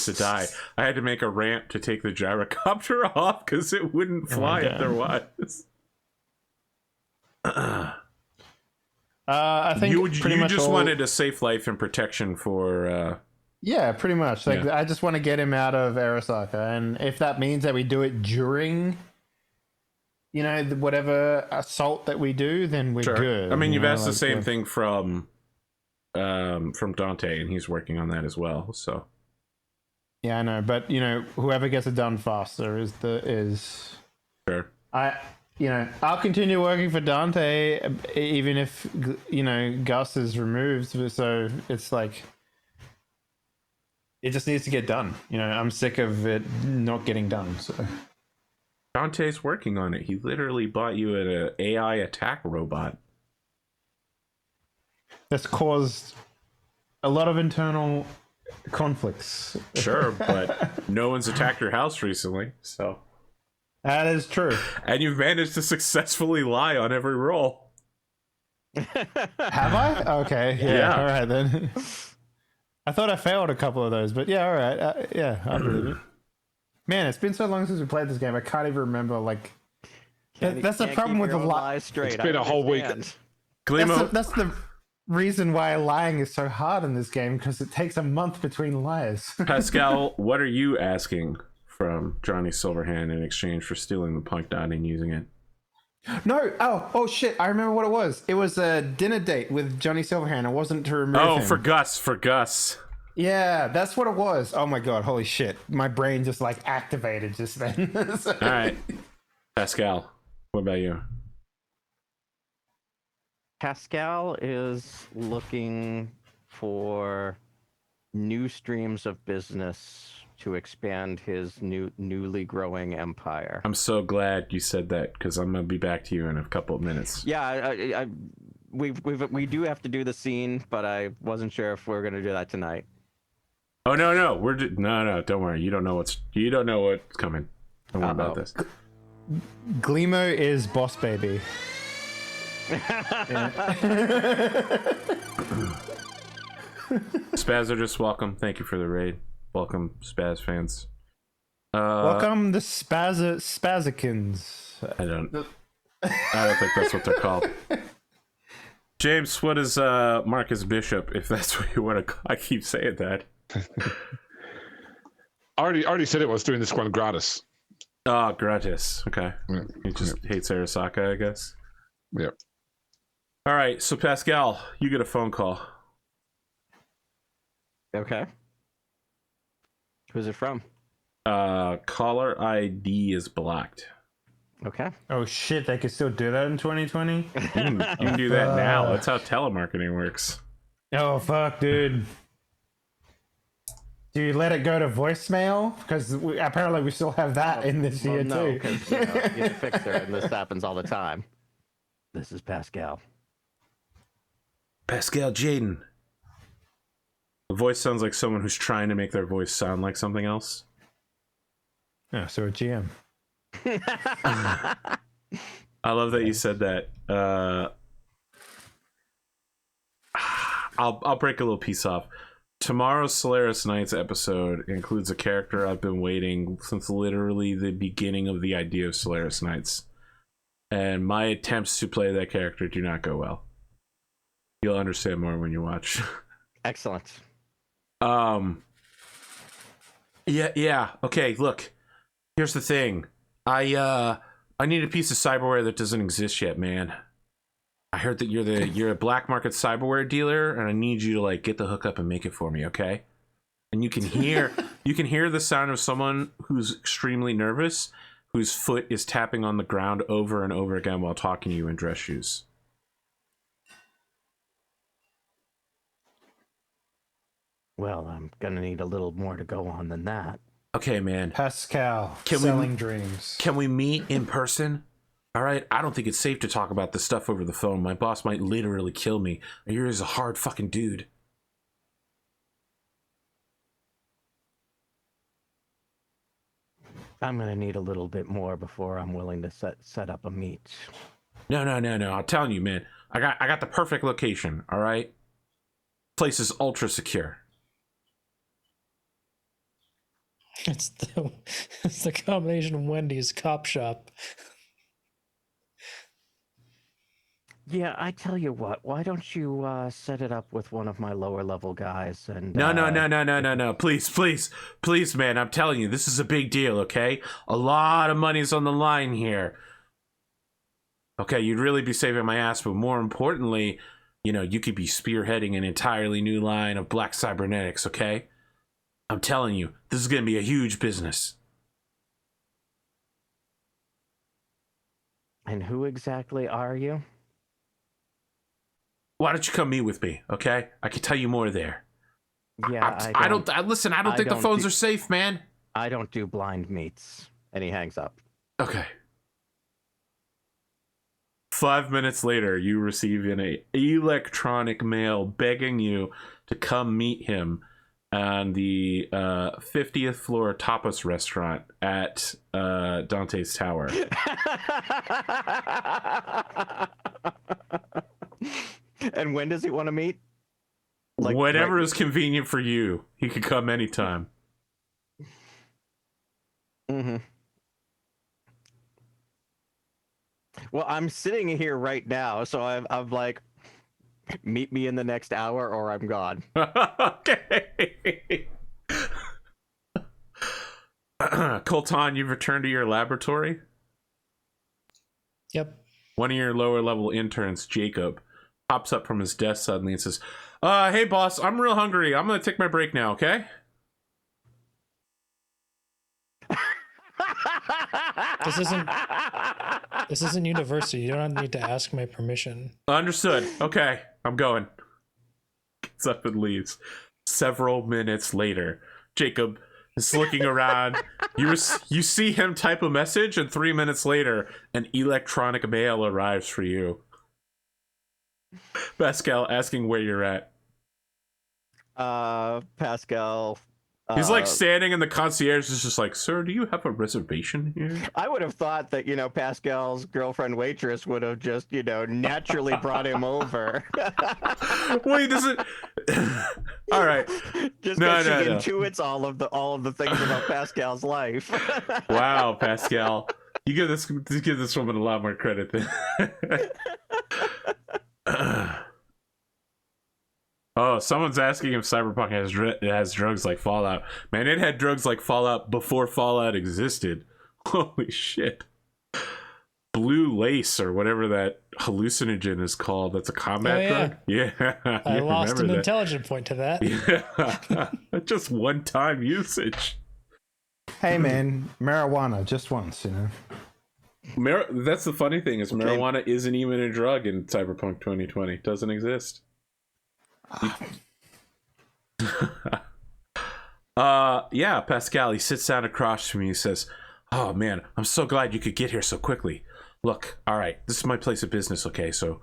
[SPEAKER 1] to Die. I had to make a ramp to take the gyrocopter off because it wouldn't fly if there was.
[SPEAKER 3] I think
[SPEAKER 1] You
[SPEAKER 3] pretty much
[SPEAKER 1] just
[SPEAKER 3] all-
[SPEAKER 1] wanted a safe life and protection for.
[SPEAKER 3] Yeah, pretty much. Like
[SPEAKER 1] Yeah.
[SPEAKER 3] I just want to get him out of Arasaka, and if that means that we do it during, whatever assault that we do, then we're good.
[SPEAKER 1] I mean, you've asked the
[SPEAKER 3] like,
[SPEAKER 1] same thing from from Dante, and he's working on that as well. So
[SPEAKER 3] Yeah, I know, but whoever gets it done faster is
[SPEAKER 1] sure.
[SPEAKER 3] I'll continue working for Dante even if Gus is removed. So it's like it just needs to get done. I'm sick of it not getting done. So
[SPEAKER 1] Dante's working on it. He literally bought you an AI attack robot.
[SPEAKER 3] That's caused a lot of internal conflicts.
[SPEAKER 1] Sure, but no one's attacked your house recently, so.
[SPEAKER 3] That is true.
[SPEAKER 1] And you've managed to successfully lie on every roll.
[SPEAKER 3] Have I? Okay.
[SPEAKER 1] Yeah.
[SPEAKER 3] All right then. I thought I failed a couple of those, but yeah, all right. Yeah, I believe it. Man, it's been so long since we played this game. I can't even remember. Like, that's the problem with the lie.
[SPEAKER 4] It's been a whole week.
[SPEAKER 1] Glimo,
[SPEAKER 3] that's the reason why lying is so hard in this game, because it takes a month between lies.
[SPEAKER 1] Pascal, what are you asking from Johnny Silverhand in exchange for stealing the punk dot and using it?
[SPEAKER 3] No. Oh shit. I remember what it was. It was a dinner date with Johnny Silverhand. It wasn't to remove him.
[SPEAKER 1] For Gus.
[SPEAKER 3] Yeah, that's what it was. Oh my god, holy shit. My brain just like activated just then.
[SPEAKER 1] All right. Pascal, what about you?
[SPEAKER 5] Pascal is looking for new streams of business to expand his newly growing empire.
[SPEAKER 1] I'm so glad you said that, because I'm gonna be back to you in a couple of minutes.
[SPEAKER 5] Yeah, we do have to do the scene, but I wasn't sure if we were gonna do that tonight.
[SPEAKER 1] Oh no, no, don't worry. You don't know what's coming. Don't worry about this.
[SPEAKER 3] Glimo is boss baby.
[SPEAKER 1] Spazzer, welcome. Thank you for the raid. Welcome, Spaz fans.
[SPEAKER 3] Welcome the Spazikins.
[SPEAKER 1] I don't think that's what they're called. James, what is Marcus Bishop, if that's what you want to call? I keep saying that.
[SPEAKER 4] I already said it was doing this one gratis.
[SPEAKER 1] Oh, gratis. Okay.
[SPEAKER 4] Yeah.
[SPEAKER 1] He just hates Arasaka, I guess.
[SPEAKER 4] Yeah.
[SPEAKER 1] All right, so Pascal, you get a phone call.
[SPEAKER 5] Okay. Who's it from?
[SPEAKER 1] Caller ID is blocked.
[SPEAKER 5] Okay.
[SPEAKER 3] Oh shit, they can still do that in 2020?
[SPEAKER 1] You can do that now. That's how telemarketing works.
[SPEAKER 3] Oh fuck, dude. Do you let it go to voicemail? Because apparently we still have that in this year
[SPEAKER 5] no,
[SPEAKER 3] too.
[SPEAKER 5] because you're a fixer, and this happens all the time. This is Pascal.
[SPEAKER 1] Pascal Jaden. The voice sounds like someone who's trying to make their voice sound like something else.
[SPEAKER 3] Oh, so a GM.
[SPEAKER 1] I love that you said that. I'll break a little piece off. Tomorrow's Solaris Knights episode includes a character I've been waiting since literally the beginning of the idea of Solaris Knights. And my attempts to play that character do not go well. You'll understand more when you watch.
[SPEAKER 5] Excellent.
[SPEAKER 1] Yeah. Okay, look. Here's the thing. I need a piece of cyberware that doesn't exist yet, man. I heard that you're a black market cyberware dealer, and I need you to like get the hookup and make it for me, okay? And you can hear the sound of someone who's extremely nervous, whose foot is tapping on the ground over and over again while talking to you in dress shoes.
[SPEAKER 5] Well, I'm gonna need a little more to go on than that.
[SPEAKER 1] Okay, man.
[SPEAKER 3] Pascal, selling dreams.
[SPEAKER 1] Can we meet in person? All right, I don't think it's safe to talk about this stuff over the phone. My boss might literally kill me. You're just a hard fucking dude.
[SPEAKER 5] I'm gonna need a little bit more before I'm willing to set up a meet.
[SPEAKER 1] No. I'm telling you, man. I got the perfect location. All right. Place is ultra secure.
[SPEAKER 2] It's the combination of Wendy's Cop Shop.
[SPEAKER 5] Yeah, I tell you what. Why don't you set it up with one of my lower level guys? And
[SPEAKER 1] No. Please, man. I'm telling you, this is a big deal. Okay, a lot of money's on the line here. Okay, you'd really be saving my ass, but more importantly, you could be spearheading an entirely new line of black cybernetics, okay? I'm telling you, this is going to be a huge business.
[SPEAKER 5] And who exactly are you?
[SPEAKER 1] Why don't you come meet with me, okay? I can tell you more there.
[SPEAKER 5] Yeah,
[SPEAKER 1] I don't think the phones are safe, man.
[SPEAKER 5] I don't do blind meets. And he hangs up.
[SPEAKER 1] Okay. 5 minutes later, you receive an electronic mail begging you to come meet him on the 50th floor tapas restaurant at Dante's Tower.
[SPEAKER 5] And when does he want to meet?
[SPEAKER 1] Whenever is convenient for you. He can come anytime.
[SPEAKER 5] Mm-hmm. Well, I'm sitting here right now, so I'm like, meet me in the next hour or I'm gone.
[SPEAKER 1] Okay. Coltan, you've returned to your laboratory?
[SPEAKER 2] Yep.
[SPEAKER 1] One of your lower level interns, Jacob, pops up from his desk suddenly and says, hey boss, I'm real hungry. I'm gonna take my break now, okay?
[SPEAKER 2] This isn't university. You don't need to ask my permission.
[SPEAKER 1] Understood. Okay, I'm going. Gets up and leaves. Several minutes later, Jacob is looking around. You see him type a message, and 3 minutes later, an electronic mail arrives for you. Pascal asking where you're at.
[SPEAKER 5] Pascal.
[SPEAKER 1] He's like standing in the concierge is just like, sir, do you have a reservation here?
[SPEAKER 5] I would have thought that, Pascal's girlfriend waitress would have just, naturally brought him over.
[SPEAKER 1] Wait, does it? All right.
[SPEAKER 5] Just because she intuits all of the things about Pascal's life.
[SPEAKER 1] Wow, Pascal. You give this woman a lot more credit than. Oh, someone's asking if Cyberpunk has drugs like Fallout. Man, it had drugs like Fallout before Fallout existed. Holy shit. Blue lace or whatever that hallucinogen is called. That's a combat drug? Yeah.
[SPEAKER 2] I lost an intelligent point to that.
[SPEAKER 1] Yeah. Just one-time usage.
[SPEAKER 3] Hey, man, marijuana, just once,
[SPEAKER 1] That's the funny thing is marijuana isn't even a drug in Cyberpunk 2020. It doesn't exist. Yeah, Pascal, he sits down across from me. He says, oh man, I'm so glad you could get here so quickly. Look, all right, this is my place of business, okay? So,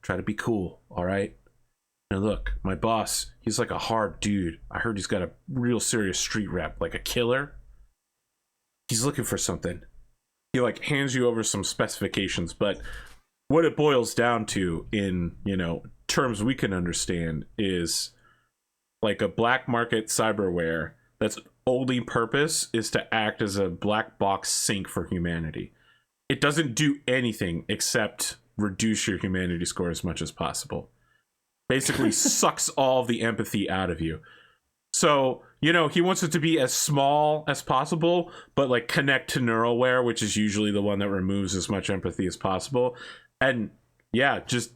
[SPEAKER 1] try to be cool, all right? Now look, my boss, he's like a hard dude. I heard he's got a real serious street rep, like a killer. He's looking for something. He like hands you over some specifications, but what it boils down to in, terms we can understand is like a black market cyberware that's only purpose is to act as a black box sink for humanity. It doesn't do anything except reduce your humanity score as much as possible. Basically sucks all the empathy out of you. So, he wants it to be as small as possible, but like connect to Neuralware, which is usually the one that removes as much empathy as possible. And yeah, just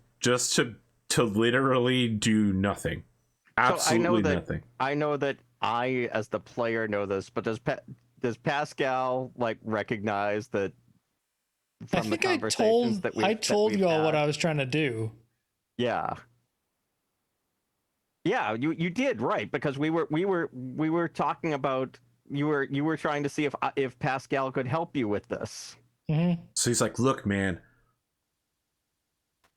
[SPEAKER 1] to literally do nothing. Absolutely nothing.
[SPEAKER 5] I know that I, as the player, know this, but does Pascal like recognize that?
[SPEAKER 2] I think I told you all what I was trying to do.
[SPEAKER 5] Yeah. Yeah, you did, right? Because we were talking about you were trying to see if Pascal could help you with this.
[SPEAKER 2] Mm-hmm.
[SPEAKER 1] So he's like, look, man,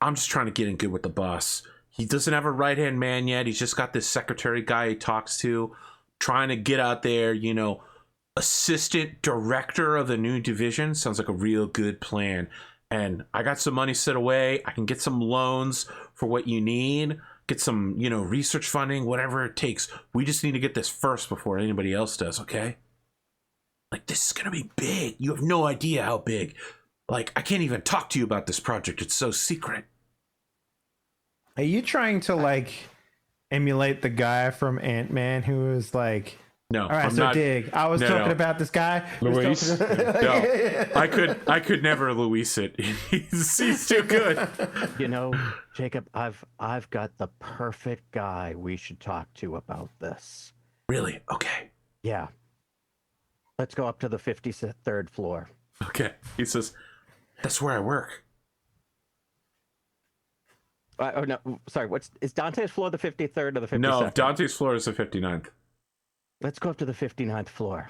[SPEAKER 1] I'm just trying to get in good with the boss. He doesn't have a right-hand man yet. He's just got this secretary guy he talks to, trying to get out there, assistant director of the new division. Sounds like a real good plan. And I got some money set away. I can get some loans for what you need. Get some, research funding, whatever it takes. We just need to get this first before anybody else does, okay? Like, this is going to be big. You have no idea how big. Like, I can't even talk to you about this project. It's so secret.
[SPEAKER 3] Are you trying to, emulate the guy from Ant-Man who was,
[SPEAKER 1] No,
[SPEAKER 3] All right,
[SPEAKER 1] I'm
[SPEAKER 3] so
[SPEAKER 1] not.
[SPEAKER 3] Dig. I was
[SPEAKER 1] No,
[SPEAKER 3] talking
[SPEAKER 1] no.
[SPEAKER 3] about this guy.
[SPEAKER 4] Luis?
[SPEAKER 1] No, I could never Luis it. He's too good.
[SPEAKER 5] You know, Jacob, I've got the perfect guy we should talk to about this.
[SPEAKER 1] Really? Okay.
[SPEAKER 5] Yeah. Let's go up to the 53rd floor.
[SPEAKER 1] Okay. He says, "That's where I work."
[SPEAKER 5] Oh no, sorry. Is Dante's floor the 53rd or the 52nd?
[SPEAKER 1] No, Dante's floor is the 59th.
[SPEAKER 5] Let's go up to the 59th floor.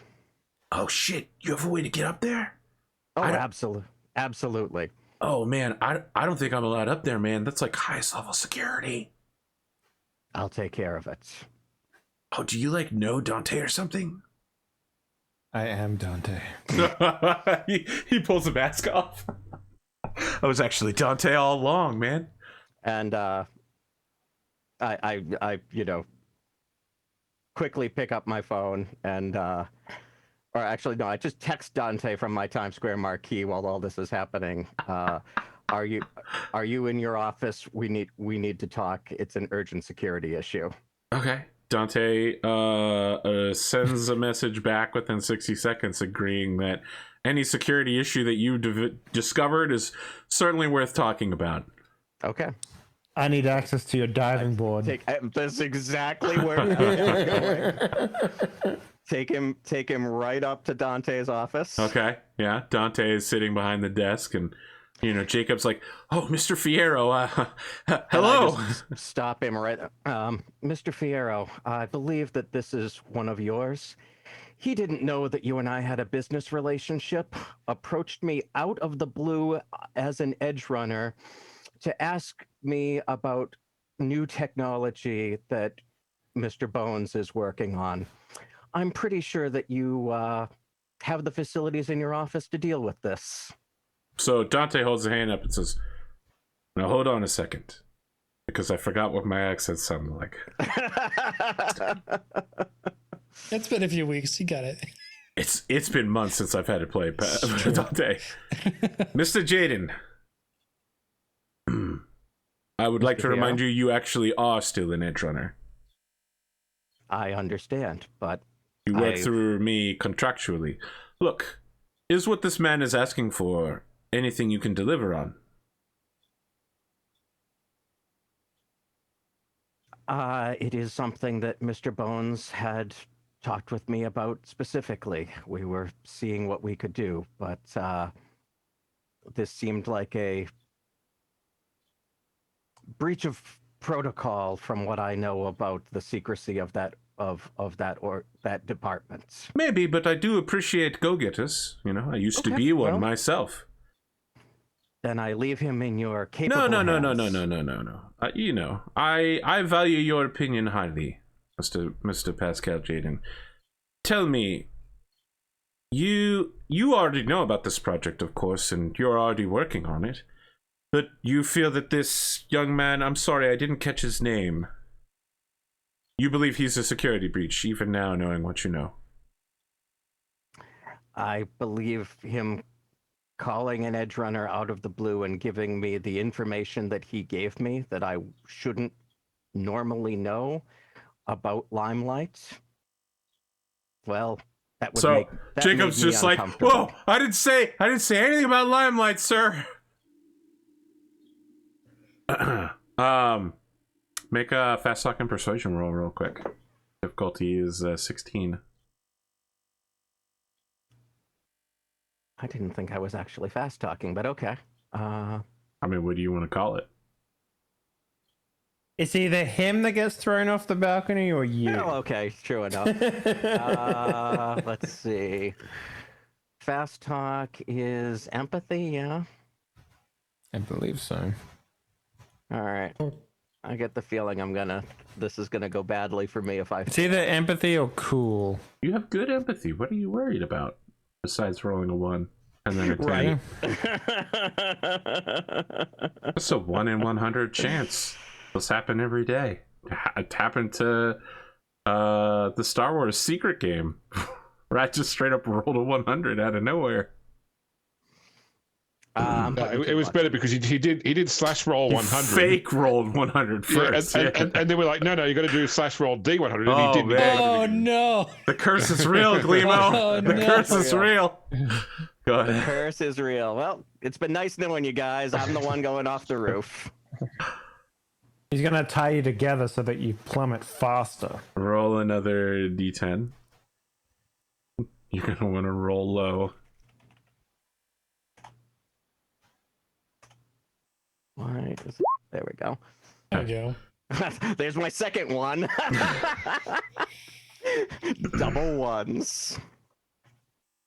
[SPEAKER 1] Oh shit! You have a way to get up there?
[SPEAKER 5] Oh,
[SPEAKER 1] I don't-
[SPEAKER 5] absolutely.
[SPEAKER 1] Oh man, I don't think I'm allowed up there, man. That's like highest level security.
[SPEAKER 5] I'll take care of it.
[SPEAKER 1] Oh, do you like know Dante or something?
[SPEAKER 3] I am Dante.
[SPEAKER 1] he pulls the mask off. I was actually Dante all along, man.
[SPEAKER 5] And I quickly pick up my phone and or actually no, I just text Dante from my Times Square marquee while all this is happening. Are you in your office? We need to talk. It's an urgent security issue.
[SPEAKER 1] Okay. Dante sends a message back within 60 seconds agreeing that any security issue that you discovered is certainly worth talking about.
[SPEAKER 5] Okay.
[SPEAKER 3] I need access to your diving board.
[SPEAKER 5] That's exactly where I'm going. Take him right up to Dante's office.
[SPEAKER 1] Okay. Yeah. Dante is sitting behind the desk and, Jacob's like, "Oh, Mr. Fierro, hello."
[SPEAKER 5] And I just stop him right. Mr. Fierro, I believe that this is one of yours. He didn't know that you and I had a business relationship, approached me out of the blue as an edge runner to ask me about new technology that Mr. Bonez is working on. I'm pretty sure that you have the facilities in your office to deal with this.
[SPEAKER 1] So Dante holds a hand up and says, "Now hold on a second, because I forgot what my accent sounded like."
[SPEAKER 2] It's been a few weeks. You got it.
[SPEAKER 1] It's been months since I've had to play Dante. Mr. Jaden, I would like to remind you actually are still an edge runner.
[SPEAKER 5] I understand, but
[SPEAKER 1] You work through me contractually. Look, is what this man is asking for anything you can deliver on?
[SPEAKER 5] It is something that Mr. Bonez had talked with me about specifically. We were seeing what we could do, but this seemed like a breach of protocol from what I know about the secrecy of that department.
[SPEAKER 1] Maybe, but I do appreciate go-getters. I used to be one myself.
[SPEAKER 5] Then I leave him in your capable hands.
[SPEAKER 1] No. I value your opinion highly, Mr. Pascal Jaden. Tell me, you already know about this project, of course, and you're already working on it. But you feel that this young man, I'm sorry, I didn't catch his name. You believe he's a security breach, even now knowing what you know.
[SPEAKER 5] I believe him calling an edge runner out of the blue and giving me the information that he gave me that I shouldn't normally know about Limelight. Well, that would make
[SPEAKER 1] Jacob's just like, "Whoa, I didn't say anything about Limelight, sir." Make a fast talk and persuasion roll real quick. Difficulty is 16.
[SPEAKER 5] I didn't think I was actually fast talking, but okay.
[SPEAKER 1] I mean, what do you want to call it?
[SPEAKER 3] It's either him that gets thrown off the balcony or you.
[SPEAKER 5] Oh, okay, true enough. Let's see. Fast talk is empathy, yeah?
[SPEAKER 3] I believe so.
[SPEAKER 5] All right. I get the feeling this is gonna go badly for me if I...
[SPEAKER 3] It's either empathy or cool.
[SPEAKER 1] You have good empathy. What are you worried about? Besides rolling a 1 and then a 10.
[SPEAKER 5] Right.
[SPEAKER 1] It's a 1 in 100 chance. This happen every day. It happened to the Star Wars secret game. Where I just straight up rolled a 100 out of nowhere.
[SPEAKER 5] I'm
[SPEAKER 4] No,
[SPEAKER 5] putting
[SPEAKER 4] it
[SPEAKER 5] too
[SPEAKER 4] was
[SPEAKER 5] much
[SPEAKER 4] better
[SPEAKER 5] in.
[SPEAKER 4] because he did slash roll 100.
[SPEAKER 1] Fake rolled 100
[SPEAKER 4] Yeah,
[SPEAKER 1] first.
[SPEAKER 4] and then we're like, no, you got to do slash roll D100. And
[SPEAKER 1] Oh,
[SPEAKER 4] he didn't.
[SPEAKER 1] man.
[SPEAKER 2] Oh no!
[SPEAKER 1] The curse is real, Glimo.
[SPEAKER 2] Oh,
[SPEAKER 1] The
[SPEAKER 2] no.
[SPEAKER 1] curse is real. Go
[SPEAKER 5] The
[SPEAKER 1] ahead.
[SPEAKER 5] curse is real. Well, it's been nice knowing you guys. I'm the one going off the roof.
[SPEAKER 3] He's gonna tie you together so that you plummet faster.
[SPEAKER 1] Roll another d10. You're going to want to roll low.
[SPEAKER 5] Why is there we go.
[SPEAKER 2] There we go.
[SPEAKER 5] There's my second one. Double ones.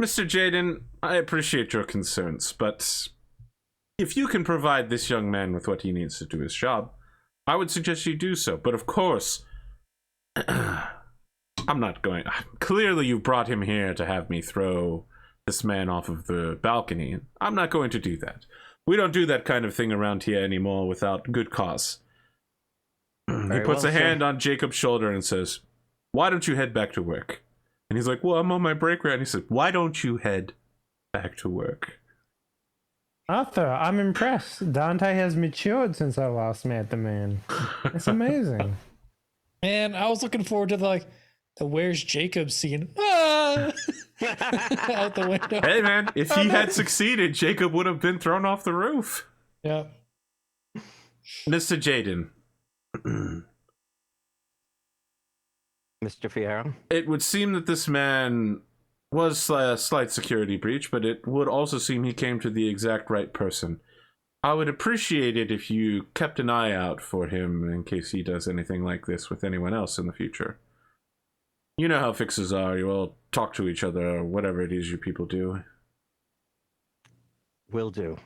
[SPEAKER 1] Mr. Jaden, I appreciate your concerns, but if you can provide this young man with what he needs to do his job, I would suggest you do so. But of course, I'm not going... Clearly you brought him here to have me throw this man off of the balcony. I'm not going to do that. We don't do that kind of thing around here anymore without good cause. He puts a hand on Jacob's shoulder and says, why don't you head back to work? And he's like, well, I'm on my break right. And he said, why don't you head back to work?
[SPEAKER 3] Arthur, I'm impressed. Dante has matured since I last met the man. It's amazing.
[SPEAKER 2] Man, I was looking forward to the "Where's Jacob" scene. Ah! Out the window.
[SPEAKER 1] Hey, man, if he had succeeded, Jacob would have been thrown off the roof.
[SPEAKER 2] Yeah.
[SPEAKER 1] Mr. Jaden.
[SPEAKER 5] Mr. Fierro.
[SPEAKER 1] It would seem that this man was a slight security breach, but it would also seem he came to the exact right person. I would appreciate it if you kept an eye out for him in case he does anything like this with anyone else in the future. You know how fixes are. You all talk to each other or whatever it is you people do.
[SPEAKER 5] Will do.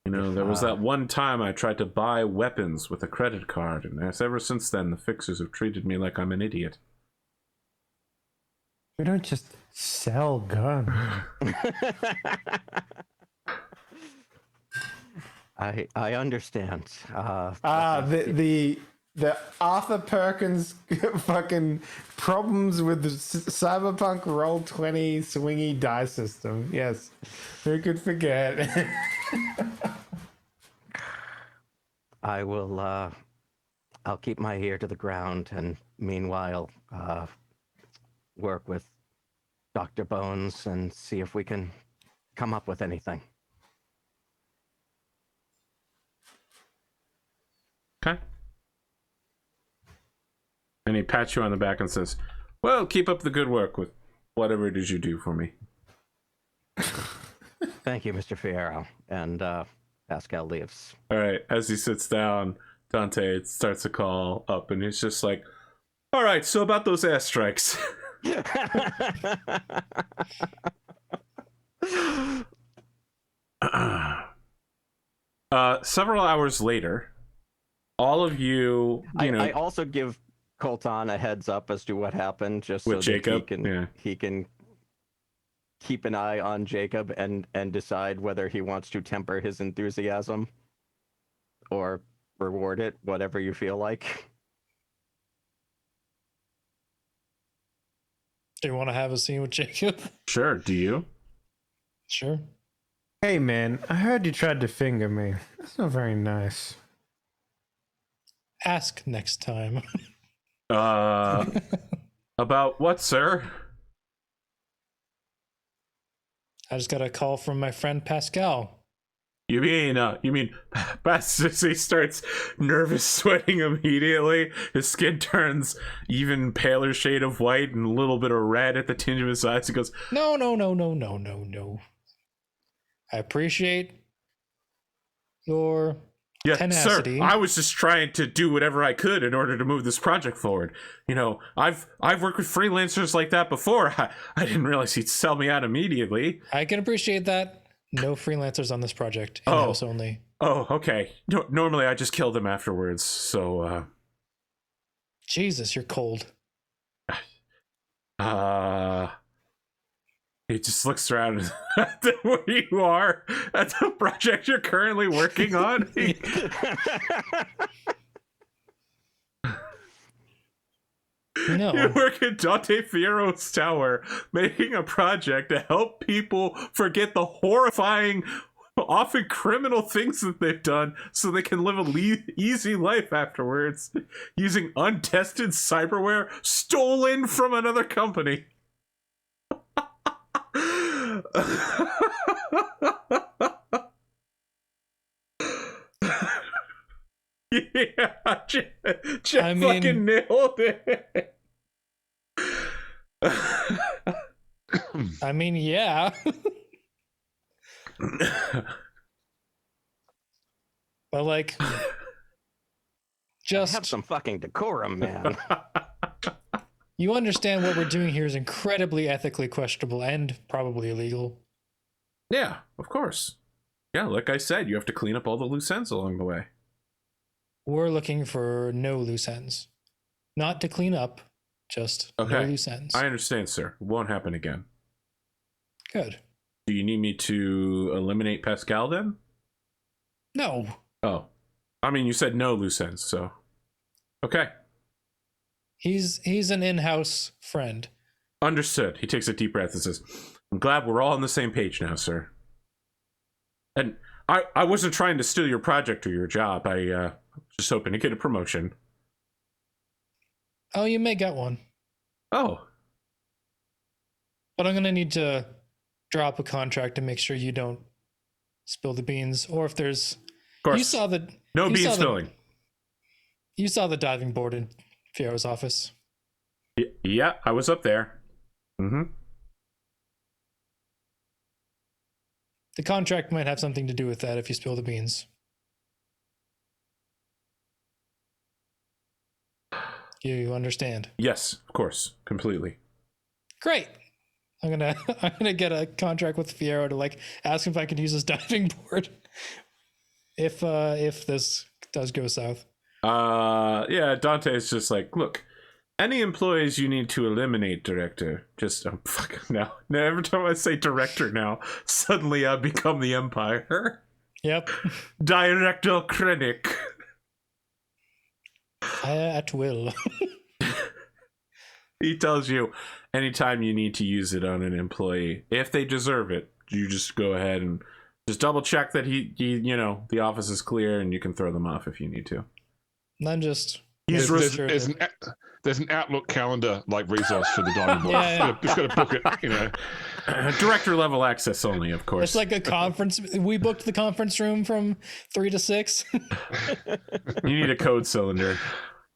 [SPEAKER 1] You know, there was that one time I tried to buy weapons with a credit card, and ever since then the fixers have treated me like I'm an idiot.
[SPEAKER 3] We don't just sell guns.
[SPEAKER 5] I understand.
[SPEAKER 3] The Arthur Perkins fucking problems with the Cyberpunk Roll20 swingy die system. Yes, who could forget?
[SPEAKER 5] I will. I'll keep my ear to the ground, and meanwhile, work with Dr. Bonez and see if we can come up with anything.
[SPEAKER 1] Okay. And he pats you on the back and says, well, keep up the good work with whatever it is you do for me.
[SPEAKER 5] Thank you, Mr. Fierro. And Pascal leaves.
[SPEAKER 1] All right. As he sits down, Dante starts to call up, and he's just like, all right, so about those airstrikes. Several hours later, all of you,
[SPEAKER 5] I also give Coltan a heads up as to what happened, just
[SPEAKER 1] with
[SPEAKER 5] so
[SPEAKER 1] Jacob,
[SPEAKER 5] that he can keep an eye on Jacob and decide whether he wants to temper his enthusiasm or reward it, whatever you feel like.
[SPEAKER 2] Do you want to have a scene with Jacob?
[SPEAKER 1] Sure. Do you?
[SPEAKER 2] Sure.
[SPEAKER 3] Hey man, I heard you tried to finger me. That's not very nice.
[SPEAKER 2] Ask next time.
[SPEAKER 1] About what, sir?
[SPEAKER 2] I just got a call from my friend Pascal.
[SPEAKER 1] You mean, he starts nervous sweating immediately. His skin turns even paler shade of white and a little bit of red at the tinge of his eyes. He goes,
[SPEAKER 2] No. I appreciate your
[SPEAKER 1] yeah,
[SPEAKER 2] tenacity.
[SPEAKER 1] sir, I was just trying to do whatever I could in order to move this project forward. You know, I've worked with freelancers like that before. I didn't realize he'd sell me out immediately.
[SPEAKER 2] I can appreciate that. No freelancers on this project. In-house only.
[SPEAKER 1] Oh, okay. Normally I just kill them afterwards, so,
[SPEAKER 2] Jesus, you're cold.
[SPEAKER 1] He just looks around at where you are, at the project you're currently working on.
[SPEAKER 2] No.
[SPEAKER 1] You work at Dante Fierro's tower, making a project to help people forget the horrifying often criminal things that they've done so they can live a easy life afterwards using untested cyberware stolen from another company. Yeah, Jeff
[SPEAKER 2] I mean,
[SPEAKER 1] fucking nailed it.
[SPEAKER 2] I mean, yeah. But like,
[SPEAKER 5] Have
[SPEAKER 2] just
[SPEAKER 5] some fucking decorum, man.
[SPEAKER 2] you understand what we're doing here is incredibly ethically questionable and probably illegal.
[SPEAKER 1] Yeah, of course. Yeah, like I said, you have to clean up all the loose ends along the way.
[SPEAKER 2] We're looking for no loose ends. Not to clean up, just no
[SPEAKER 1] Okay.
[SPEAKER 2] loose ends.
[SPEAKER 1] I understand, sir. It won't happen again.
[SPEAKER 2] Good.
[SPEAKER 1] Do you need me to eliminate Pascal then?
[SPEAKER 2] No.
[SPEAKER 1] Oh. I mean, you said no loose ends, so. Okay.
[SPEAKER 2] He's an in-house friend.
[SPEAKER 1] Understood. He takes a deep breath and says, I'm glad we're all on the same page now, sir. And I wasn't trying to steal your project or your job. I just hoping to get a promotion.
[SPEAKER 2] Oh, you may get one.
[SPEAKER 1] Oh.
[SPEAKER 2] But I'm gonna need to drop a contract to make sure you don't spill the beans. Or if there's
[SPEAKER 1] Of course.
[SPEAKER 2] you saw the
[SPEAKER 1] no
[SPEAKER 2] you
[SPEAKER 1] bean
[SPEAKER 2] saw
[SPEAKER 1] spilling.
[SPEAKER 2] you saw the diving board in Fiero's office.
[SPEAKER 1] Yeah, I was up there. Mm-hmm.
[SPEAKER 2] The contract might have something to do with that if you spill the beans. You understand?
[SPEAKER 1] Yes, of course. Completely.
[SPEAKER 2] Great. I'm gonna get a contract with Fiero to like ask him if I can use his diving board. If this does go south.
[SPEAKER 1] Yeah, Dante is just like, look, any employees you need to eliminate, director. Just fuck now. Every time I say director now, suddenly I become the Empire.
[SPEAKER 2] Yep.
[SPEAKER 1] Director Krennic.
[SPEAKER 2] At will.
[SPEAKER 1] He tells you anytime you need to use it on an employee, if they deserve it, you just go ahead and just double check that he the office is clear, and you can throw them off if you need to.
[SPEAKER 2] Not just.
[SPEAKER 1] He's
[SPEAKER 4] There's an Outlook calendar like resource for the dining board.
[SPEAKER 2] Yeah.
[SPEAKER 4] Just got to book it, you know.
[SPEAKER 1] Director level access only, of course.
[SPEAKER 2] It's like a conference. We booked the conference room from 3 to 6.
[SPEAKER 1] You need a code cylinder.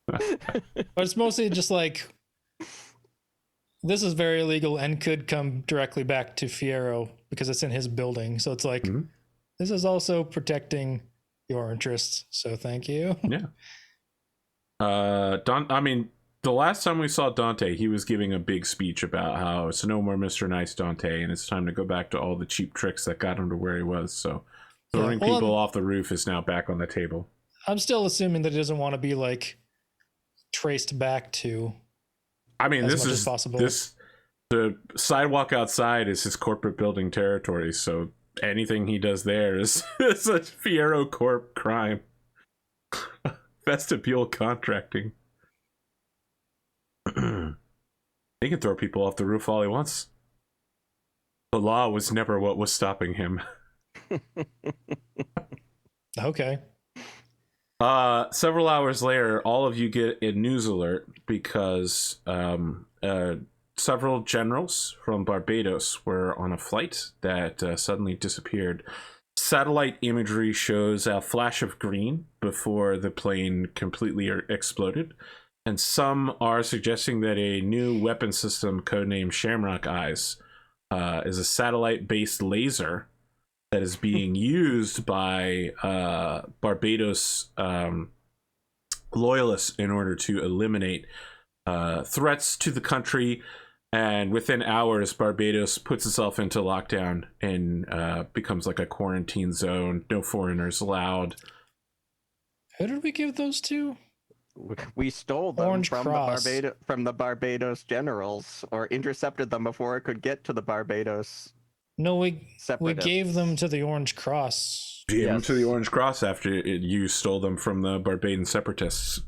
[SPEAKER 2] But it's mostly just like, this is very illegal and could come directly back to Fiero because it's in his building. So it's like, This is also protecting your interests. So thank you.
[SPEAKER 1] Yeah. The last time we saw Dante, he was giving a big speech about how it's no more Mr. Nice Dante, and it's time to go back to all the cheap tricks that got him to where he was. So throwing people off the roof is now back on the table.
[SPEAKER 2] I'm still assuming that he doesn't want to be like traced back to.
[SPEAKER 1] I mean,
[SPEAKER 2] as
[SPEAKER 1] this
[SPEAKER 2] much
[SPEAKER 1] is
[SPEAKER 2] as possible.
[SPEAKER 1] the sidewalk outside is his corporate building territory, so anything he does there is a Fiero Corp crime. Vestibule contracting. He can throw people off the roof all he wants. The law was never what was stopping him.
[SPEAKER 2] Okay.
[SPEAKER 1] Several hours later, all of you get a news alert because several generals from Barbados were on a flight that suddenly disappeared. Satellite imagery shows a flash of green before the plane completely exploded, and some are suggesting that a new weapon system codenamed Shamrock Eyes is a satellite-based laser that is being used by Barbados loyalists in order to eliminate threats to the country. And within hours, Barbados puts itself into lockdown and becomes like a quarantine zone. No foreigners allowed.
[SPEAKER 2] Who did we give those to?
[SPEAKER 5] We stole them
[SPEAKER 2] Orange
[SPEAKER 5] from
[SPEAKER 2] Cross.
[SPEAKER 5] from the Barbados generals, or intercepted them before it could get to the Barbados.
[SPEAKER 2] No, we
[SPEAKER 5] Separatists.
[SPEAKER 2] gave them to the Orange Cross.
[SPEAKER 1] Gave them
[SPEAKER 5] Yes.
[SPEAKER 1] to the Orange Cross after you stole them from the Barbadian separatists.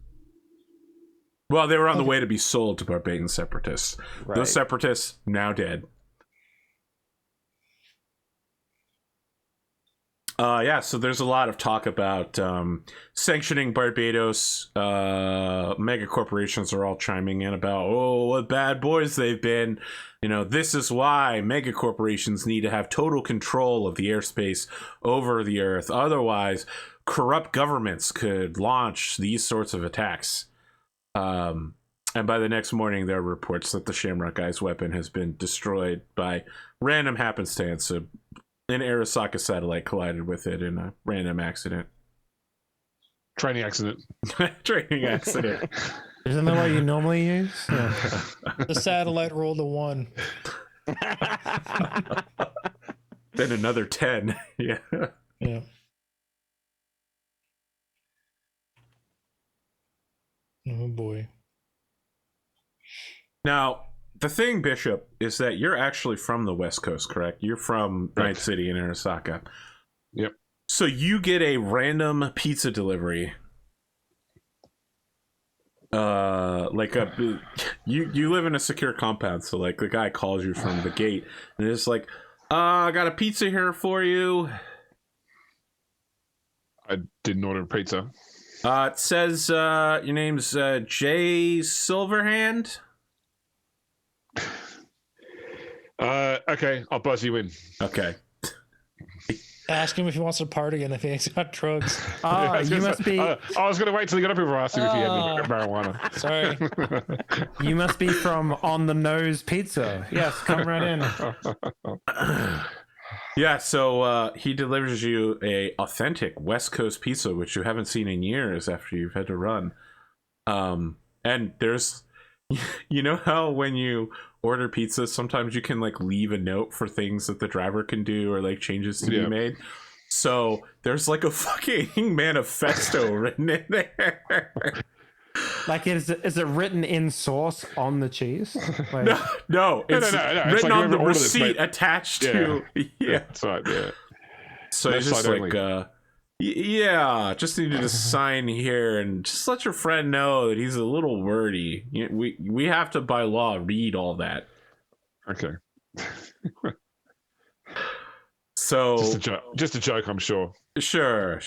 [SPEAKER 1] Well, they were on the way to be sold to Barbadian separatists.
[SPEAKER 5] Right.
[SPEAKER 1] Those separatists, now dead. Yeah, so there's a lot of talk about sanctioning Barbados. Mega corporations are all chiming in about, oh, what bad boys they've been. You know, this is why mega corporations need to have total control of the airspace over the Earth. Otherwise, corrupt governments could launch these sorts of attacks. And by the next morning, there are reports that the Shamrock Guy's weapon has been destroyed by random happenstance. An Arasaka satellite collided with it in a random accident.
[SPEAKER 4] Training accident.
[SPEAKER 1] Training accident.
[SPEAKER 3] Isn't that what you normally use? Yeah.
[SPEAKER 2] The satellite rolled a 1.
[SPEAKER 1] Then another 10. Yeah.
[SPEAKER 2] Yeah. Oh boy.
[SPEAKER 1] Now, the thing, Bishop, is that you're actually from the West Coast, correct? You're from Night City in Arasaka.
[SPEAKER 4] Yep.
[SPEAKER 1] So you get a random pizza delivery. You live in a secure compound, so like the guy calls you from the gate and it's like, I got a pizza here for you.
[SPEAKER 4] I didn't order pizza.
[SPEAKER 1] It says your name's Jay Silverhand.
[SPEAKER 4] Okay, I'll buzz you in.
[SPEAKER 1] Okay.
[SPEAKER 2] Ask him if he wants to party and if he's got drugs.
[SPEAKER 3] Oh, you must be.
[SPEAKER 4] I was going to wait till he got up here and ask him if he had any marijuana.
[SPEAKER 2] Sorry.
[SPEAKER 3] You must be from On the Nose Pizza. Yes, come right in.
[SPEAKER 1] Yeah, so he delivers you a authentic West Coast pizza, which you haven't seen in years after you've had to run. And there's, you know how when you order pizza, sometimes you can like leave a note for things that the driver can do or like changes to be made. So there's like a fucking manifesto written in there.
[SPEAKER 3] Like, is it written in sauce on the cheese? Like,
[SPEAKER 1] No, it's
[SPEAKER 4] It's
[SPEAKER 1] written
[SPEAKER 4] like
[SPEAKER 1] on the
[SPEAKER 4] whoever ordered this,
[SPEAKER 1] receipt
[SPEAKER 4] mate.
[SPEAKER 1] attached to. Yeah.
[SPEAKER 4] That's right, yeah.
[SPEAKER 1] So
[SPEAKER 4] Left
[SPEAKER 1] it's just
[SPEAKER 4] side
[SPEAKER 1] like,
[SPEAKER 4] only.
[SPEAKER 1] yeah, just needed to sign here and just let your friend know that he's a little wordy. We have to, by law, read all that.
[SPEAKER 4] Okay.
[SPEAKER 1] So
[SPEAKER 4] Just a joke, I'm sure.
[SPEAKER 1] Sure.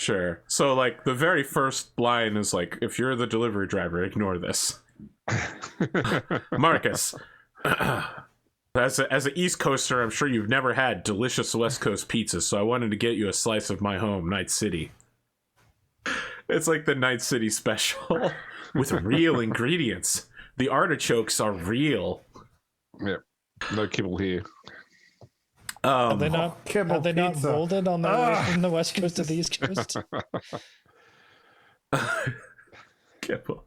[SPEAKER 1] So like the very first line is like, if you're the delivery driver, ignore this. Marcus, as an East Coaster, I'm sure you've never had delicious West Coast pizza, so I wanted to get you a slice of my home, Night City. It's like the Night City special with real ingredients. The artichokes are real.
[SPEAKER 4] Yeah. No kibble here.
[SPEAKER 2] Have they not
[SPEAKER 3] pizza.
[SPEAKER 2] molded on their way from the West Coast to the East Coast?
[SPEAKER 1] Kibble.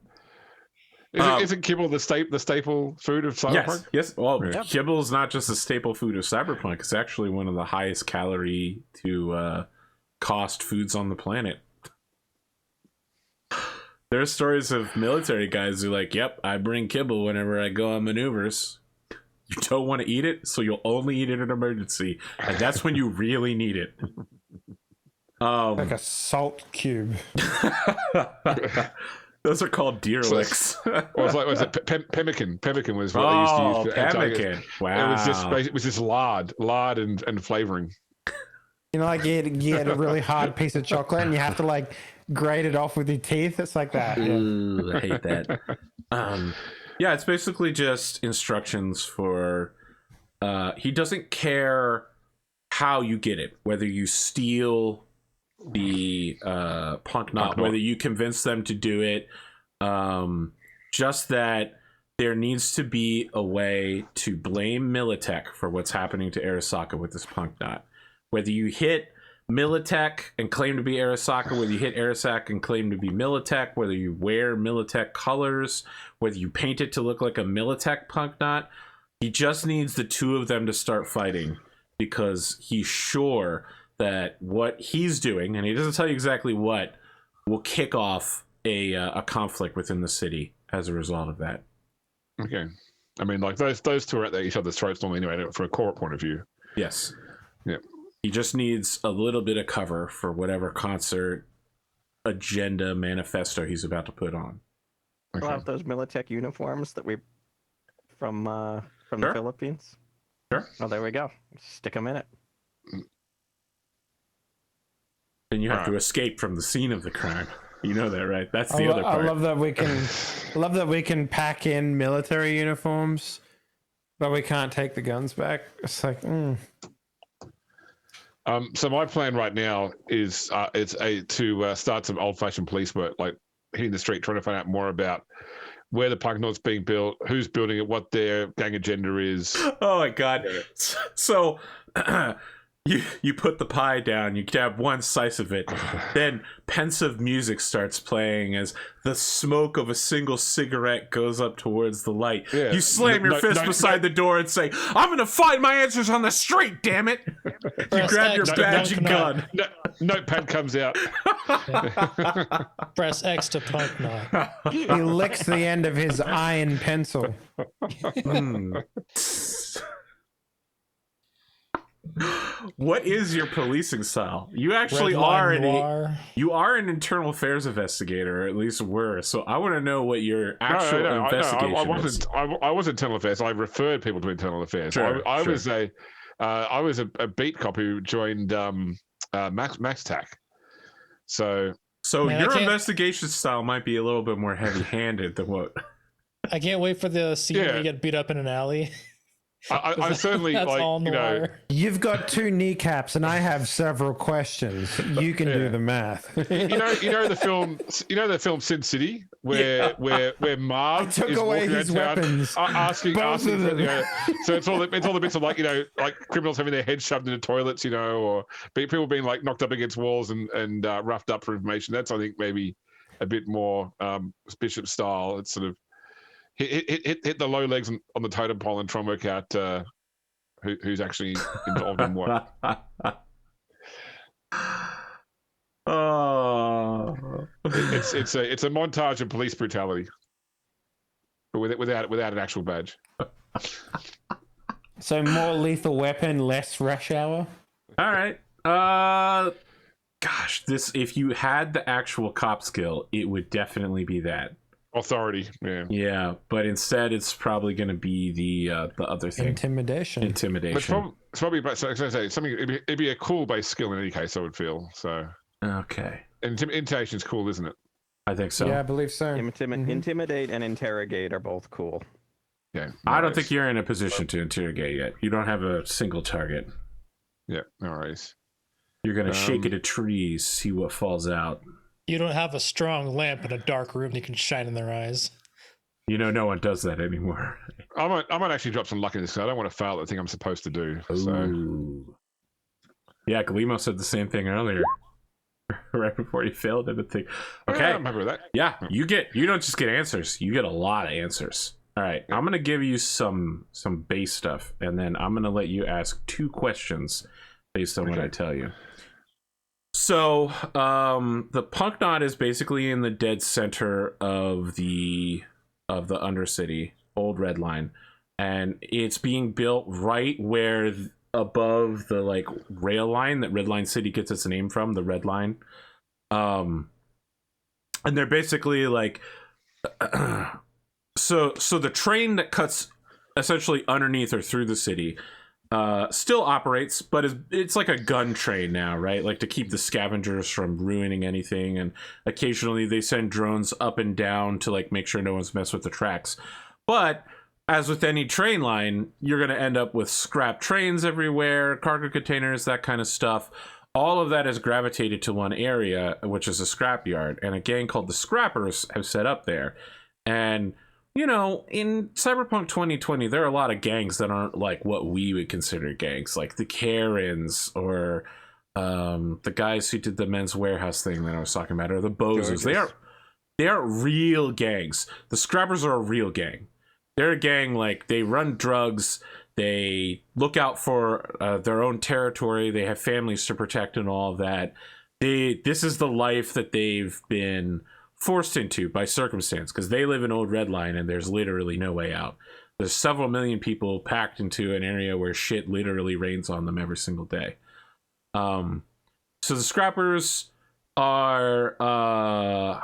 [SPEAKER 4] Isn't kibble the staple food of Cyberpunk?
[SPEAKER 1] Yes. Well,
[SPEAKER 4] Yeah.
[SPEAKER 1] kibble is not just a staple food of Cyberpunk. It's actually one of the highest calorie to cost foods on the planet. There are stories of military guys who like, yep, I bring kibble whenever I go on maneuvers. You don't want to eat it, so you'll only eat it in an emergency. And that's when you really need it.
[SPEAKER 3] like a salt cube.
[SPEAKER 1] Those are called deer licks.
[SPEAKER 4] Was it pemmican? Pemmican was what they used to use.
[SPEAKER 1] Pemmican. Wow.
[SPEAKER 4] It was just lard and flavoring.
[SPEAKER 3] You know, like you get a really hard piece of chocolate and you have to like grate it off with your teeth. It's like that. Yeah.
[SPEAKER 1] Ooh, I hate that. Yeah, it's basically just instructions for. He doesn't care how you get it, whether you steal the punk knot, whether you convince them to do it. Just that there needs to be a way to blame Medtech for what's happening to Arasaka with this punk knot. Whether you hit Medtech and claim to be Arasaka, whether you hit Arasaka and claim to be Medtech, whether you wear Medtech colors, whether you paint it to look like a Medtech punk knot, he just needs the two of them to start fighting because he's sure that what he's doing, and he doesn't tell you exactly what, will kick off a conflict within the city as a result of that.
[SPEAKER 4] Okay. I mean, like those two are at each other's throats normally anyway, from a core point of view.
[SPEAKER 1] Yes.
[SPEAKER 4] Yeah.
[SPEAKER 1] He just needs a little bit of cover for whatever concert agenda manifesto he's about to put on.
[SPEAKER 5] We'll have those Medtech uniforms that we from the Philippines.
[SPEAKER 1] Sure.
[SPEAKER 5] Oh, there we go. Stick them in it.
[SPEAKER 1] and you have to
[SPEAKER 4] Right.
[SPEAKER 1] escape from the scene of the crime. You know that, right? That's the other
[SPEAKER 3] I
[SPEAKER 1] part.
[SPEAKER 3] love that we can pack in military uniforms, but we can't take the guns back. It's like,
[SPEAKER 4] So my plan right now is to start some old-fashioned police work, like hitting the street, trying to find out more about where the Punknot's being built, who's building it, what their gang agenda is.
[SPEAKER 1] Oh my god! So you put the pie down, you grab one slice of it, then pensive music starts playing as the smoke of a single cigarette goes up towards the light.
[SPEAKER 4] Yeah.
[SPEAKER 1] You slam your fist beside the door and say, "I'm gonna find my answers on the street, damn it!" You
[SPEAKER 2] Press
[SPEAKER 1] grab your
[SPEAKER 2] X to
[SPEAKER 1] badge and
[SPEAKER 2] punk
[SPEAKER 1] gun.
[SPEAKER 4] Notepad comes out.
[SPEAKER 2] Press X to punk knot.
[SPEAKER 3] he licks the end of his iron pencil.
[SPEAKER 1] What is your policing style? You actually
[SPEAKER 2] Redline noir.
[SPEAKER 1] you are an internal affairs investigator, or at least were. So I want to know what your actual investigation is.
[SPEAKER 4] I wasn't internal affairs. I referred people to internal affairs.
[SPEAKER 1] Sure,
[SPEAKER 4] I
[SPEAKER 1] sure.
[SPEAKER 4] was a beat cop who joined Medtech. So
[SPEAKER 1] So
[SPEAKER 2] Man, I
[SPEAKER 1] your
[SPEAKER 2] can't-
[SPEAKER 1] investigation style might be a little bit more heavy-handed than what.
[SPEAKER 2] I can't wait for the scene where
[SPEAKER 4] Yeah.
[SPEAKER 2] you get beat up in an alley.
[SPEAKER 4] I certainly
[SPEAKER 2] That's
[SPEAKER 4] like
[SPEAKER 2] all noir.
[SPEAKER 3] You've got 2 kneecaps, and I have several questions. You can do the math.
[SPEAKER 4] you know the film Sin City where Marv
[SPEAKER 3] took
[SPEAKER 4] is
[SPEAKER 3] away
[SPEAKER 4] walking
[SPEAKER 3] his
[SPEAKER 4] around town
[SPEAKER 3] weapons.
[SPEAKER 4] asking
[SPEAKER 3] Both of
[SPEAKER 4] for,
[SPEAKER 3] them.
[SPEAKER 4] so it's all the bits of like like criminals having their heads shoved into toilets, or people being like knocked up against walls and roughed up for information. That's, I think, maybe a bit more Bishop style. It's sort of hit the low legs on the totem pole and try and work out who's actually involved in what.
[SPEAKER 1] Oh,
[SPEAKER 4] It's a montage of police brutality, but without an actual badge.
[SPEAKER 3] So more lethal weapon, less rush hour.
[SPEAKER 1] all right. Gosh, if you had the actual cop skill, it would definitely be that.
[SPEAKER 4] Authority, yeah.
[SPEAKER 1] Yeah, but instead, it's probably going to be the other thing,
[SPEAKER 3] Intimidation.
[SPEAKER 4] But it's
[SPEAKER 1] intimidation.
[SPEAKER 4] probably so I say something. It'd be a cool base skill in any case. I would feel so.
[SPEAKER 1] Okay,
[SPEAKER 4] Intimidation's cool, isn't it?
[SPEAKER 1] I think so.
[SPEAKER 3] Yeah, I believe so.
[SPEAKER 5] Intimidate and interrogate are both cool.
[SPEAKER 4] Yeah.
[SPEAKER 1] I don't
[SPEAKER 4] no
[SPEAKER 1] think
[SPEAKER 4] worries.
[SPEAKER 1] you're in a position to interrogate yet. You don't have a single target.
[SPEAKER 4] Yeah, no worries.
[SPEAKER 1] You're going to shake it at trees, see what falls out.
[SPEAKER 2] You don't have a strong lamp in a dark room that you can shine in their eyes.
[SPEAKER 1] You know, no one does that anymore.
[SPEAKER 4] I might actually drop some luck in this. I don't want to fail the thing I'm supposed to do. So
[SPEAKER 1] Ooh. Yeah, Glimo said the same thing earlier. Right before he failed it, I think.
[SPEAKER 4] yeah,
[SPEAKER 1] Okay.
[SPEAKER 4] I'm happy with that.
[SPEAKER 1] Yeah, you don't just get answers, you get a lot of answers. All right, I'm gonna give you some base stuff, and then I'm gonna let you ask 2 questions based on what I tell you. So, the Punknot is basically in the dead center of the Undercity, old Redline, and it's being built right where above the like rail line that Redline City gets its name from, the Red Line. And they're basically like so the train that cuts essentially underneath or through the city still operates, but it's like a gun train now, right? Like to keep the scavengers from ruining anything, and occasionally they send drones up and down to like make sure no one's messed with the tracks. But as with any train line, you're going to end up with scrap trains everywhere, cargo containers, that kind of stuff. All of that is gravitated to one area, which is a scrapyard, and a gang called the Scrappers have set up there. And you know, in Cyberpunk 2020, there are a lot of gangs that aren't like what we would consider gangs, like the Karens or the guys who did the Men's Warehouse thing that I was talking about, or the Bozos. They are real gangs. The Scrappers are a real gang. They're a gang, like, they run drugs, they look out for their own territory, they have families to protect and all of that. This is the life that they've been forced into by circumstance, because they live in Old Redline and there's literally no way out. There's several million people packed into an area where shit literally rains on them every single day. So the Scrappers are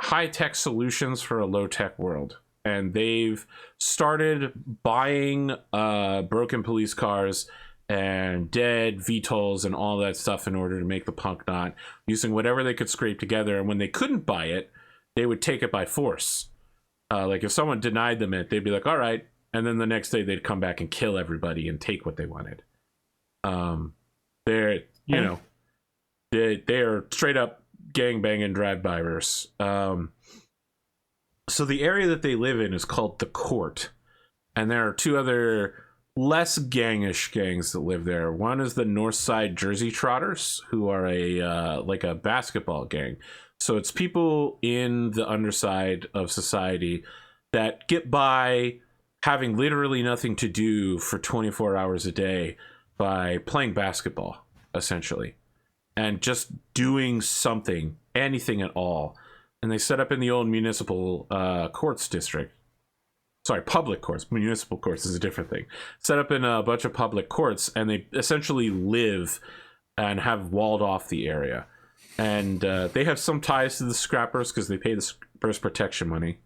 [SPEAKER 1] high-tech solutions for a low-tech world. And they've started buying broken police cars and dead VTOLs and all that stuff in order to make the punk knot, using whatever they could scrape together. And when they couldn't buy it, they would take it by force. Like if someone denied them it, they'd be like, all right. And then the next day they'd come back and kill everybody and take what they wanted. They're, you know, they're straight up gangbanging drive-bywers. So the area that they live in is called the Court. And there are two other less gangish gangs that live there. One is the Northside Jersey Trotters, who are a like a basketball gang. So it's people in the underside of society that get by having literally nothing to do for 24 hours a day by playing basketball, essentially, and just doing something, anything at all. And they set up in the old municipal courts district. Sorry, public courts. Municipal courts is a different thing. Set up in a bunch of public courts, and they essentially live and have walled off the area. And they have some ties to the scrappers because they pay the scrappers protection money.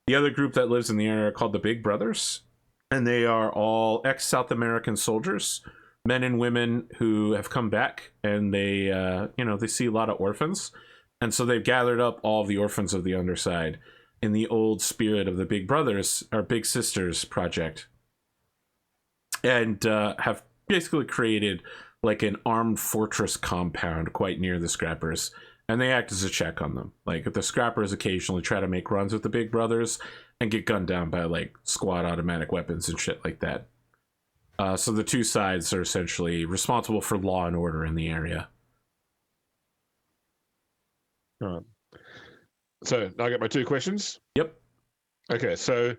[SPEAKER 1] The other group that lives in the area are called the Big Brothers, and they are all ex-South American soldiers, men and women who have come back, and they, they see a lot of orphans. And so they've gathered up all the orphans of the underside in the old spirit of the Big Brothers, or Big Sisters project, and have basically created like an armed fortress compound quite near the scrappers. And they act as a check on them. Like the scrappers occasionally try to make runs with the Big Brothers and get gunned down by like squad automatic weapons and shit like that. So the two sides are essentially responsible for law and order in the area.
[SPEAKER 4] All right. So I got my two questions.
[SPEAKER 1] Yep.
[SPEAKER 4] Okay, so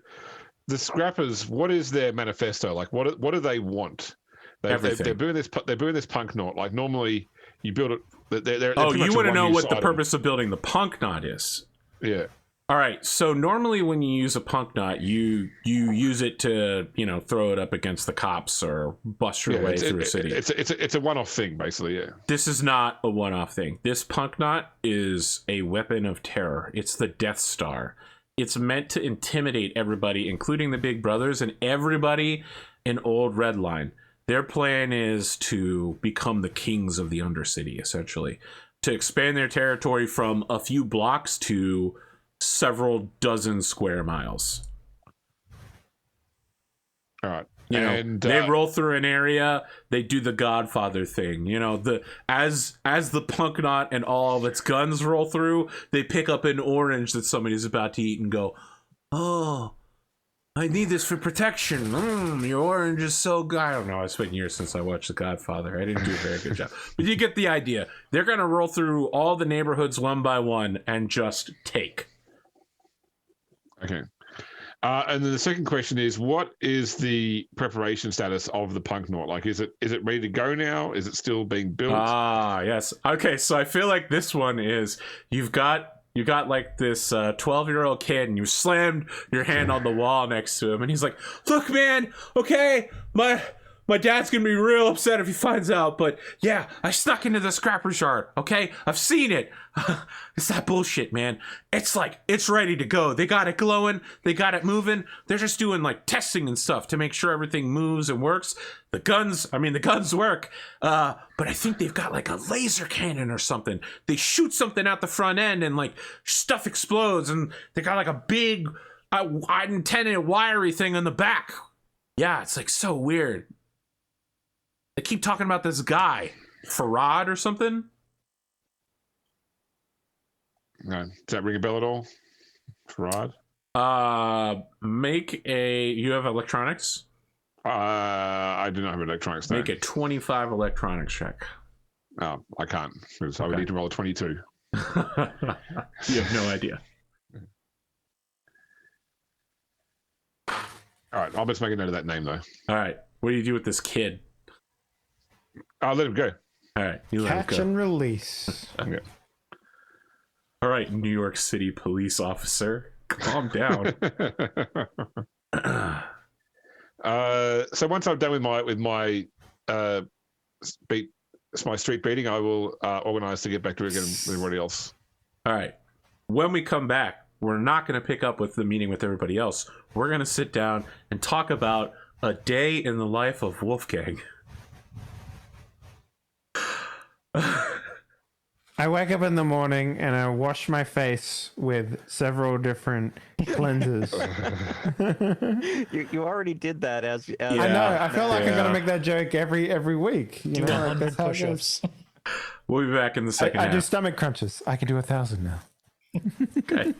[SPEAKER 4] the scrappers, what is their manifesto? Like, what do they want?
[SPEAKER 1] Everything.
[SPEAKER 4] They're doing this punk knot. Like normally, you build it. They're
[SPEAKER 1] oh,
[SPEAKER 4] pretty
[SPEAKER 1] you
[SPEAKER 4] much
[SPEAKER 1] want to know what the
[SPEAKER 4] item.
[SPEAKER 1] purpose of building the punk knot is?
[SPEAKER 4] Yeah.
[SPEAKER 1] All right. So normally, when you use a punk knot, you use it to throw it up against the cops or bust your way through a city.
[SPEAKER 4] It's a one-off thing, basically. Yeah.
[SPEAKER 1] This is not a one-off thing. This punk knot is a weapon of terror. It's the Death Star. It's meant to intimidate everybody, including the Big Brothers and everybody in Old Redline. Their plan is to become the kings of the Undercity, essentially, to expand their territory from a few blocks to several dozen square miles.
[SPEAKER 4] All right.
[SPEAKER 1] They roll through an area, they do the Godfather thing. As the punk knot and all of its guns roll through, they pick up an orange that somebody's about to eat and go, "Oh, I need this for protection. Your orange is so good." I don't know. It's been years since I watched The Godfather. I didn't do a very good job. But you get the idea. They're going to roll through all the neighborhoods one by one and just take.
[SPEAKER 4] Okay. And then the second question is, what is the preparation status of the punk knot? Like, is it ready to go now? Is it still being built?
[SPEAKER 1] Yes. Okay, so I feel like this one is you got like this 12-year-old kid, and you slammed your hand on the wall next to him, and he's like, "Look, man, okay, my dad's gonna be real upset if he finds out, but yeah, I snuck into the scrapper's yard, okay? I've seen it." It's that bullshit, man. It's like, it's ready to go. They got it glowing. They got it moving. They're just doing like testing and stuff to make sure everything moves and works. The guns work. But I think they've got like a laser cannon or something. They shoot something out the front end and like stuff explodes, and they got like a big antenna wiry thing on the back. Yeah, it's like so weird. They keep talking about this guy, Farad or something.
[SPEAKER 4] No, does that ring a bell at all? Farad?
[SPEAKER 1] You have electronics?
[SPEAKER 4] I do not have electronics.
[SPEAKER 1] Make a 25 electronics check.
[SPEAKER 4] Oh, I can't. Because I would need to roll a 22.
[SPEAKER 1] You have no idea.
[SPEAKER 4] All right, I'll just make a note of that name, though.
[SPEAKER 1] All right, what do you do with this kid?
[SPEAKER 4] I'll let him go.
[SPEAKER 1] All right, you let him
[SPEAKER 3] Catch
[SPEAKER 1] go.
[SPEAKER 3] and release.
[SPEAKER 4] Okay.
[SPEAKER 1] All right, New York City police officer, calm down.
[SPEAKER 4] So once I'm done with my street beating, I will organize to get back to it again with everybody else.
[SPEAKER 1] All right, when we come back, we're not going to pick up with the meeting with everybody else. We're going to sit down and talk about a day in the life of Wolfgang.
[SPEAKER 3] I wake up in the morning and I wash my face with several different cleansers.
[SPEAKER 5] You already did that as
[SPEAKER 3] I know. I feel like I'm
[SPEAKER 1] Yeah.
[SPEAKER 3] gonna make that joke every week. You
[SPEAKER 2] Do
[SPEAKER 3] know, like
[SPEAKER 2] 100
[SPEAKER 3] that's how it goes.
[SPEAKER 2] push-ups.
[SPEAKER 1] We'll be back in the second
[SPEAKER 3] I do
[SPEAKER 1] half.
[SPEAKER 3] stomach crunches. I can do 1,000 now.
[SPEAKER 1] Okay.